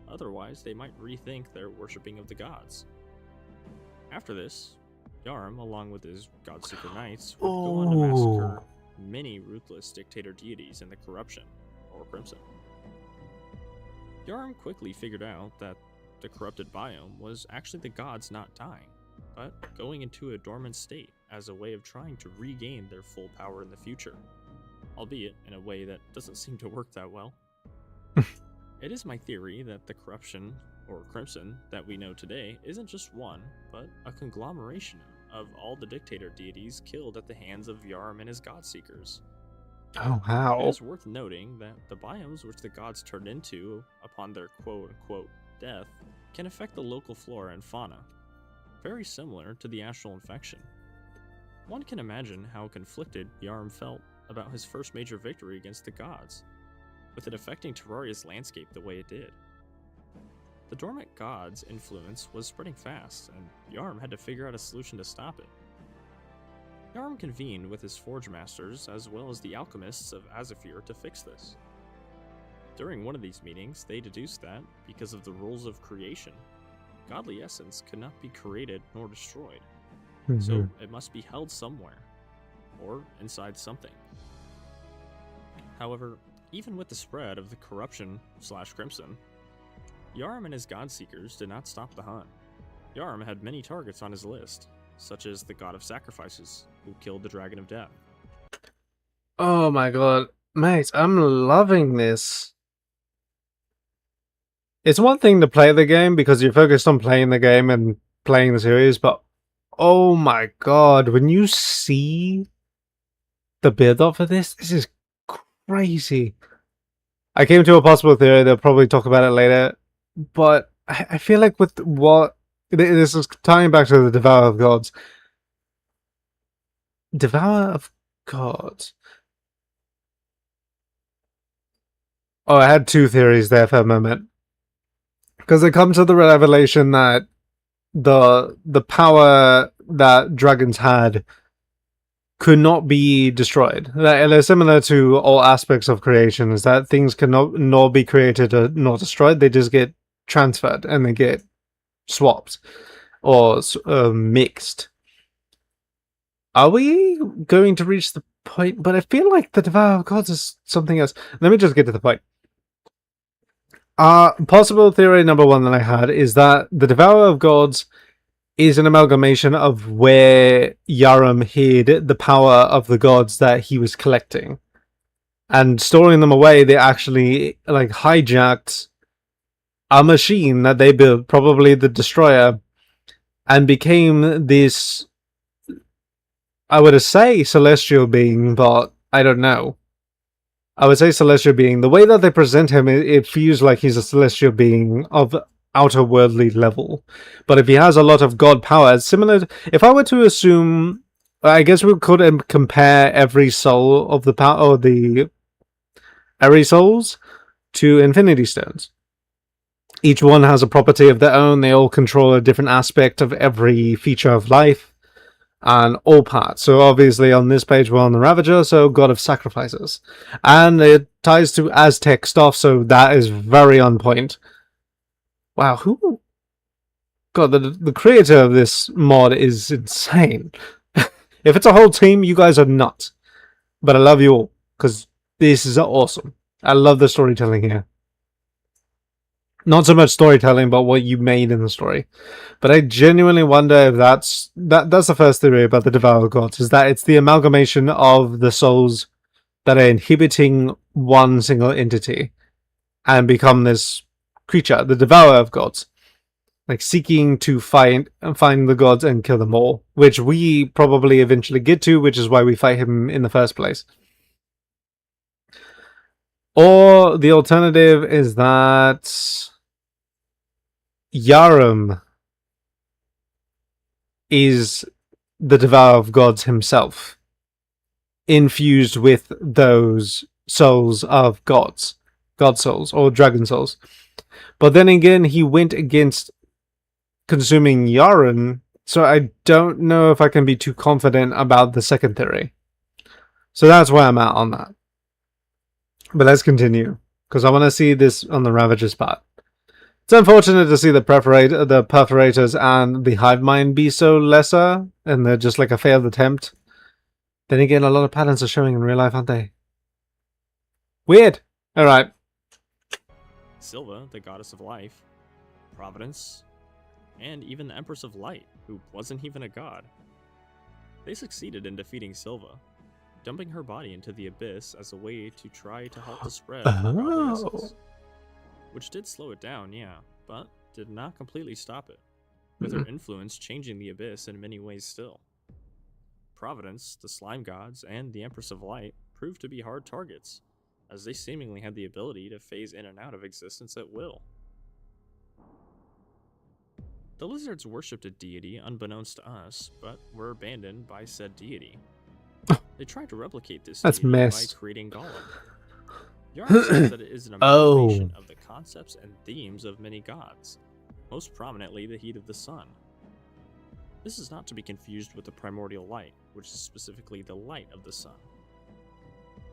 Otherwise, they might rethink their worshipping of the gods. After this, Yarum, along with his Godseeker Knights, would go on to massacre many ruthless dictator deities in the Corruption, or Crimson. Yarum quickly figured out that the corrupted biome was actually the gods not dying, but going into a dormant state as a way of trying to regain their full power in the future, albeit in a way that doesn't seem to work that well. It is my theory that the Corruption, or Crimson, that we know today isn't just one, but a conglomeration of all the dictator deities killed at the hands of Yarum and his Godseekers. Oh, how? It is worth noting that the biomes which the gods turned into upon their quote-unquote death can affect the local flora and fauna, very similar to the astral infection. One can imagine how conflicted Yarum felt about his first major victory against the gods, with it affecting Terraria's landscape the way it did. The dormant god's influence was spreading fast, and Yarum had to figure out a solution to stop it. Yarum convened with his forge masters as well as the alchemists of Azafir to fix this. During one of these meetings, they deduced that, because of the rules of creation, godly essence could not be created nor destroyed, so it must be held somewhere, or inside something. However, even with the spread of the corruption/crimson, Yarm and his Godseekers did not stop the hunt. Yarm had many targets on his list, such as the God of Sacrifices, who killed the Dragon of Death. Oh my god. Mate, I'm loving this. It's one thing to play the game because you're focused on playing the game and playing the series, but oh my god, when you see the build-up for this is crazy. I came to a possible theory, they'll probably talk about it later, but I feel like with what... This is tying back to the Devour of Gods. Devour of Gods. Oh, I had two theories there for a moment. Because it comes to the revelation that the power that dragons had could not be destroyed. They're similar to all aspects of creation, is that things cannot nor be created or nor destroyed. They just get transferred and they get swapped or mixed. Are we going to reach the point? But I feel like the Devour of Gods is something else. Let me just get to the point. Possible theory number one that I had is that the Devourer of Gods is an amalgamation of where Yaram hid the power of the gods that he was collecting. And storing them away, they actually like hijacked a machine that they built, probably the Destroyer, and became this, I would say celestial being, but I don't know. I would say celestial being. The way that they present him, it feels like he's a celestial being of outer worldly level. But if he has a lot of god power, it's similar to, if I were to assume, I guess we could compare every soul of the power, or the Eri souls, to Infinity Stones. Each one has a property of their own. They all control a different aspect of every feature of life and all parts. So obviously on this page we're on the Ravager, so God of Sacrifices. And it ties to Aztec stuff, so that is very on point. Wow, who... God, the creator of this mod is insane. If it's a whole team, you guys are nuts. But I love you all, because this is awesome. I love the storytelling here. Not so much storytelling, but what you made in the story. But I genuinely wonder if that's the first theory about the Devourer Gods, is that it's the amalgamation of the souls that are inhibiting one single entity and become this creature, the Devourer of Gods. Like seeking to find the gods and kill them all, which we probably eventually get to, which is why we fight him in the first place. Or the alternative is that Yaram is the Devourer of Gods himself, infused with those souls of gods, god souls, or dragon souls. But then again, he went against consuming Yaran, so I don't know if I can be too confident about the second theory. So that's where I'm at on that. But let's continue, because I want to see this on the Ravager's part. It's unfortunate to see the Perforators and the Hive Mind be so lesser, and they're just like a failed attempt. Then again, a lot of patterns are showing in real life, aren't they? Weird. Alright. Silva, the goddess of life, Providence, and even the Empress of Light, who wasn't even a god. They succeeded in defeating Silva, dumping her body into the abyss as a way to try to halt the spread of her godly essence. Which did slow it down, yeah, but did not completely stop it, with her influence changing the abyss in many ways still. Providence, the Slime Gods, and the Empress of Light proved to be hard targets, as they seemingly had the ability to phase in and out of existence at will. The lizards worshipped a deity unbeknownst to us, but were abandoned by said deity. They tried to replicate this deity by creating Golem. Yarn says that it is an amalgamation of the concepts and themes of many gods, most prominently the heat of the sun. This is not to be confused with the primordial light, which is specifically the light of the sun.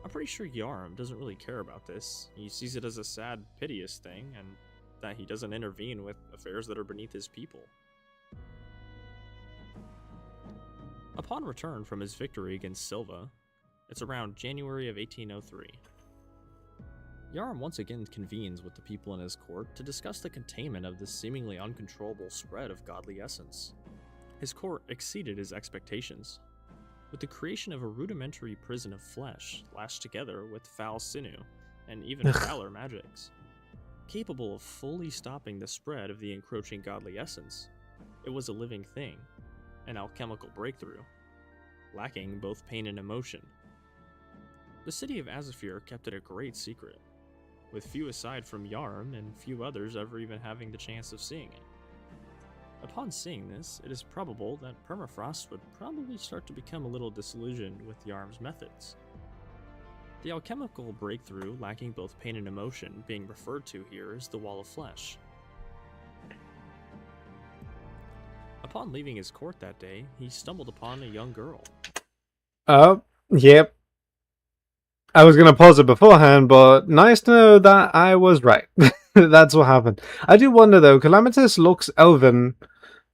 I'm pretty sure Yarm doesn't really care about this. He sees it as a sad, piteous thing, and that he doesn't intervene with affairs that are beneath his people. Upon return from his victory against Silva, it's around January of 1803, Yarm once again convenes with the people in his court to discuss the containment of this seemingly uncontrollable spread of godly essence. His court exceeded his expectations, with the creation of a rudimentary prison of flesh lashed together with foul sinew and even fouler magics. Capable of fully stopping the spread of the encroaching godly essence, it was a living thing, an alchemical breakthrough, lacking both pain and emotion. The city of Azafir kept it a great secret, with few aside from Yarm and few others ever even having the chance of seeing it. Upon seeing this, it is probable that Permafrost would probably start to become a little disillusioned with Yarm's methods. The alchemical breakthrough lacking both pain and emotion being referred to here is the Wall of Flesh. Upon leaving his court that day, he stumbled upon a young girl. Oh, yep. I was going to pause it beforehand, but nice to know that I was right. That's what happened. I do wonder, though, Calamitous looks elven,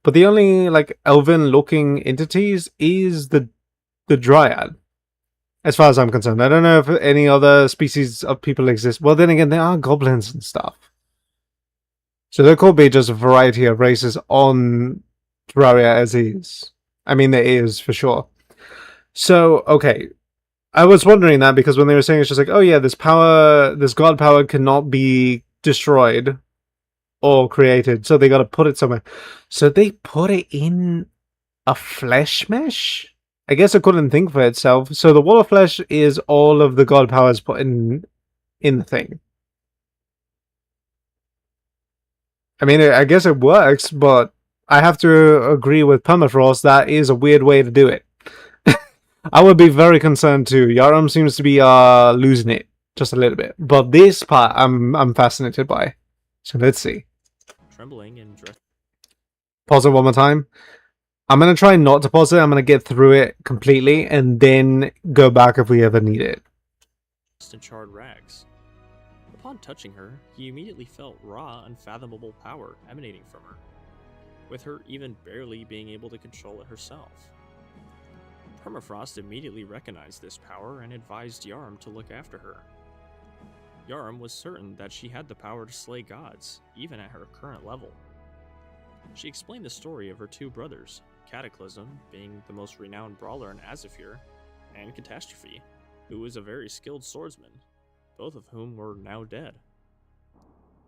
but the only, like, elven-looking entities is the Dryad, as far as I'm concerned. I don't know if any other species of people exist. Well, then again, there are goblins and stuff. So there could be just a variety of races on Terraria as is. I mean, there is, for sure. So, okay. I was wondering that because when they were saying it's just like, oh yeah, this power, this god power cannot be destroyed or created, so they got to put it somewhere. So they put it in a flesh mesh? I guess it couldn't think for itself. So the wall of flesh is all of the god powers put in the thing. I mean, I guess it works, but I have to agree with Permafrost, that is a weird way to do it. I would be very concerned too. Yaram seems to be losing it just a little bit, but this part I'm fascinated by. So let's see. Trembling and dressed. Pause it one more time. I'm gonna try not to pause it. I'm gonna get through it completely and then go back if we ever need it. In charred rags. Upon touching her, he immediately felt raw, unfathomable power emanating from her, with her even barely being able to control it herself. Permafrost immediately recognized this power and advised Yarm to look after her. Yarm was certain that she had the power to slay gods, even at her current level. She explained the story of her two brothers, Cataclysm being the most renowned brawler in Azafir, and Catastrophe, who was a very skilled swordsman, both of whom were now dead.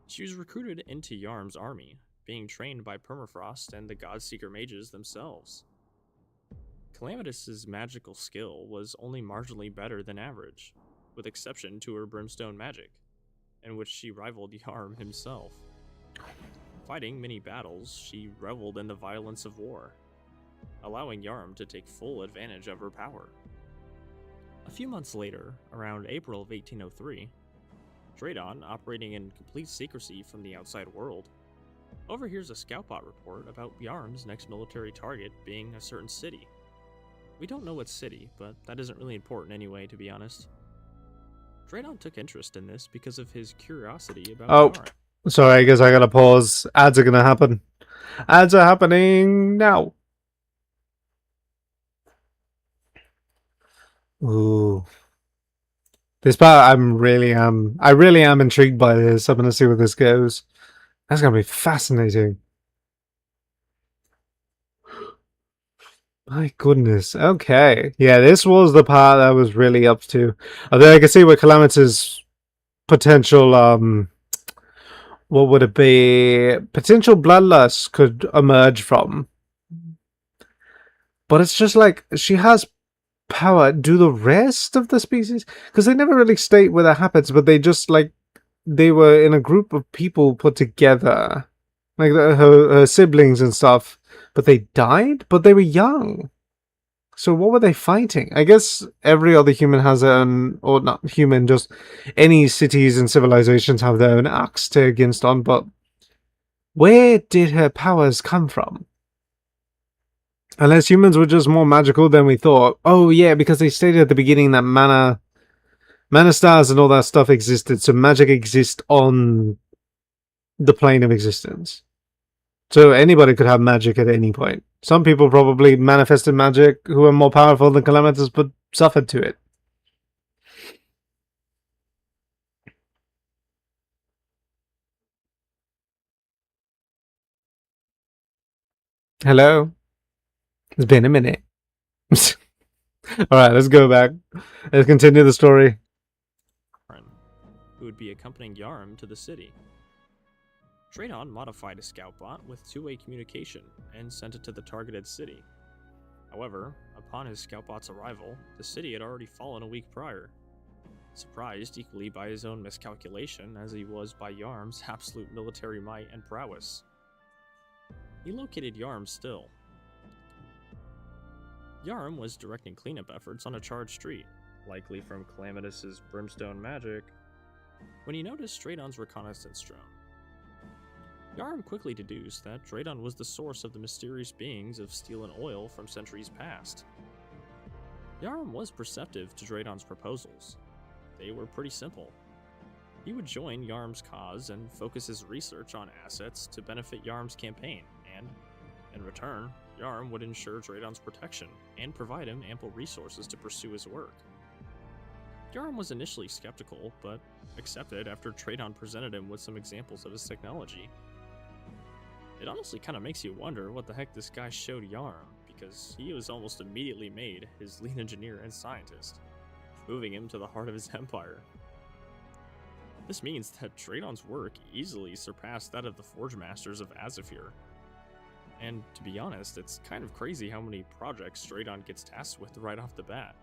She was recruited into Yarm's army, being trained by Permafrost and the Godseeker mages themselves. Calamity's magical skill was only marginally better than average, with exception to her brimstone magic, in which she rivaled Yarm himself. Fighting many battles, she reveled in the violence of war, allowing Yarm to take full advantage of her power. A few months later, around April of 1803, Draydon, operating in complete secrecy from the outside world, overhears a scoutbot report about Yarm's next military target being a certain city. We don't know what city, but that isn't really important anyway, to be honest. Draydon took interest in this because of his curiosity about Yarm. Sorry, I guess I gotta pause. Ads are gonna happen. Ads are happening now. Ooh. This part I really am intrigued by this. I'm gonna see where this goes. That's gonna be fascinating. My goodness. Okay. Yeah, this was the part I was really up to. Although I can see where Calamity's potential, what would it be? Potential bloodlust could emerge from. But it's just like, she has power. Do the rest of the species? Because they never really state where that happens, but they just, like, they were in a group of people put together. Like, her siblings and stuff. But they died? But they were young. So what were they fighting? I guess every other human has their own, or not human, just any cities and civilizations have their own axe to against on, but where did her powers come from? Unless humans were just more magical than we thought. Oh yeah, because they stated at the beginning that mana stars and all that stuff existed, so magic exists on the plane of existence. So anybody could have magic at any point. Some people probably manifested magic who are more powerful than Calamitous, but suffered to it. Hello? It's been a minute. Alright, let's go back. Let's continue the story. Who would be accompanying Yarm to the city. Draydon modified a scout bot with two-way communication and sent it to the targeted city. However, upon his scoutbot's arrival, the city had already fallen a week prior. Surprised equally by his own miscalculation as he was by Yarm's absolute military might and prowess. He located Yarm still. Yarm was directing cleanup efforts on a charged street, likely from Calamity's brimstone magic, when he noticed Draydon's reconnaissance drone. Yarm quickly deduced that Draydon was the source of the mysterious beings of steel and oil from centuries past. Yarm was perceptive to Draydon's proposals. They were pretty simple. He would join Yarm's cause and focus his research on assets to benefit Yarm's campaign, and, in return, Yarm would ensure Draydon's protection and provide him ample resources to pursue his work. Yarm was initially skeptical, but accepted after Draydon presented him with some examples of his technology. It honestly kind of makes you wonder what the heck this guy showed Yarm, because he was almost immediately made his lead engineer and scientist, moving him to the heart of his empire. This means that Draydon's work easily surpassed that of the Forge Masters of Azafir. And to be honest, it's kind of crazy how many projects Draydon gets tasked with right off the bat.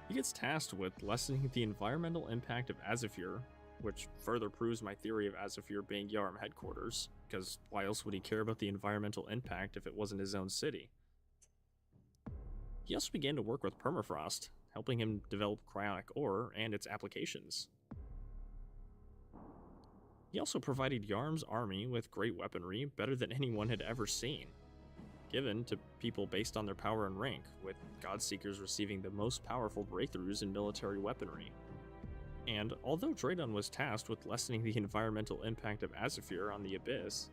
He gets tasked with lessening the environmental impact of Azafir, which further proves my theory of Azafir being Yarm headquarters, because why else would he care about the environmental impact if it wasn't his own city? He also began to work with Permafrost, helping him develop cryonic ore and its applications. He also provided Yarm's army with great weaponry better than anyone had ever seen, given to people based on their power and rank, with Godseekers receiving the most powerful breakthroughs in military weaponry. And although Draydon was tasked with lessening the environmental impact of Azafir on the Abyss,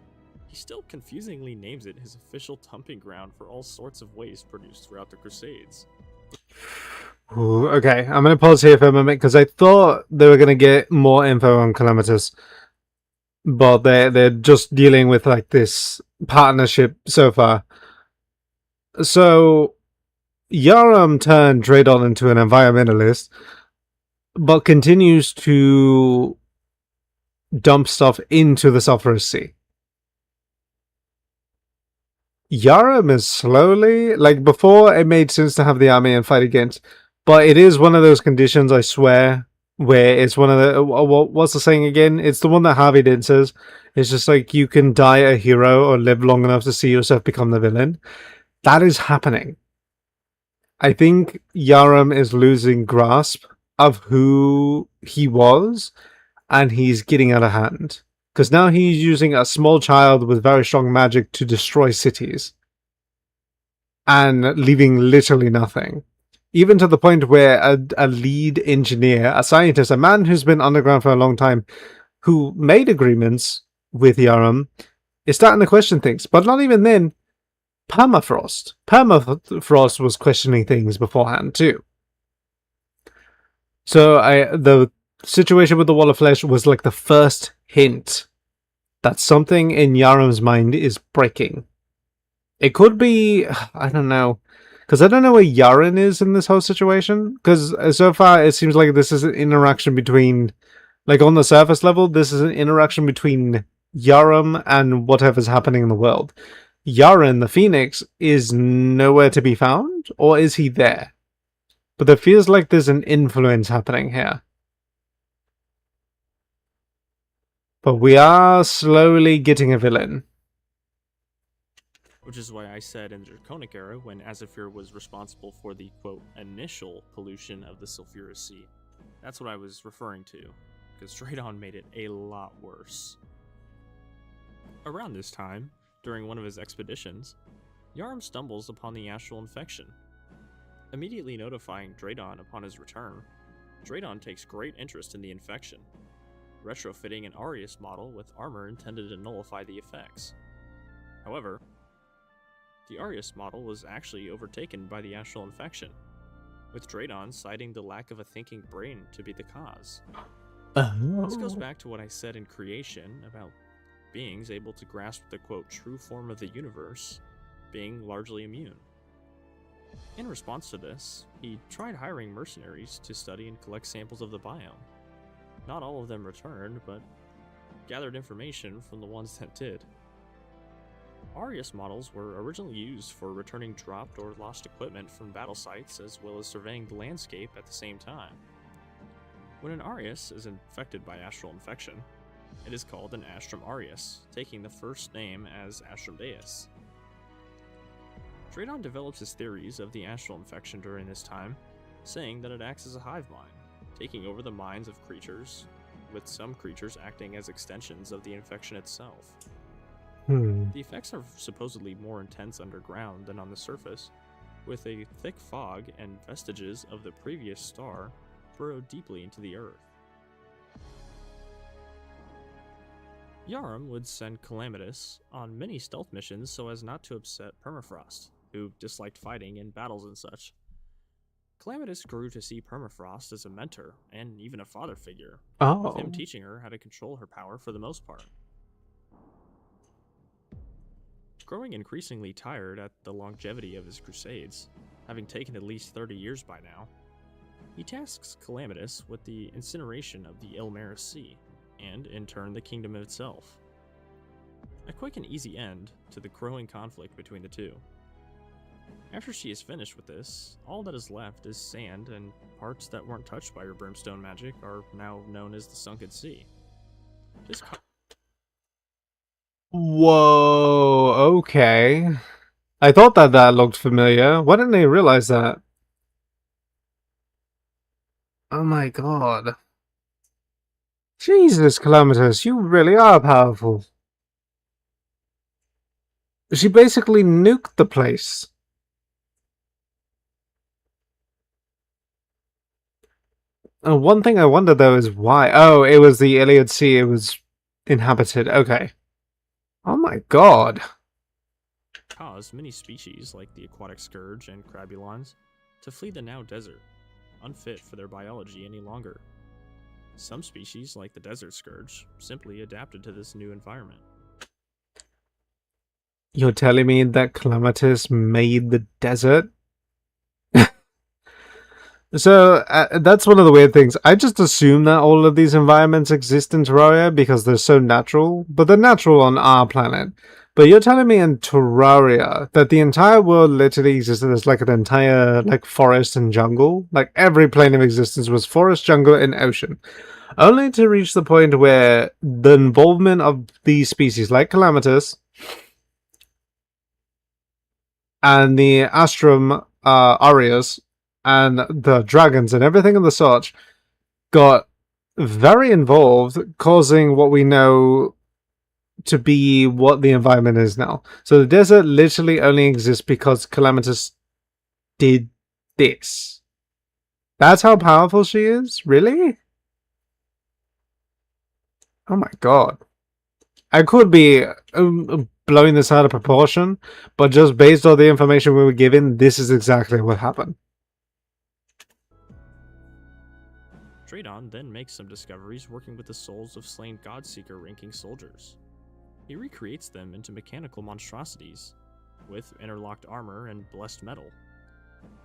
he still confusingly names it his official dumping ground for all sorts of waste produced throughout the Crusades. Ooh, okay, I'm going to pause here for a moment because I thought they were going to get more info on Calamitous. But they're just dealing with like this partnership so far. So Yaram turned Draydon into an environmentalist, but continues to dump stuff into the Sulphurous Sea. Yaram is slowly, like before it made sense to have the army and fight against, but it is one of those conditions, I swear, where it's one of the, what's the saying again? It's the one that Harvey Dent says. It's just like you can die a hero or live long enough to see yourself become the villain. That is happening. I think Yaram is losing grasp of who he was, and he's getting out of hand. Because now he's using a small child with very strong magic to destroy cities. And leaving literally nothing. Even to the point where a lead engineer, a scientist, a man who's been underground for a long time, who made agreements with Yaram, is starting to question things. But not even then. Permafrost. Permafrost was questioning things beforehand too. So the situation with the Wall of Flesh was like the first hint that something in Yaram's mind is breaking. It could be, I don't know, because I don't know where Yaren is in this whole situation. Because so far it seems like this is an interaction between, like on the surface level, this is an interaction between Yaram and whatever's happening in the world. Yaren, the Phoenix, is nowhere to be found, or is he there? But there feels like there's an influence happening here. But we are slowly getting a villain. Which is why I said in the Draconic era, when Azafir was responsible for the, quote, initial pollution of the Sulphurous Sea. That's what I was referring to, because Draydon made it a lot worse. Around this time, during one of his expeditions, Yarm stumbles upon the astral infection. Immediately notifying Draydon upon his return, Draydon takes great interest in the infection, retrofitting an Arius model with armor intended to nullify the effects. However, the Arius model was actually overtaken by the astral infection, with Draydon citing the lack of a thinking brain to be the cause. This goes back to what I said in Creation about beings able to grasp the quote true form of the universe being largely immune. In response to this, he tried hiring mercenaries to study and collect samples of the biome. Not all of them returned, but gathered information from the ones that did. Arius models were originally used for returning dropped or lost equipment from battle sites, as well as surveying the landscape at the same time. When an Arius is infected by astral infection, it is called an Astrum Arius, taking the first name as Astrum Deus. Draydon develops his theories of the astral infection during this time, saying that it acts as a hive mind, taking over the minds of creatures, with some creatures acting as extensions of the infection itself. The effects are supposedly more intense underground than on the surface, with a thick fog and vestiges of the previous star burrowed deeply into the earth. Yarum would send Calamitus on many stealth missions so as not to upset Permafrost, who disliked fighting in battles and such. Calamitus grew to see Permafrost as a mentor and even a father figure, with him teaching her how to control her power for the most part. Growing increasingly tired at the longevity of his crusades, having taken at least 30 years by now, he tasks Calamitus with the incineration of the Ilmaris Sea, and in turn the kingdom itself. A quick and easy end to the growing conflict between the two. After she is finished with this, all that is left is sand, and parts that weren't touched by her brimstone magic are now known as the Sunken Sea. Whoa, okay. I thought that looked familiar. Why didn't I realize that? Oh my god. Jesus, Calamitous, you really are powerful. She basically nuked the place. One thing I wonder though is why. Oh, it was the Iliad Sea. It was inhabited. Okay. Oh my god. Caused many species like the aquatic scourge and crabulons to flee the now desert, unfit for their biology any longer. Some species, like the desert scourge, simply adapted to this new environment. You're telling me that Calamitous made the desert? So, that's one of the weird things. I just assume that all of these environments exist in Terraria because they're so natural, but they're natural on our planet. But you're telling me in Terraria that the entire world literally existed as like an entire like forest and jungle? Like every plane of existence was forest, jungle, and ocean. Only to reach the point where the involvement of these species like Calamitous and the Astrum Arias and the dragons and everything of the sort got very involved, causing what we know to be what the environment is now. So the desert literally only exists because Calamitous did this. That's how powerful she is? Really? Oh my god. I could be blowing this out of proportion, but just based on the information we were given, this is exactly what happened. Draydon then makes some discoveries working with the souls of slain Godseeker ranking soldiers. He recreates them into mechanical monstrosities, with interlocked armor and blessed metal,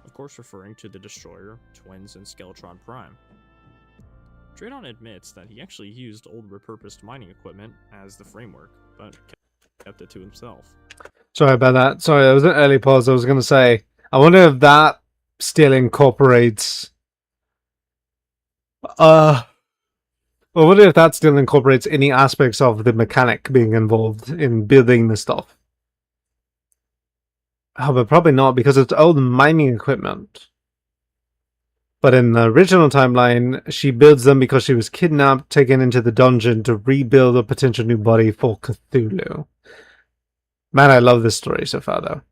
of course referring to the Destroyer, Twins, and Skeletron Prime. Draydon admits that he actually used old repurposed mining equipment as the framework, but kept it to himself. Sorry about that. Sorry, that was an early pause. I was going to say, I wonder if that still incorporates... I wonder if that still incorporates any aspects of the mechanic being involved in building the stuff. Oh, but probably not, because it's old mining equipment. But in the original timeline, she builds them because she was kidnapped, taken into the dungeon to rebuild a potential new body for Cthulhu. Man, I love this story so far, though.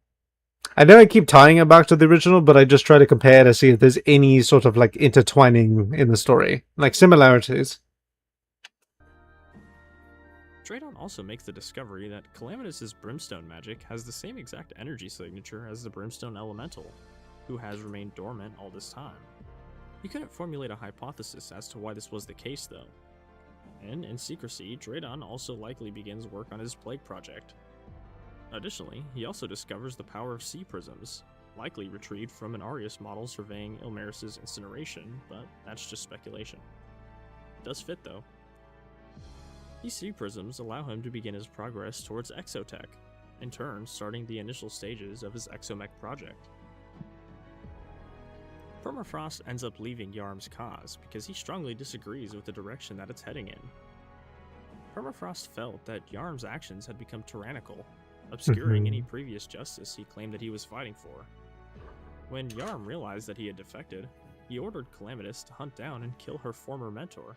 I know I keep tying it back to the original, but I just try to compare to see if there's any sort of, like, intertwining in the story. Like, similarities. Draydon also makes the discovery that Calamitus' brimstone magic has the same exact energy signature as the brimstone elemental, who has remained dormant all this time. He couldn't formulate a hypothesis as to why this was the case, though. and in secrecy, Draydon also likely begins work on his plague project. Additionally, he also discovers the power of sea prisms, likely retrieved from an Arius model surveying Ilmaris' incineration, but that's just speculation. It does fit though. These sea prisms allow him to begin his progress towards exotech, in turn starting the initial stages of his exomech project. Permafrost ends up leaving Yarm's cause because he strongly disagrees with the direction that it's heading in. Permafrost felt that Yarm's actions had become tyrannical, obscuring any previous justice he claimed that he was fighting for. When Yarm realized that he had defected, he ordered Calamitous to hunt down and kill her former mentor.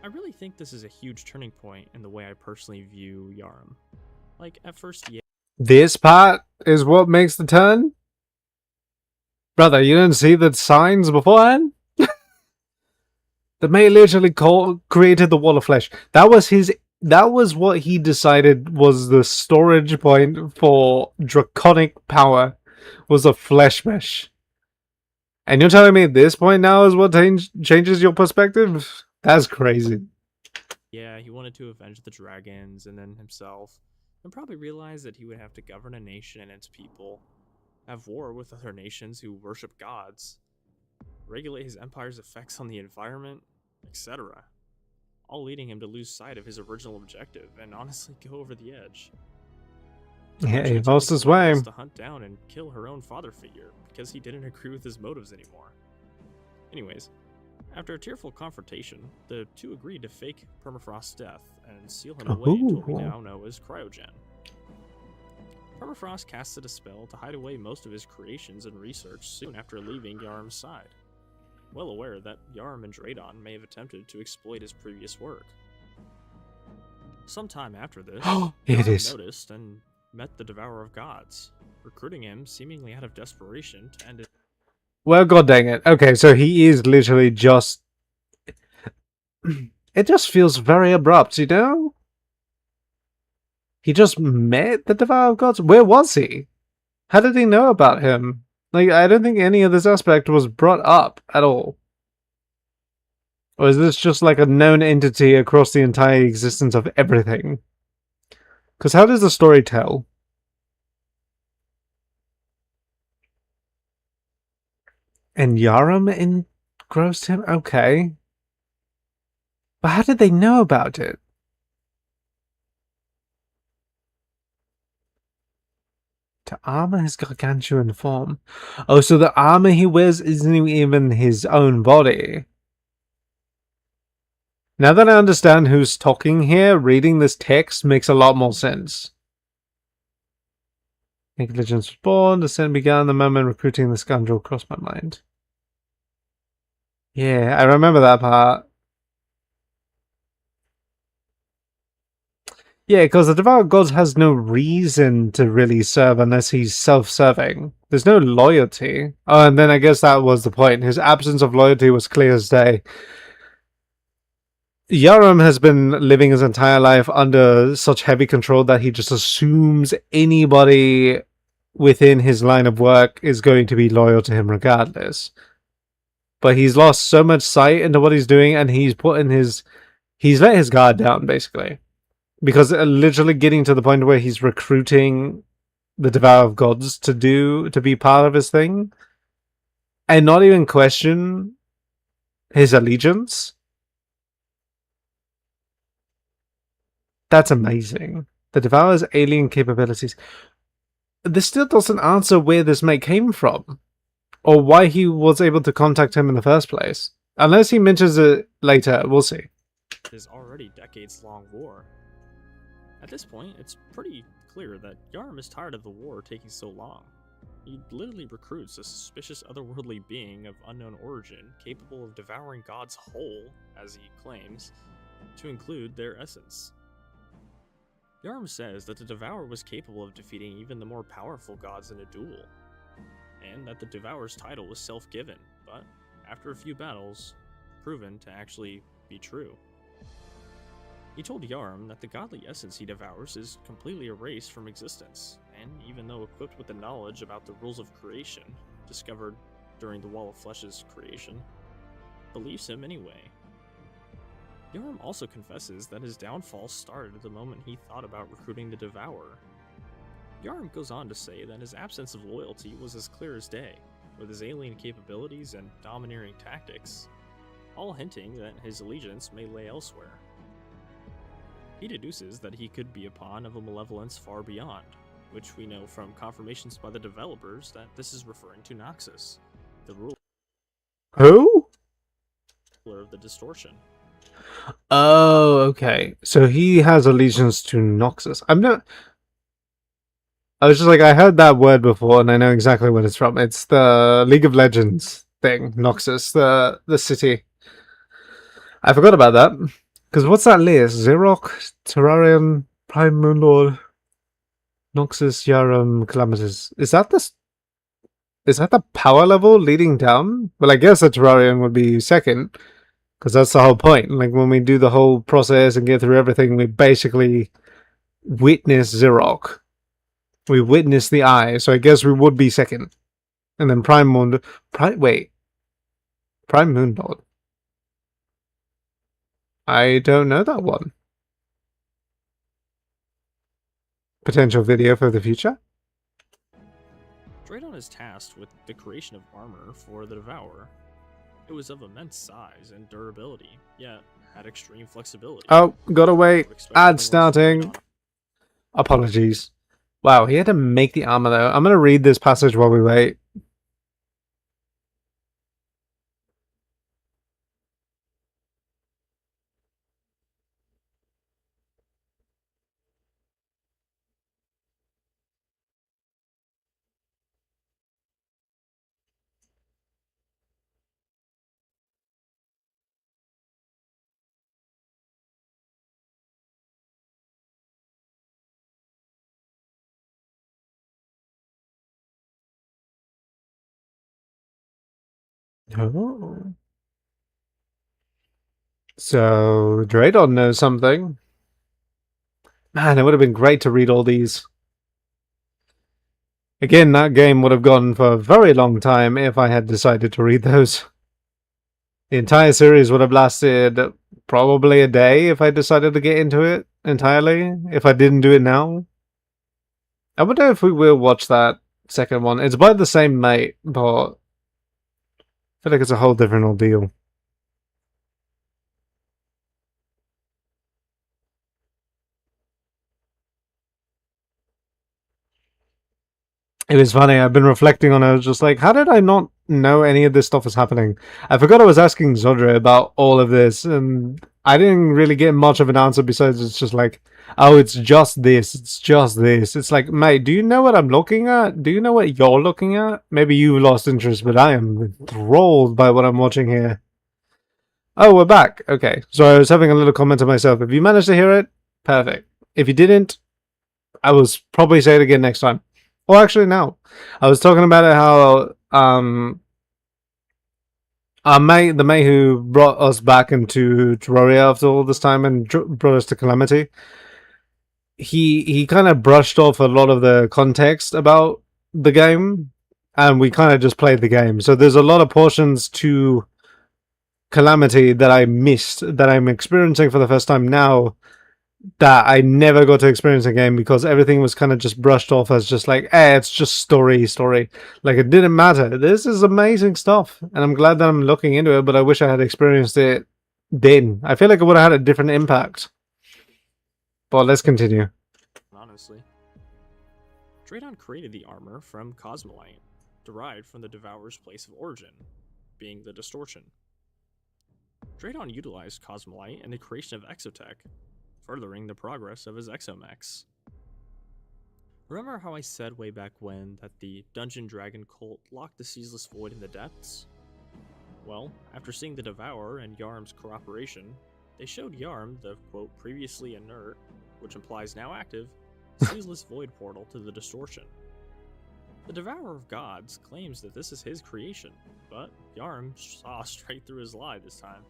I really think this is a huge turning point in the way I personally view Yarm. Like, at first, yeah. This part is what makes the turn? Brother, you didn't see the signs beforehand? The mate literally created the wall of flesh. That was what he decided was the storage point for draconic power, was a flesh mesh. And you're telling me this point now is what changes your perspective? That's crazy. Yeah, he wanted to avenge the dragons and then himself, and probably realized that he would have to govern a nation and its people, have war with other nations who worship gods, regulate his empire's effects on the environment, etc. All leading him to lose sight of his original objective and honestly go over the edge. Yeah, he lost his way. To hunt down and kill her own father figure because he didn't agree with his motives anymore. Anyways, after a tearful confrontation, the two agreed to fake Permafrost's death and seal him away into what we now know as cryogen. Permafrost casted a spell to hide away most of his creations and research soon after leaving Yarm's side, well aware that Yarm and Draydon may have attempted to exploit his previous work. Sometime after this, Yarm noticed and met the Devourer of Gods, recruiting him seemingly out of desperation to end it. Well, god dang it. Okay, so he is literally just... It just feels very abrupt, you know? He just met the Devourer of Gods? Where was he? How did he know about him? Like, I don't think any of this aspect was brought up at all. Or is this just like a known entity across the entire existence of everything? Because how does the story tell? And Yaram engrossed him? Okay. But how did they know about it? To armor his gargantuan form. Oh, so the armor he wears isn't even his own body. Now that I understand who's talking here, reading this text makes a lot more sense. Negligence was born, descent began the moment recruiting the scoundrel crossed my mind. Yeah, I remember that part. Yeah, because the Devourer of Gods has no reason to really serve unless he's self-serving. There's no loyalty. Oh, and then I guess that was the point. His absence of loyalty was clear as day. Yaram has been living his entire life under such heavy control that he just assumes anybody within his line of work is going to be loyal to him regardless. But he's lost so much sight into what he's doing, and he's let his guard down, basically. Because literally getting to the point where he's recruiting the Devourer of Gods to be part of his thing, and not even question his allegiance. That's amazing. The Devourer's alien capabilities. This still doesn't answer where this mate came from, or why he was able to contact him in the first place. Unless he mentions it later, we'll see. His already decades-long war. At this point, it's pretty clear that Yarm is tired of the war taking so long. He literally recruits a suspicious otherworldly being of unknown origin, capable of devouring gods whole, as he claims, to include their essence. Yarm says that the Devourer was capable of defeating even the more powerful gods in a duel, and that the Devourer's title was self-given, but after a few battles, proven to actually be true. He told Yarm that the godly essence he devours is completely erased from existence, and even though equipped with the knowledge about the rules of creation, discovered during the Wall of Flesh's creation, believes him anyway. Yarm also confesses that his downfall started at the moment he thought about recruiting the Devourer. Yarm goes on to say that his absence of loyalty was as clear as day, with his alien capabilities and domineering tactics, all hinting that his allegiance may lay elsewhere. He deduces that he could be a pawn of a malevolence far beyond, which we know from confirmations by the developers that this is referring to Noxus, the ruler Who? of the Distortion. Oh, okay. So he has allegiance to Noxus. I was just like, I heard that word before, and I know exactly what it's from. It's the League of Legends thing, Noxus, the city. I forgot about that. Because what's that list? Xerox, Terrarium, Prime Moonlord, Noxus, Yarum, Calamities. Is that the power level leading down? Well, I guess the Terrarium would be second, because that's the whole point. Like, when we do the whole process and get through everything, we basically witness Xerox. We witness the eye, so I guess we would be second. And then Prime Moon... Prime Moonlord. I don't know that one. Potential video for the future? Draydon is tasked with the creation of armor for the Devourer. It was of immense size and durability, yet had extreme flexibility. Oh, gotta wait. Ad Ad starting. Apologies. Wow, he had to make the armor though. I'm gonna read this passage while we wait. Oh. So, Draydon knows something. Man, it would have been great to read all these. Again, that game would have gone for a very long time if I had decided to read those. The entire series would have lasted probably a day if I decided to get into it entirely, if I didn't do it now. I wonder if we will watch that second one. It's by the same mate, but I feel like it's a whole different ordeal. It was funny. I've been reflecting on it. I was just like, how did I not know any of this stuff was happening? I forgot I was asking Zodra about all of this, and I didn't really get much of an answer besides it's just like, oh, it's just this. It's just this. It's like, mate, do you know what I'm looking at? Do you know what you're looking at? Maybe you lost interest, but I am enthralled by what I'm watching here. Oh, we're back. Okay. So I was having a little comment to myself. If you managed to hear it, perfect. If you didn't, I will probably say it again next time. Well, actually, no. I was talking about it how our mate, the mate who brought us back into Terraria after all this time and brought us to Calamity, he kind of brushed off a lot of the context about the game, and we kind of just played the game. So there's a lot of portions to Calamity that I missed, that I'm experiencing for the first time now, that I never got to experience again because everything was kind of just brushed off as just like, it's just story. Like, it didn't matter. This is amazing stuff, and I'm glad that I'm looking into it, but I wish I had experienced it then. I feel like it would have had a different impact. But let's continue. Honestly. Draydon created the armor from Cosmolite, derived from the Devourer's place of origin, being the Distortion. Draydon utilized Cosmolite in the creation of Exotech, furthering the progress of his exomechs. Remember how I said way back when that the Dungeon Dragon cult locked the Ceaseless Void in the depths? Well, after seeing the Devourer and Yarm's cooperation, they showed Yarm the, quote, previously inert, which implies now active, Ceaseless Void portal to the Distortion. The Devourer of Gods claims that this is his creation, but Yarm saw straight through his lie this time.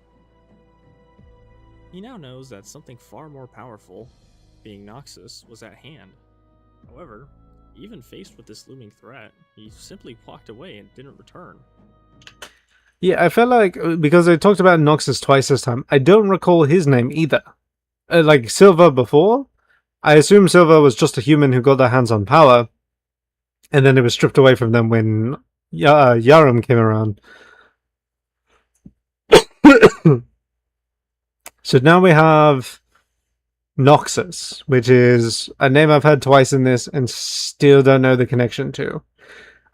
He now knows that something far more powerful, being Noxus, was at hand. However, even faced with this looming threat, he simply walked away and didn't return. Yeah, I felt like because I talked about Noxus twice this time, I don't recall his name either. Like Silva before, I assume Silva was just a human who got their hands on power, and then it was stripped away from them when Yarum came around. So now we have Noxus, which is a name I've heard twice in this and still don't know the connection to.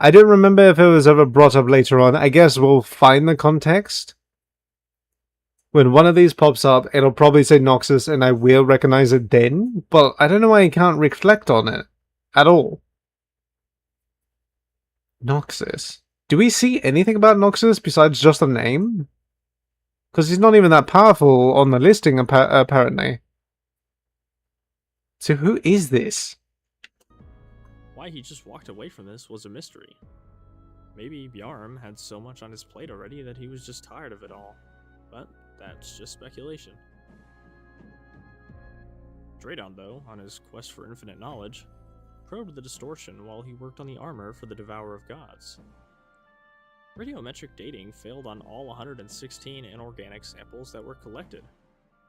I don't remember if it was ever brought up later on. I guess we'll find the context. When one of these pops up, it'll probably say Noxus and I will recognize it then, but I don't know why I can't reflect on it at all. Noxus. Do we see anything about Noxus besides just a name? Because he's not even that powerful on the listing, apparently. So who is this? Why he just walked away from this was a mystery. Maybe Bjarm had so much on his plate already that he was just tired of it all. But that's just speculation. Draydon, though, on his quest for infinite knowledge, probed the distortion while he worked on the armor for the Devourer of Gods. Radiometric dating failed on all 116 inorganic samples that were collected.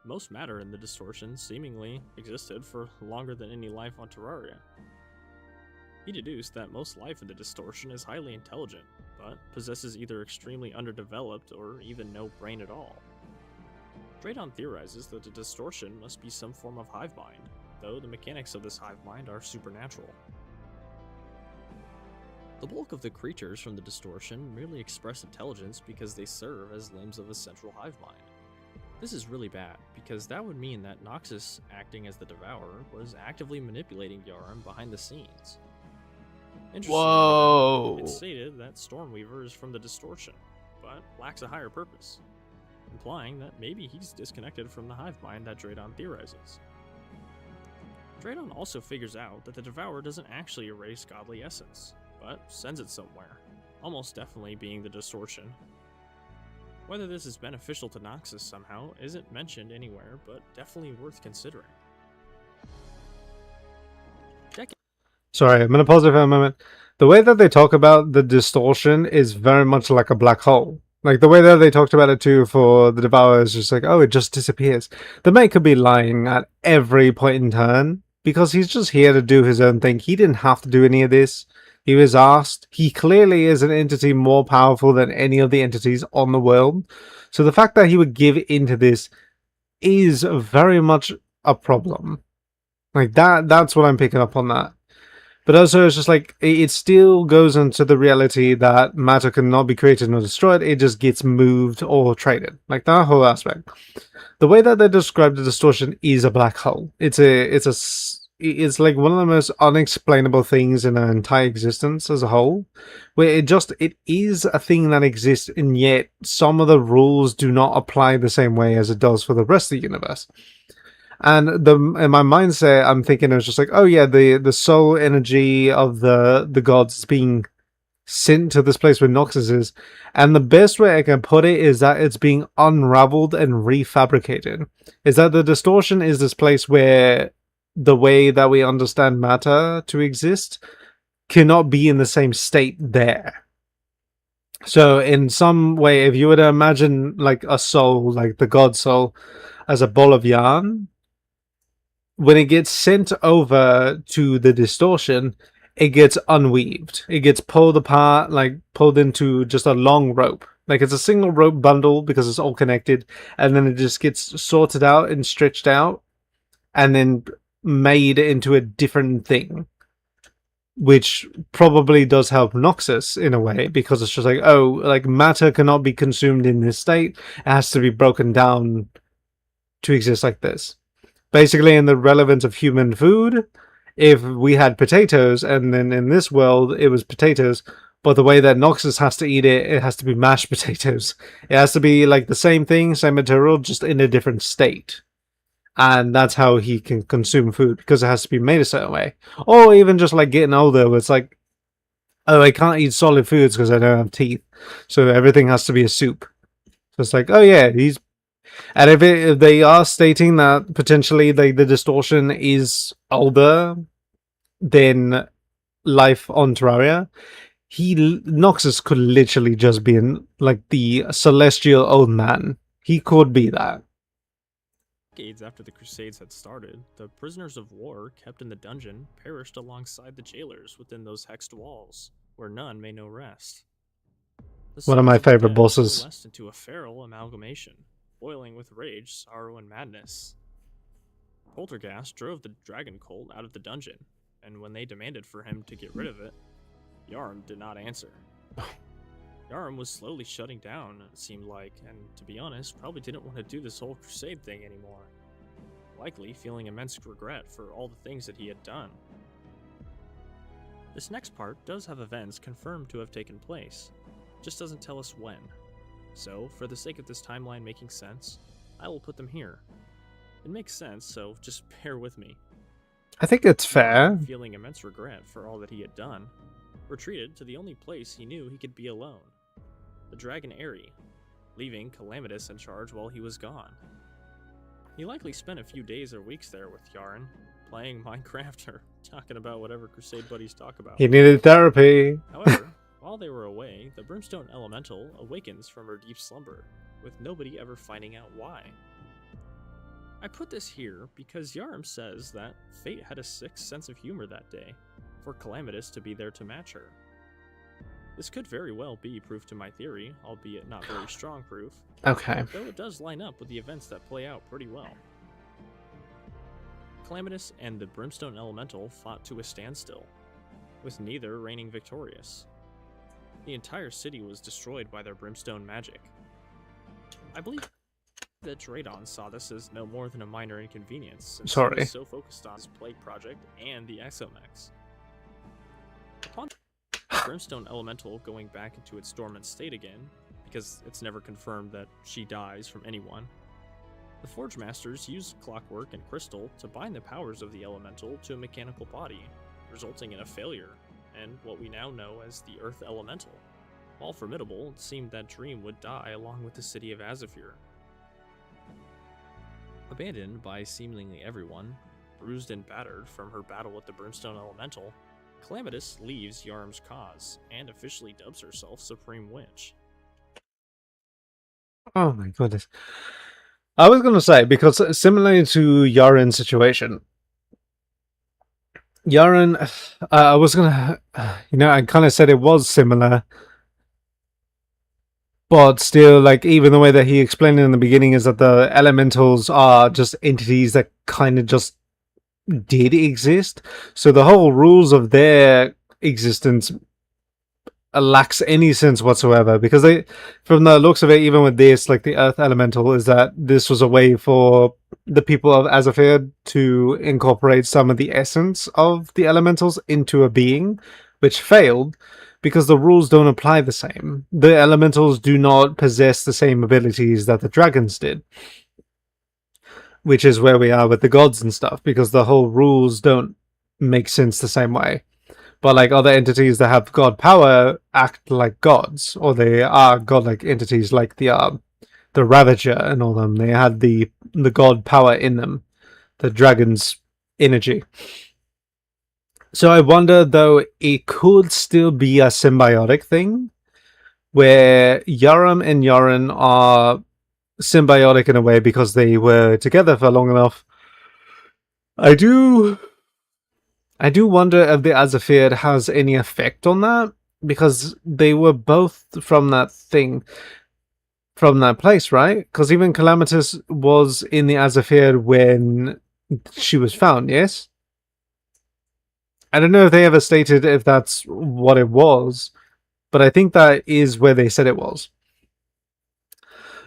Most matter in the distortion seemingly existed for longer than any life on Terraria. He deduced that most life in the distortion is highly intelligent, but possesses either extremely underdeveloped or even no brain at all. Draydon theorizes that the distortion must be some form of hive mind, though the mechanics of this hive mind are supernatural. The bulk of the creatures from the distortion merely express intelligence because they serve as limbs of a central hive mind. This is really bad, because that would mean that Noxus, acting as the Devourer, was actively manipulating Bjarm behind the scenes. Whoa! It's stated that Stormweaver is from the distortion, but lacks a higher purpose, implying that maybe he's disconnected from the hive mind that Draydon theorizes. Draydon also figures out that the Devourer doesn't actually erase godly essence, but sends it somewhere, almost definitely being the distortion. Whether this is beneficial to Noxus somehow isn't mentioned anywhere, but definitely worth considering. Sorry, I'm going to pause it for a moment. The way that they talk about the distortion is very much like a black hole. Like, the way that they talked about it too for the Devourer is just like, oh, it just disappears. The mate could be lying at every point in turn, because he's just here to do his own thing. He didn't have to do any of this. He was asked. He clearly is an entity more powerful than any of the entities on the world. So the fact that he would give into this is very much a problem. Like, that's what I'm picking up on that. But also, it's just like, it still goes into the reality that matter cannot be created nor destroyed, it just gets moved or traded. Like, that whole aspect. The way that they describe the distortion is a black hole. It's like one of the most unexplainable things in our entire existence as a whole, where it is a thing that exists, and yet some of the rules do not apply the same way as it does for the rest of the universe. And in my mindset, I'm thinking it was just like, oh yeah, the soul energy of the gods is being sent to this place where Noxus is. And the best way I can put it is that it's being unraveled and refabricated. Is that the distortion is this place where the way that we understand matter to exist cannot be in the same state there. So in some way, if you were to imagine like a soul, like the god soul, as a ball of yarn, when it gets sent over to the distortion, it gets unweaved. It gets pulled apart, like pulled into just a long rope. Like it's a single rope bundle because it's all connected, and then it just gets sorted out and stretched out, and then made into a different thing. Which probably does help Noxus in a way, because it's just like, oh, like matter cannot be consumed in this state. It has to be broken down to exist like this. Basically, in the relevance of human food, if we had potatoes, and then in this world it was potatoes, but the way that Noxus has to eat it, it has to be mashed potatoes. It has to be like the same thing, same material, just in a different state. And that's how he can consume food, because it has to be made a certain way. Or even just like getting older, where it's like, oh, I can't eat solid foods because I don't have teeth, so everything has to be a soup. So it's like, oh yeah, he's... And if they are stating that potentially the distortion is older than life on Terraria, Noxus could literally just be like the celestial old man. He could be that. Decades after the Crusades had started, the prisoners of war kept in the dungeon perished alongside the jailers within those hexed walls, where none may know rest. The One of my souls of the favorite dead bosses. coalesced into a feral amalgamation, boiling with rage, sorrow, and madness. Poltergeist drove the dragon cult out of the dungeon, and when they demanded for him to get rid of it, Yarm did not answer. Yarm was slowly shutting down, it seemed like, and to be honest, probably didn't want to do this whole crusade thing anymore. Likely feeling immense regret for all the things that he had done. This next part does have events confirmed to have taken place, just doesn't tell us when. So, for the sake of this timeline making sense, I will put them here. It makes sense, so just bear with me. I think it's fair. Feeling immense regret for all that he had done, retreated to the only place he knew he could be alone, the Dragon Eyrie, leaving Calamitous in charge while he was gone. He likely spent a few days or weeks there with Yarn, playing Minecraft or talking about whatever Crusade buddies talk about. He needed therapy. However, while they were away, the Brimstone Elemental awakens from her deep slumber, with nobody ever finding out why. I put this here because Yarm says that fate had a sick sense of humor that day, for Calamitous to be there to match her. This could very well be proof to my theory, albeit not very strong proof, Okay. though it does line up with the events that play out pretty well. Calamitous and the Brimstone Elemental fought to a standstill, with neither reigning victorious. The entire city was destroyed by their brimstone magic. I believe that Draydon saw this as no more than a minor inconvenience, since he was so focused on his Plague Project and the Exomechs. Upon the Brimstone Elemental going back into its dormant state again, because it's never confirmed that she dies from anyone, the Forge Masters used clockwork and crystal to bind the powers of the elemental to a mechanical body, resulting in a failure, and what we now know as the Earth Elemental. While formidable, it seemed that Dream would die along with the city of Azafir. Abandoned by seemingly everyone, bruised and battered from her battle with the Brimstone Elemental, Calamitous leaves Yarm's cause, and officially dubs herself Supreme Witch. Oh my goodness. I was gonna say, because similarly to Yaren's situation, Yaren, I was gonna, I kind of said it was similar, but still, like, even the way that he explained it in the beginning is that the elementals are just entities that kind of just did exist. So the whole rules of their existence lacks any sense whatsoever, because they, from the looks of it, even with this, like the Earth Elemental, is that this was a way for the people of Azafir to incorporate some of the essence of the elementals into a being, which failed because the rules don't apply the same. The elementals do not possess the same abilities that the dragons did, which is where we are with the gods and stuff, because the whole rules don't make sense the same way. But like other entities that have god power act like gods, or they are godlike entities, like the Ravager and all them. They had the god power in them, the dragon's energy. So I wonder, though, it could still be a symbiotic thing, where Yaram and Yaren are symbiotic in a way because they were together for long enough. I do wonder if the Azafir has any effect on that, because they were both from that thing, from that place, right? Because even Calamitous was in the Azafir when she was found, yes? I don't know if they ever stated if that's what it was, but I think that is where they said it was.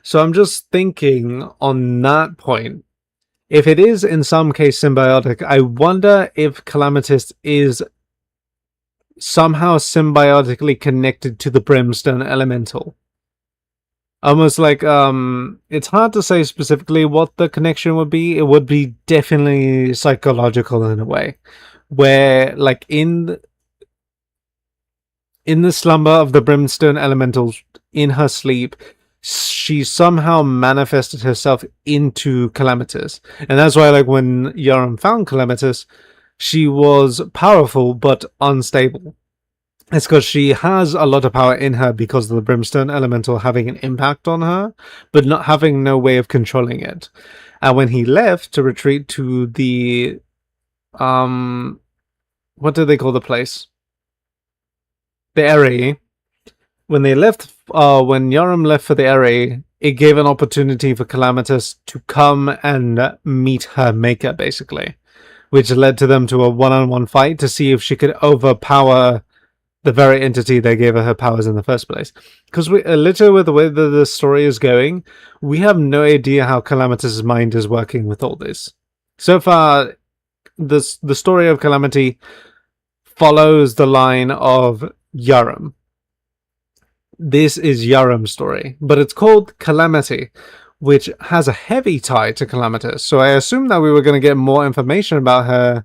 So I'm just thinking on that point, if it is in some case symbiotic, I wonder if Calamitous is somehow symbiotically connected to the Brimstone Elemental. Almost like, it's hard to say specifically what the connection would be. It would be definitely psychological in a way, where, like, in the slumber of the Brimstone Elemental, in her sleep, she somehow manifested herself into Calamitous. And that's why, like, when Yaram found Calamitous, she was powerful but unstable. It's because she has a lot of power in her because of the brimstone elemental having an impact on her, but not having no way of controlling it. And when he left to retreat to the what do they call the place? The area. When they left, when Yarum left for the area, it gave an opportunity for Calamitous to come and meet her maker, basically, which led to them to a one-on-one fight to see if she could overpower the very entity that gave her powers in the first place. Because we literally, with the way that the story is going, we have no idea how Calamitous' mind is working with all this. So far, the story of Calamity follows the line of Yarum. This is Yarum's story, but it's called Calamity, which has a heavy tie to Calamitous. So I assumed that we were going to get more information about her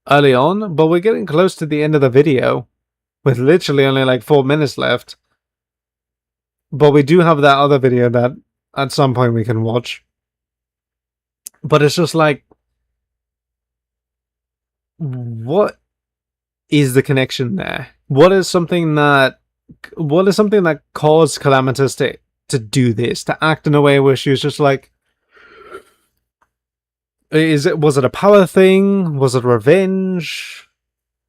early on, but we're getting close to the end of the video, with literally only like 4 minutes left. But we do have that other video that at some point we can watch. But it's just like, what is the connection there? What is something that caused Calamitous to do this, to act in a way where she was just like, was it a power thing? Was it revenge?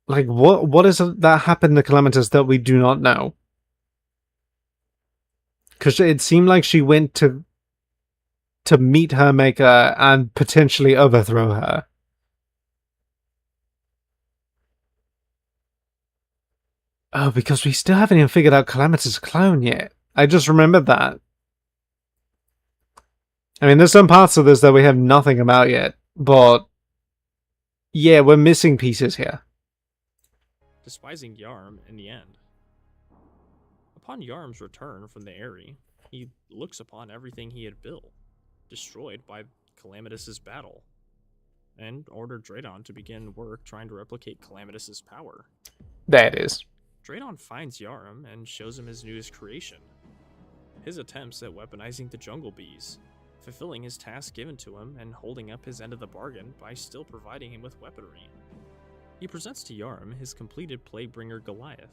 Like, what is it that happened to Calamitous that we do not know? Because it seemed like she went to meet her maker and potentially overthrow her. Oh, because we still haven't even figured out Calamitous' clone yet. I just remembered that. I mean, there's some parts of this that we have nothing about yet, but yeah, we're missing pieces here. Despising Yarm in the end. Upon Yarm's return from the Eyrie, he looks upon everything he had built, destroyed by Calamitous' battle, and ordered Draydon to begin work trying to replicate Calamitous' power. There it is. Draydon finds Yarm and shows him his newest creation, his attempts at weaponizing the jungle bees, fulfilling his task given to him and holding up his end of the bargain by still providing him with weaponry. He presents to Yarm his completed Plaguebringer Goliath.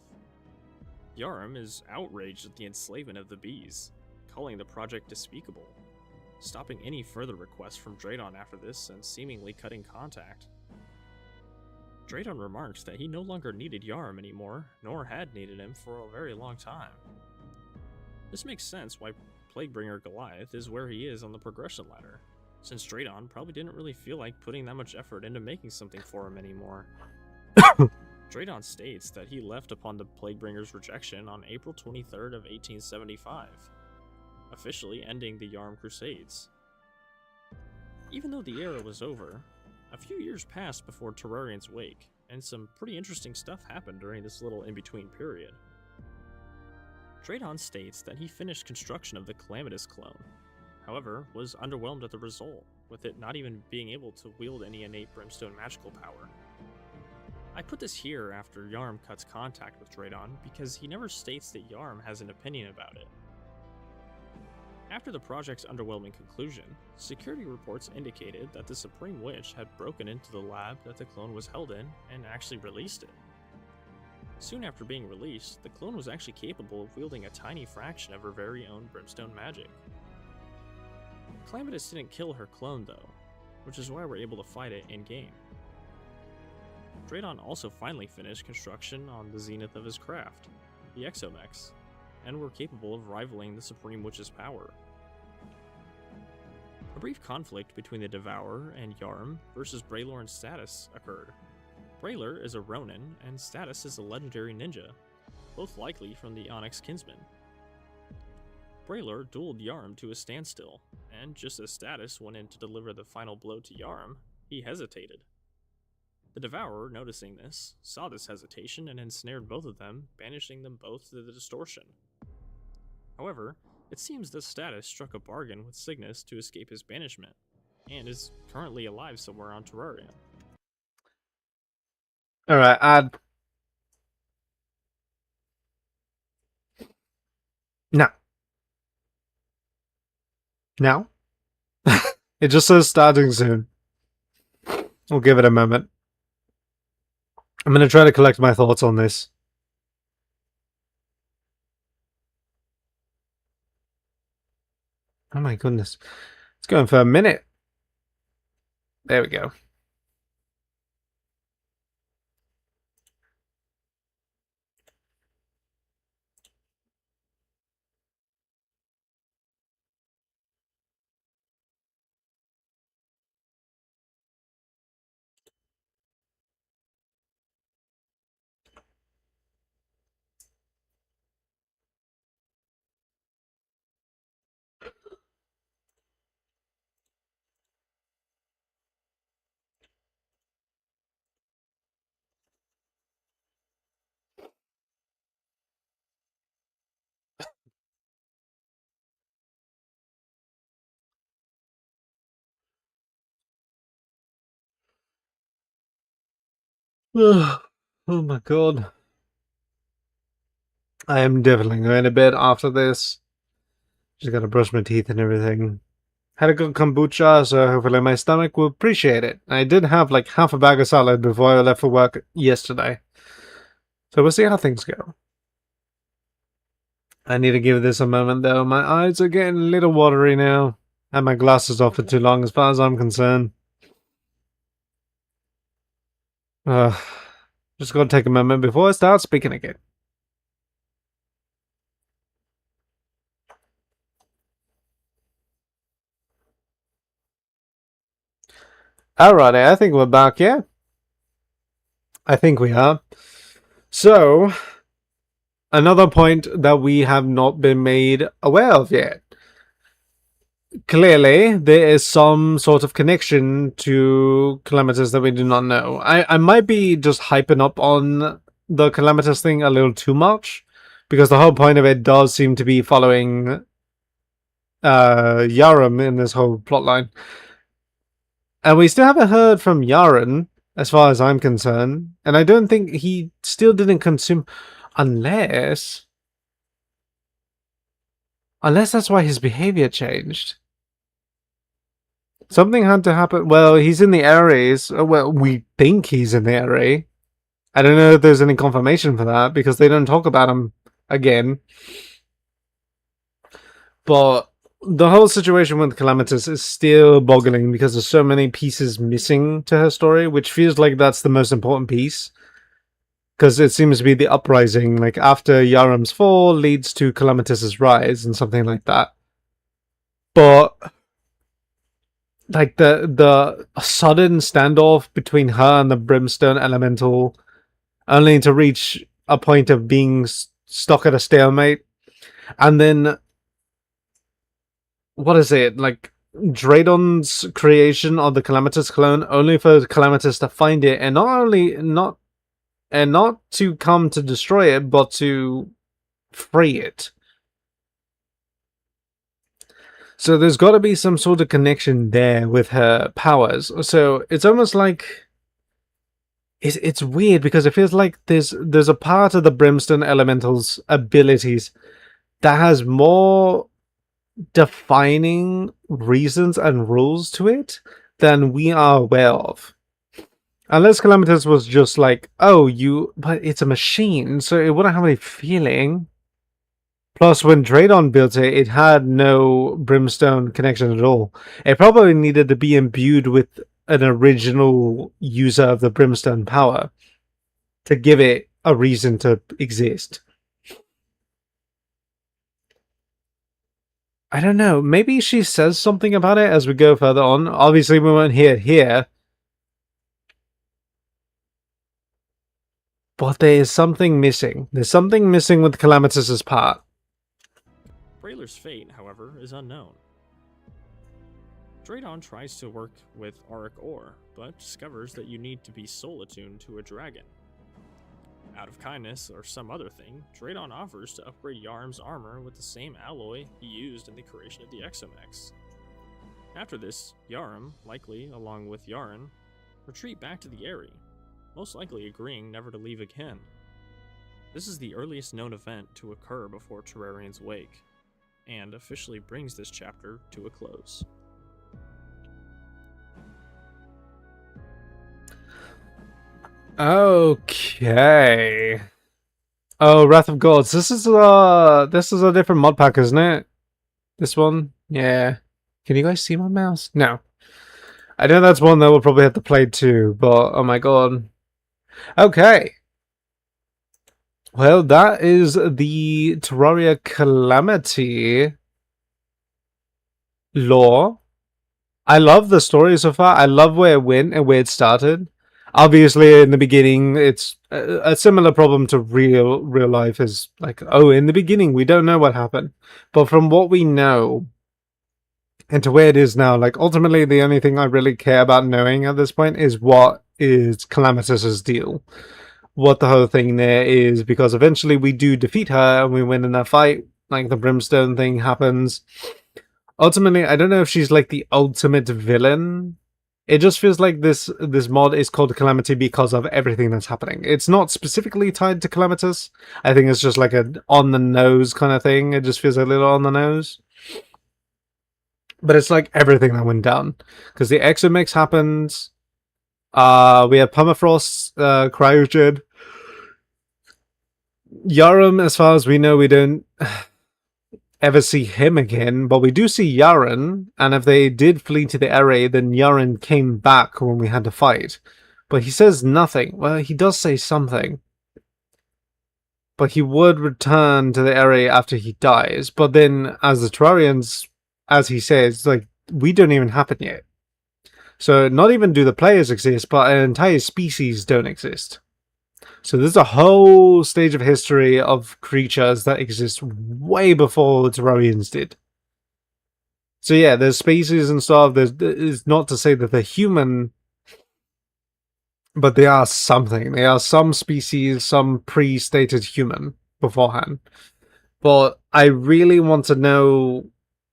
Yarm is outraged at the enslavement of the bees, calling the project despicable, stopping any further requests from Draydon after this and seemingly cutting contact. Draydon remarks that he no longer needed Yarm anymore, nor had needed him for a very long time. This makes sense why Plaguebringer Goliath is where he is on the progression ladder, since Draydon probably didn't really feel like putting that much effort into making something for him anymore. Draydon states that he left upon the Plaguebringer's rejection on April 23rd of 1875, officially ending the Yarm Crusades. Even though the era was over, a few years passed before Terrarian's wake, and some pretty interesting stuff happened during this little in-between period. Draydon states that he finished construction of the Calamitous clone, however, was underwhelmed at the result, with it not even being able to wield any innate brimstone magical power. I put this here after Yarm cuts contact with Draydon because he never states that Yarm has an opinion about it. After the project's underwhelming conclusion, security reports indicated that the Supreme Witch had broken into the lab that the clone was held in and actually released it. Soon after being released, the clone was actually capable of wielding a tiny fraction of her very own brimstone magic. Calamitous didn't kill her clone though, which is why we're able to fight it in-game. Draydon also finally finished construction on the zenith of his craft, the Exomechs, and were capable of rivaling the Supreme Witch's power. A brief conflict between the Devourer and Yarm versus Braylor and Status occurred. Braylor is a Ronin, and Status is a legendary ninja, both likely from the Onyx Kinsman. Braylor dueled Yarm to a standstill, and just as Status went in to deliver the final blow to Yarm, he hesitated. The Devourer, noticing this, saw this hesitation and ensnared both of them, banishing them both to the Distortion. However, it seems that Status struck a bargain with Cygnus to escape his banishment, and is currently alive somewhere on Terraria. Alright, add. Now. Now? It just says starting soon. We'll give it a moment. I'm going to try to collect my thoughts on this. Oh my goodness. It's going for a minute. There we go. Oh my god. I am definitely going to bed after this. Just gotta brush my teeth and everything. Had a good kombucha, so hopefully my stomach will appreciate it. I did have like half a bag of salad before I left for work yesterday. So we'll see how things go. I need to give this a moment though. My eyes are getting a little watery now. Had my glasses off for too long as far as I'm concerned. Just gotta take a moment before I start speaking again. Alrighty, I think we're back, yeah? I think we are. So, another point that we have not been made aware of yet. Clearly, there is some sort of connection to Calamitous that we do not know. I might be just hyping up on the Calamitous thing a little too much, because the whole point of it does seem to be following Yarum in this whole plotline. And we still haven't heard from Yaren, as far as I'm concerned. And I don't think he still didn't consume... Unless that's why his behavior changed. Something had to happen. Well, he's in the Ares. Well, we think he's in the Ares. I don't know if there's any confirmation for that, because they don't talk about him again. But the whole situation with Calamitous is still boggling, because there's so many pieces missing to her story, which feels like that's the most important piece. Because it seems to be the uprising, like after Yarum's fall leads to Calamitous' rise and something like that. But like the sudden standoff between her and the Brimstone Elemental, only to reach a point of being stuck at a stalemate, and then what is it, like Draydon's creation of the Calamitous clone, only for Calamitous to find it and not to come to destroy it, but to free it. So there's got to be some sort of connection there with her powers. So it's almost like it's weird, because it feels like there's a part of the Brimstone Elemental's abilities that has more defining reasons and rules to it than we are aware of. Unless Calamitous was just like, oh, but it's a machine, so it wouldn't have any feeling. Plus, when Draydon built it, it had no Brimstone connection at all. It probably needed to be imbued with an original user of the Brimstone power to give it a reason to exist. I don't know. Maybe she says something about it as we go further on. Obviously, we won't hear it here. But there is something missing. There's something missing with Calamitous' part. Brayler's fate, however, is unknown. Draydon tries to work with Auric Ore, but discovers that you need to be soul attuned to a dragon. Out of kindness or some other thing, Draydon offers to upgrade Yarm's armor with the same alloy he used in the creation of the Exomex. After this, Yarm, likely along with Yaren, retreat back to the Eyrie, most likely agreeing never to leave again. This is the earliest known event to occur before Terrarian's wake, and officially brings this chapter to a close. Okay. Oh, Wrath of Gods. This is a different mod pack, isn't it? This one. Yeah. Can you guys see my mouse? No. I know that's one that we'll probably have to play too, but oh my god. Okay. Well, that is the Terraria Calamity lore. I love the story so far. I love where it went and where it started. Obviously, in the beginning, it's a similar problem to real life. Is like, oh, in the beginning, we don't know what happened, but from what we know and to where it is now, like ultimately, the only thing I really care about knowing at this point is what is Calamitus's deal, what the whole thing there is, because eventually we do defeat her and we win in that fight. Like the brimstone thing happens. Ultimately, I don't know if she's like the ultimate villain. It just feels like this mod is called Calamity because of everything that's happening. It's not specifically tied to Calamitous. I think it's just like a on the nose kind of thing. It just feels a little on the nose. But it's like everything that went down. Because the Exomix happens. We have Permafrost, Cryogen. Yarum, as far as we know, we don't ever see him again, but we do see Yaren, and if they did flee to the area, then Yaren came back when we had to fight. But he says nothing. Well, he does say something. But he would return to the area after he dies. But then, as the Terrarians, as he says, like, we don't even happen yet. So not even do the players exist, but an entire species don't exist. So there's a whole stage of history of creatures that exist way before the Terrarians did. So yeah, there's species and stuff. It's not to say that they're human, but they are something. They are some species, some pre-stated human beforehand. But I really want to know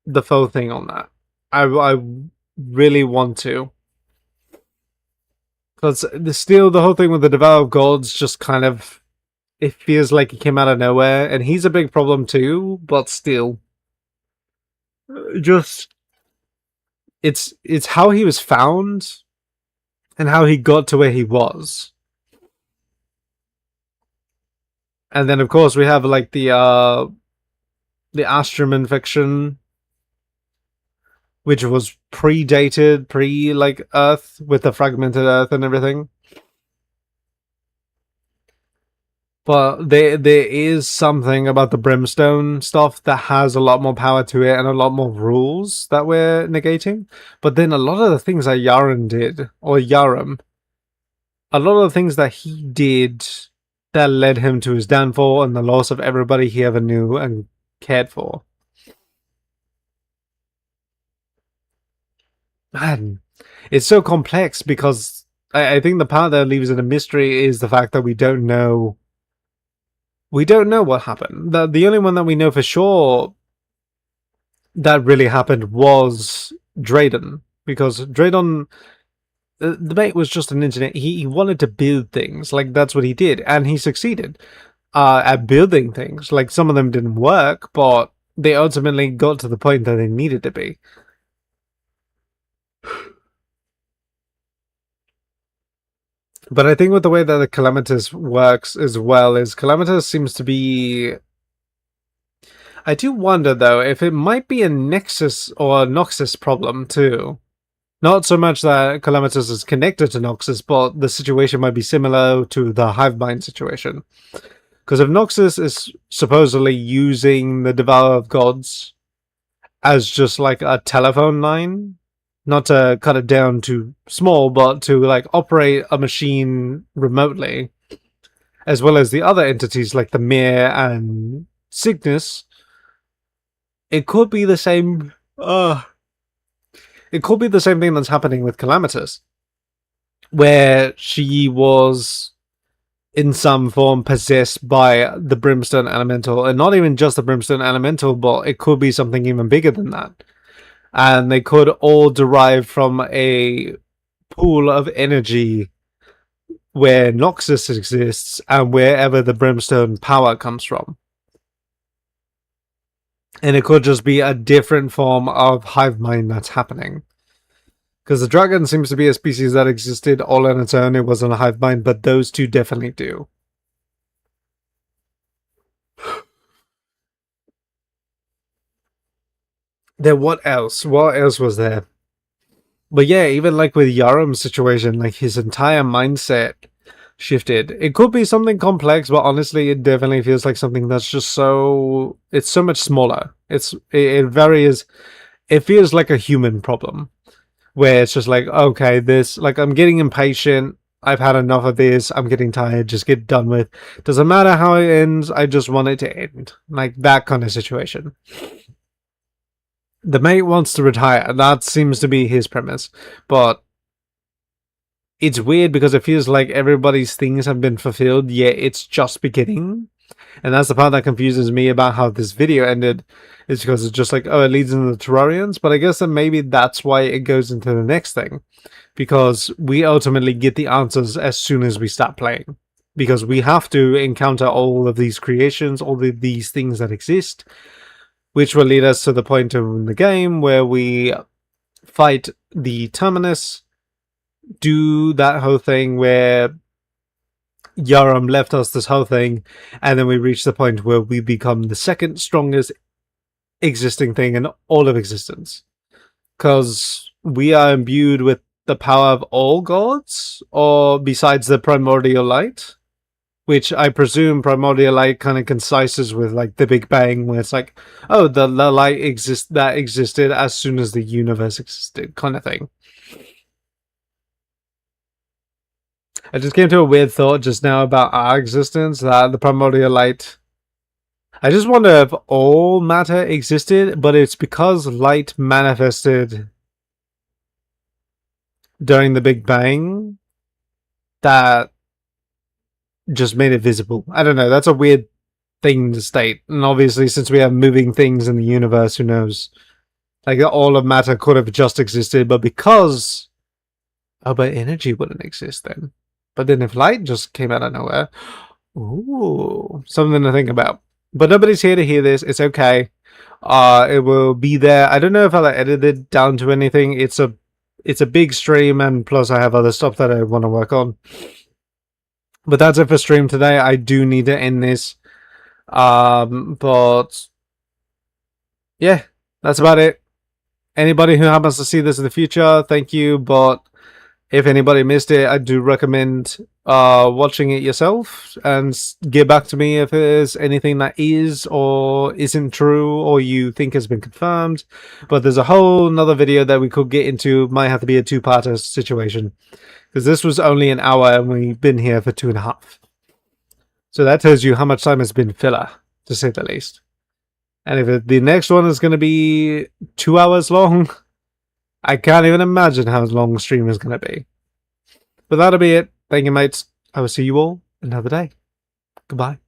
the full thing on that. I really want to. Because still, the whole thing with the devour gods just kind of, it feels like it came out of nowhere, and he's a big problem too. But still, just it's how he was found and how he got to where he was. And then of course we have like the Astrum infection, which was predated, pre like Earth with the fragmented Earth and everything. But there is something about the brimstone stuff that has a lot more power to it and a lot more rules that we're negating. But then a lot of the things that Yaren did, or Yarum, a lot of the things that he did that led him to his downfall and the loss of everybody he ever knew and cared for. Man, it's so complex because I think the part that leaves it a mystery is the fact that we don't know. We don't know what happened. The only one that we know for sure that really happened was Drayden, because Drayden, the mate was just an engineer. He wanted to build things, like that's what he did, and he succeeded at building things. Like some of them didn't work, but they ultimately got to the point that they needed to be. But I think with the way that the Calamitous works as well is Calamitous seems to be. I do wonder though if it might be a Nexus or a Noxus problem too. Not so much that Calamitous is connected to Noxus, but the situation might be similar to the Hivemind situation. Because if Noxus is supposedly using the Devour of Gods as just like a telephone line, not to cut it down to small, but to like operate a machine remotely, as well as the other entities like the Mirror and Cygnus, it could be the same. It could be the same thing that's happening with Calamitous, where she was in some form possessed by the Brimstone Elemental, and not even just the Brimstone Elemental, but it could be something even bigger than that. And they could all derive from a pool of energy where Noxus exists and wherever the Brimstone power comes from. And it could just be a different form of hive mind that's happening. Because the dragon seems to be a species that existed all on its own. It wasn't a hive mind, but those two definitely do. Then what else? What else was there? But yeah, even like with Yaram's situation, like his entire mindset shifted. It could be something complex, but honestly, it definitely feels like something that's just so it's so much smaller. It very is. It feels like a human problem where it's just like, okay, this like I'm getting impatient. I've had enough of this. I'm getting tired. Just get done with. Doesn't matter how it ends. I just want it to end. Like that kind of situation. The mate wants to retire. That seems to be his premise, but it's weird because it feels like everybody's things have been fulfilled, yet it's just beginning. And that's the part that confuses me about how this video ended, is because it's just like, oh, it leads into the Terrarians, but I guess that maybe that's why it goes into the next thing, because we ultimately get the answers as soon as we start playing. Because we have to encounter all of these creations, all of these things that exist, which will lead us to the point in the game where we fight the Terminus, do that whole thing where Yaram left us this whole thing, and then we reach the point where we become the second strongest existing thing in all of existence. Because we are imbued with the power of all gods, or besides the primordial light, which I presume primordial light kind of concises with like the Big Bang, where it's like, oh, the light existed as soon as the universe existed, kind of thing. I just came to a weird thought just now about our existence, that the primordial light. I just wonder if all matter existed, but it's because light manifested during the Big Bang that just made it visible. I don't know. That's a weird thing to state. And obviously, since we have moving things in the universe, who knows? Like, all of matter could have just existed, but because. Oh, but energy wouldn't exist then. But then if light just came out of nowhere. Ooh, something to think about. But nobody's here to hear this. It's okay. It will be there. I don't know if I'll edit it down to anything. It's a big stream, and plus I have other stuff that I want to work on. But that's it for stream today. I do need to end this. But yeah, that's about it. Anybody who happens to see this in the future, thank you. But if anybody missed it, I do recommend watching it yourself and get back to me if there's anything that is or isn't true or you think has been confirmed. But there's a whole nother video that we could get into. Might have to be a two-parter situation, because this was only an hour and we've been here for 2.5. So that tells you how much time has been filler, to say the least. And if the next one is going to be 2 hours long, I can't even imagine how long the stream is going to be. But that'll be it. Thank you, mates. I will see you all another day. Goodbye.